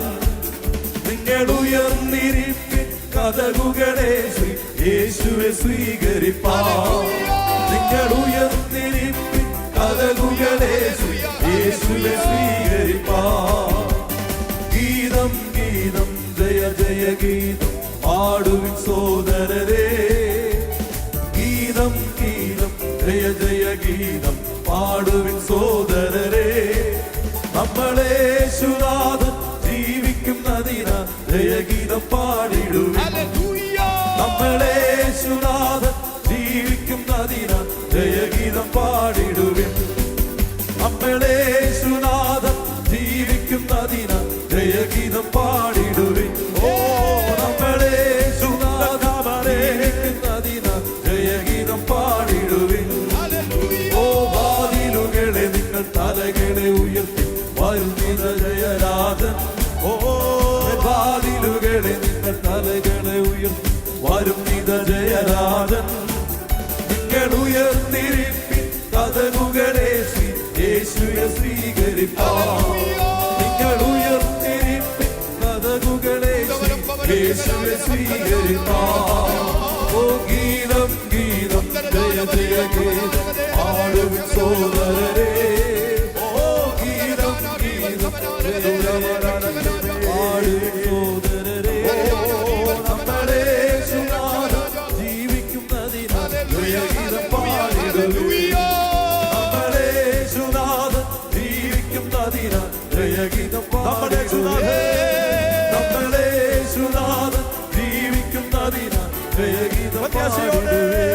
നിങ്ങൾ ഉയർന്നിരിപ്പിൻ കതകുകളെ യേശുവെ സ്വീകരിപ്പാൻ. നിങ്ങൾ ഉയർന്നിരിപ്പിൻ കതകുകളെ യേശുവെ സ്വീകരിപ്പാൻ. ഗീതം ഗീതം ജയ ജയ ഗീതം പാടുവിൻ സോദരരേ. ഗീതം ഗീതം ജയ ജയ ഗീതം പാടുവിൻ സോദരരേ. നമ്മളെ സുനാഥൻ ജീവിക്കുന്നതിനാൽ ജയഗീതം പാടിടുവിൻ. നമ്മളെ സുനാഥൻ ജീവിക്കുന്നതിനാൽ ജയഗീതം പാടിടുവിൻ. നമ്മളെ സുനാഥൻ ജീവിക്കുന്നതിനാൽ ജയഗീതം പാടിടുവിൻ. ഓ നമ്മളെ സുനാഥൻ ജീവിക്കുന്നതിനാൽ ജയഗീതം പാടിടുവിൻ. ഓ വാതിലുകളെ നിങ്ങൾ തലകളെ ഉയർത്തി വരുന്നിത ജയരാജൻ. ഓ വാതിലുകളെ നിങ്ങൾ തലകളെ ഉയർത്തി വരുന്നിത ജയരാജൻ. നിങ്ങൾ ഉയർന്നിരിപ്പിൻ കതകുകളെ യേശുവെ സ്വീകരിപ്പാൻ. നിങ്ങൾ ഉയർന്നിരിപ്പിൻ കതകുകളെ യേശുവെ സ്വീകരിപ്പാൻ. ഓ ഗീതം ഗീതം ജയ ജയ ഗീതം പാടുവിൻ സോദരരേ. ഓ ഗീതം ഗീതം പാടുവിൻ സോദരരേ. നമ്മളെ സുനാഥൻ ജീവിക്കുന്നതിനാൽ ജയഗീതം പാടിടുവേ. നമ്മളെ സുനാഥൻ ജീവിക്കുന്നതിനാൽ ജയഗീതം പാടിടുവേ. നമ്മളെ സുനാഥൻ ജീവിക്കുന്നതിനാൽ ജയഗീതം പാടിടുവേ.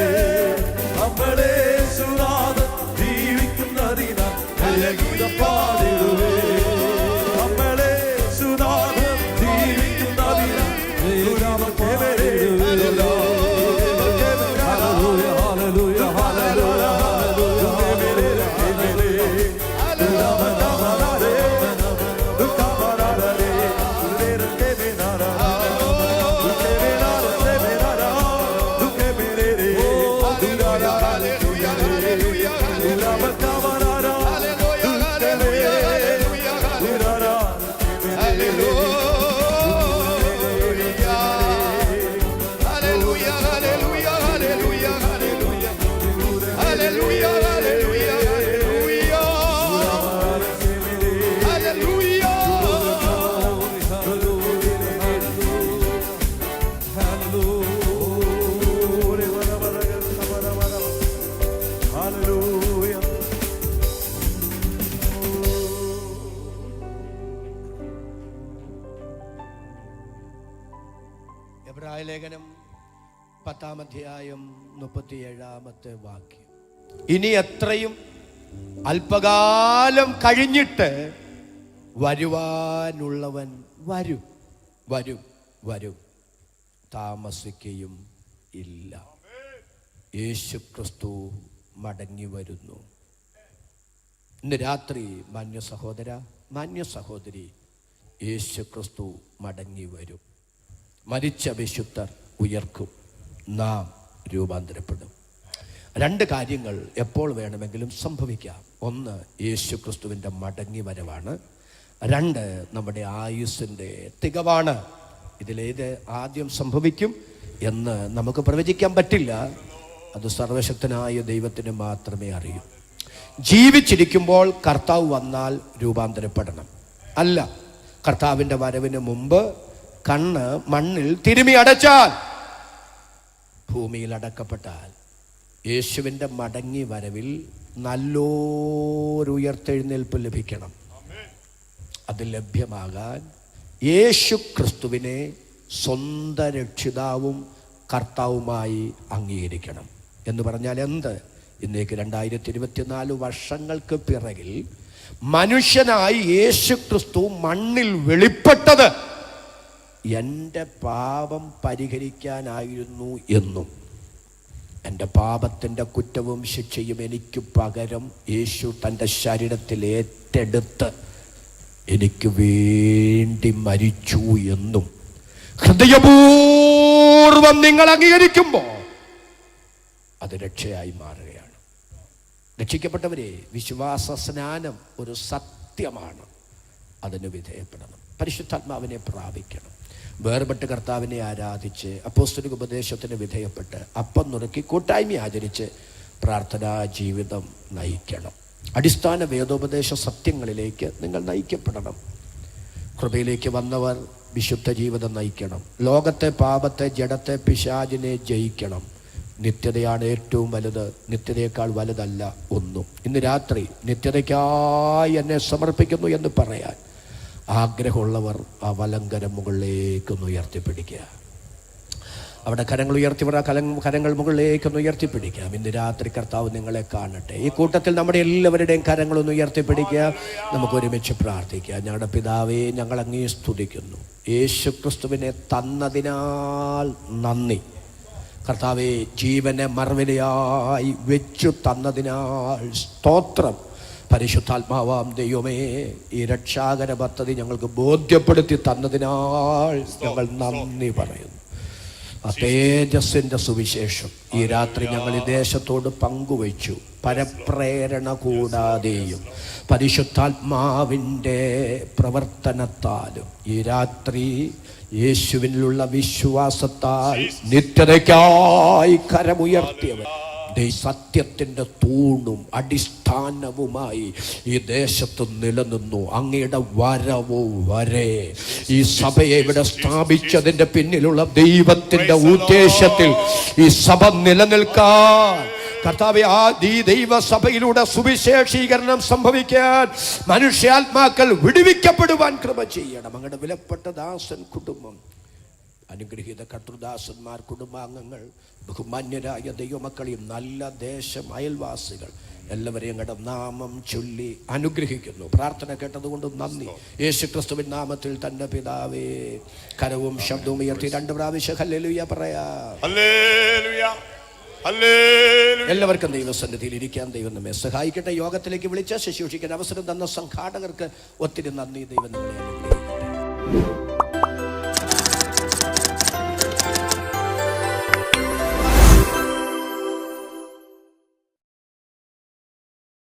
നമ്മളെ സുനാഥൻ ജീവിക്കുന്നതിനാൽ ജയഗീതം പാടിടുവേ. നമ്മളെ സുനാഥൻ ജീവിക്കുന്നതിനാൽ ജയഗീതം പാടിടുവേ. Hallelujah, hallelujah, എബ്രായ ലേഖനം 10-ാം അധ്യായം 37-ാമത്തെ വാക്യം. ഇനി എത്രയും അല്പകാലം കഴിഞ്ഞിട്ട് വരുവാനുള്ളവൻ വരും വരും വരും, താമസിക്കുകയും ഇല്ല. യേശു ക്രിസ്തു മടങ്ങി വരുന്നു. ഇന്ന് രാത്രി മാന്യ സഹോദര, മാന്യ സഹോദരി, യേശു ക്രിസ്തു മടങ്ങി വരും. മരിച്ച വിശുദ്ധർ ഉയർക്കും, നാം രൂപാന്തരപ്പെടും. രണ്ട് കാര്യങ്ങൾ എപ്പോൾ വേണമെങ്കിലും സംഭവിക്കാം. ഒന്ന്, യേശു ക്രിസ്തുവിൻ്റെ മടങ്ങി വരവാണ്. രണ്ട്, നമ്മുടെ ആയുസ്സിൻ്റെ തികവാണ്. ഇതിലേത് ആദ്യം സംഭവിക്കും എന്ന് നമുക്ക് പ്രവചിക്കാൻ പറ്റില്ല. അത് സർവശക്തനായ ദൈവത്തിന് മാത്രമേ അറിയൂ. ജീവിച്ചിരിക്കുമ്പോൾ കർത്താവ് വന്നാൽ രൂപാന്തരപ്പെടണം. അല്ല, കർത്താവിൻ്റെ വരവിന് മുമ്പ് കണ്ണ് മണ്ണിൽ തിരുമി അടച്ചാൽ, ഭൂമിയിൽ അടക്കപ്പെട്ടാൽ, യേശുവിൻ്റെ മടങ്ങി വരവിൽ നല്ലൊരുയർത്തെഴുന്നേൽപ്പ് ലഭിക്കണം. അത് ലഭ്യമാകാൻ യേശു ക്രിസ്തുവിനെ സ്വന്തം രക്ഷിതാവും കർത്താവുമായി അംഗീകരിക്കണം. എന്ന് പറഞ്ഞാൽ എന്ത്? ഇന്നേക്ക് 2024 വർഷങ്ങൾക്ക് പിറകിൽ മനുഷ്യനായി യേശു ക്രിസ്തു മണ്ണിൽ വെളിപ്പെട്ടത് എൻ്റെ പാപം പരിഹരിക്കാനായിരുന്നു എന്നും എൻ്റെ പാപത്തിൻ്റെ കുറ്റവും ശിക്ഷയും എനിക്ക് പകരം യേശു തൻ്റെ ശരീരത്തിൽ ഏറ്റെടുത്ത് എനിക്ക് വേണ്ടി മരിച്ചു എന്നും ഹൃദയപൂർവം നിങ്ങൾ അംഗീകരിക്കുമ്പോൾ അത് രക്ഷയായി മാറുകയാണ്. രക്ഷിക്കപ്പെട്ടവരെ, വിശ്വാസ സ്നാനം ഒരു സത്യമാണ്. അതിന് വിധേയപ്പെടണം. പരിശുദ്ധാത്മാവിനെ പ്രാപിക്കണം. വേർപെട്ട് കർത്താവിനെ ആരാധിച്ച് അപ്പോസ്തലിക ഉപദേശത്തിന് വിധേയപ്പെട്ട് അപ്പം നുറുക്കി കൂട്ടായ്മ ആചരിച്ച് പ്രാർത്ഥനാ ജീവിതം നയിക്കണം. അടിസ്ഥാന വേദോപദേശ സത്യങ്ങളിലേക്ക് നിങ്ങൾ നയിക്കപ്പെടണം. കൃപയിലേക്ക് വന്നവർ വിശുദ്ധ ജീവിതം നയിക്കണം. ലോകത്തെ, പാപത്തെ, ജഡത്തെ, പിശാചിനെ ജയിക്കണം. നിത്യതയാണ് ഏറ്റവും വലുത്. നിത്യതയേക്കാൾ വലുതല്ല ഒന്നും. ഇന്ന് രാത്രി നിത്യതയ്ക്കായി എന്നെ സമർപ്പിക്കുന്നു എന്ന് പറയാൻ ആഗ്രഹമുള്ളവർ ആ വലങ്കരം മുകളിലേക്കൊന്ന് ഉയർത്തിപ്പിടിക്കുക. അവിടെ കരങ്ങൾ ഉയർത്തിവർ ആ കരങ്ങൾ മുകളിലേക്കൊന്ന് ഉയർത്തിപ്പിടിക്കാം. ഇന്ന് രാത്രി കർത്താവ് നിങ്ങളെ കാണട്ടെ. ഈ കൂട്ടത്തിൽ നമ്മുടെ എല്ലാവരുടെയും കരങ്ങളൊന്ന് ഉയർത്തിപ്പിടിക്കുക. നമുക്ക് ഒരുമിച്ച് പ്രാർത്ഥിക്കുക. ഞങ്ങളുടെ പിതാവേ, ഞങ്ങൾ അങ്ങേ സ്തുതിക്കുന്നു. യേശു ക്രിസ്തുവിനെ തന്നതിനാൽ നന്ദി. കർത്താവേ, ജീവനെ മറുവിലയായി വെച്ചു തന്നതിനാൽ സ്തോത്രം. പരിശുദ്ധാത്മാവാം ദൈവമേ, ഈ രക്ഷാകര പദ്ധതി ഞങ്ങൾക്ക് ബോധ്യപ്പെടുത്തി തന്നതിനാൽ ഞങ്ങൾ നന്ദി പറയുന്നു. ആ തേജസ്സിൻ്റെ സുവിശേഷം ഈ രാത്രി ഞങ്ങൾ ഈ ദേശത്തോട് പങ്കുവച്ചു. പരപ്രേരണ കൂടാതെയും പരിശുദ്ധാത്മാവിൻ്റെ പ്രവർത്തനത്താലും ഈ രാത്രി യേശുവിനുള്ള വിശ്വാസത്താൽ നിത്യതയ്ക്കായി കരമുയർത്തിയവൻ സത്യത്തിൻ്റെ തൂണും അടിസ്ഥാനവുമായി ഈ ദേശത്ത് നിലനിന്നു. അങ്ങയുടെ വരവു വരെ ഈ സഭയെ ഇവിടെ സ്ഥാപിച്ചതിൻ്റെ പിന്നിലുള്ള ദൈവത്തിൻ്റെ ഉദ്ദേശത്തിൽ ഈ സഭ നിലനിൽക്കാൻ കർത്താവേ, ഈ ദൈവസഭയിലൂടെ സുവിശേഷീകരണം സംഭവിക്കാൻ മനുഷ്യാത്മാക്കൾ വിടുവിക്കപ്പെടുവാൻ കൃപ ചെയ്യണം. അങ്ങയുടെ വിലപ്പെട്ട ദാസൻ കുടുംബം, അനുഗ്രഹീത കർത്തൃദാസന്മാർ, കുടുംബാംഗങ്ങൾ, ബഹുമാന്യരായ ദൈവമക്കളെയും നല്ല ദേശം, അയൽവാസികൾ എല്ലാവരെയും അങ്ങയുടെ നാമം ചൊല്ലി അനുഗ്രഹിക്കുന്നു. പ്രാർത്ഥന കേട്ടതുകൊണ്ട് നന്ദി. യേശുക്രിസ്തുവിൻ നാമത്തിൽ തന്നെ പിതാവേ. കരവും ശബ്ദവും ഉയർത്തി 2 പ്രാവശ്യം ഹല്ലേലൂയ പറയാം. എല്ലാവർക്കും ദൈവസന്നിധിയിൽ ഇരിക്കാൻ ദൈവം നമ്മെ സഹായിക്കട്ടെ. യോഗത്തിലേക്ക് വിളിച്ച ശുശ്രൂഷിക്കാൻ അവസരം തന്ന സംഘാടകർക്ക് ഒത്തിരി നന്ദി. ദൈവം നമ്മളെ അനുഗ്രഹിക്കട്ടെ.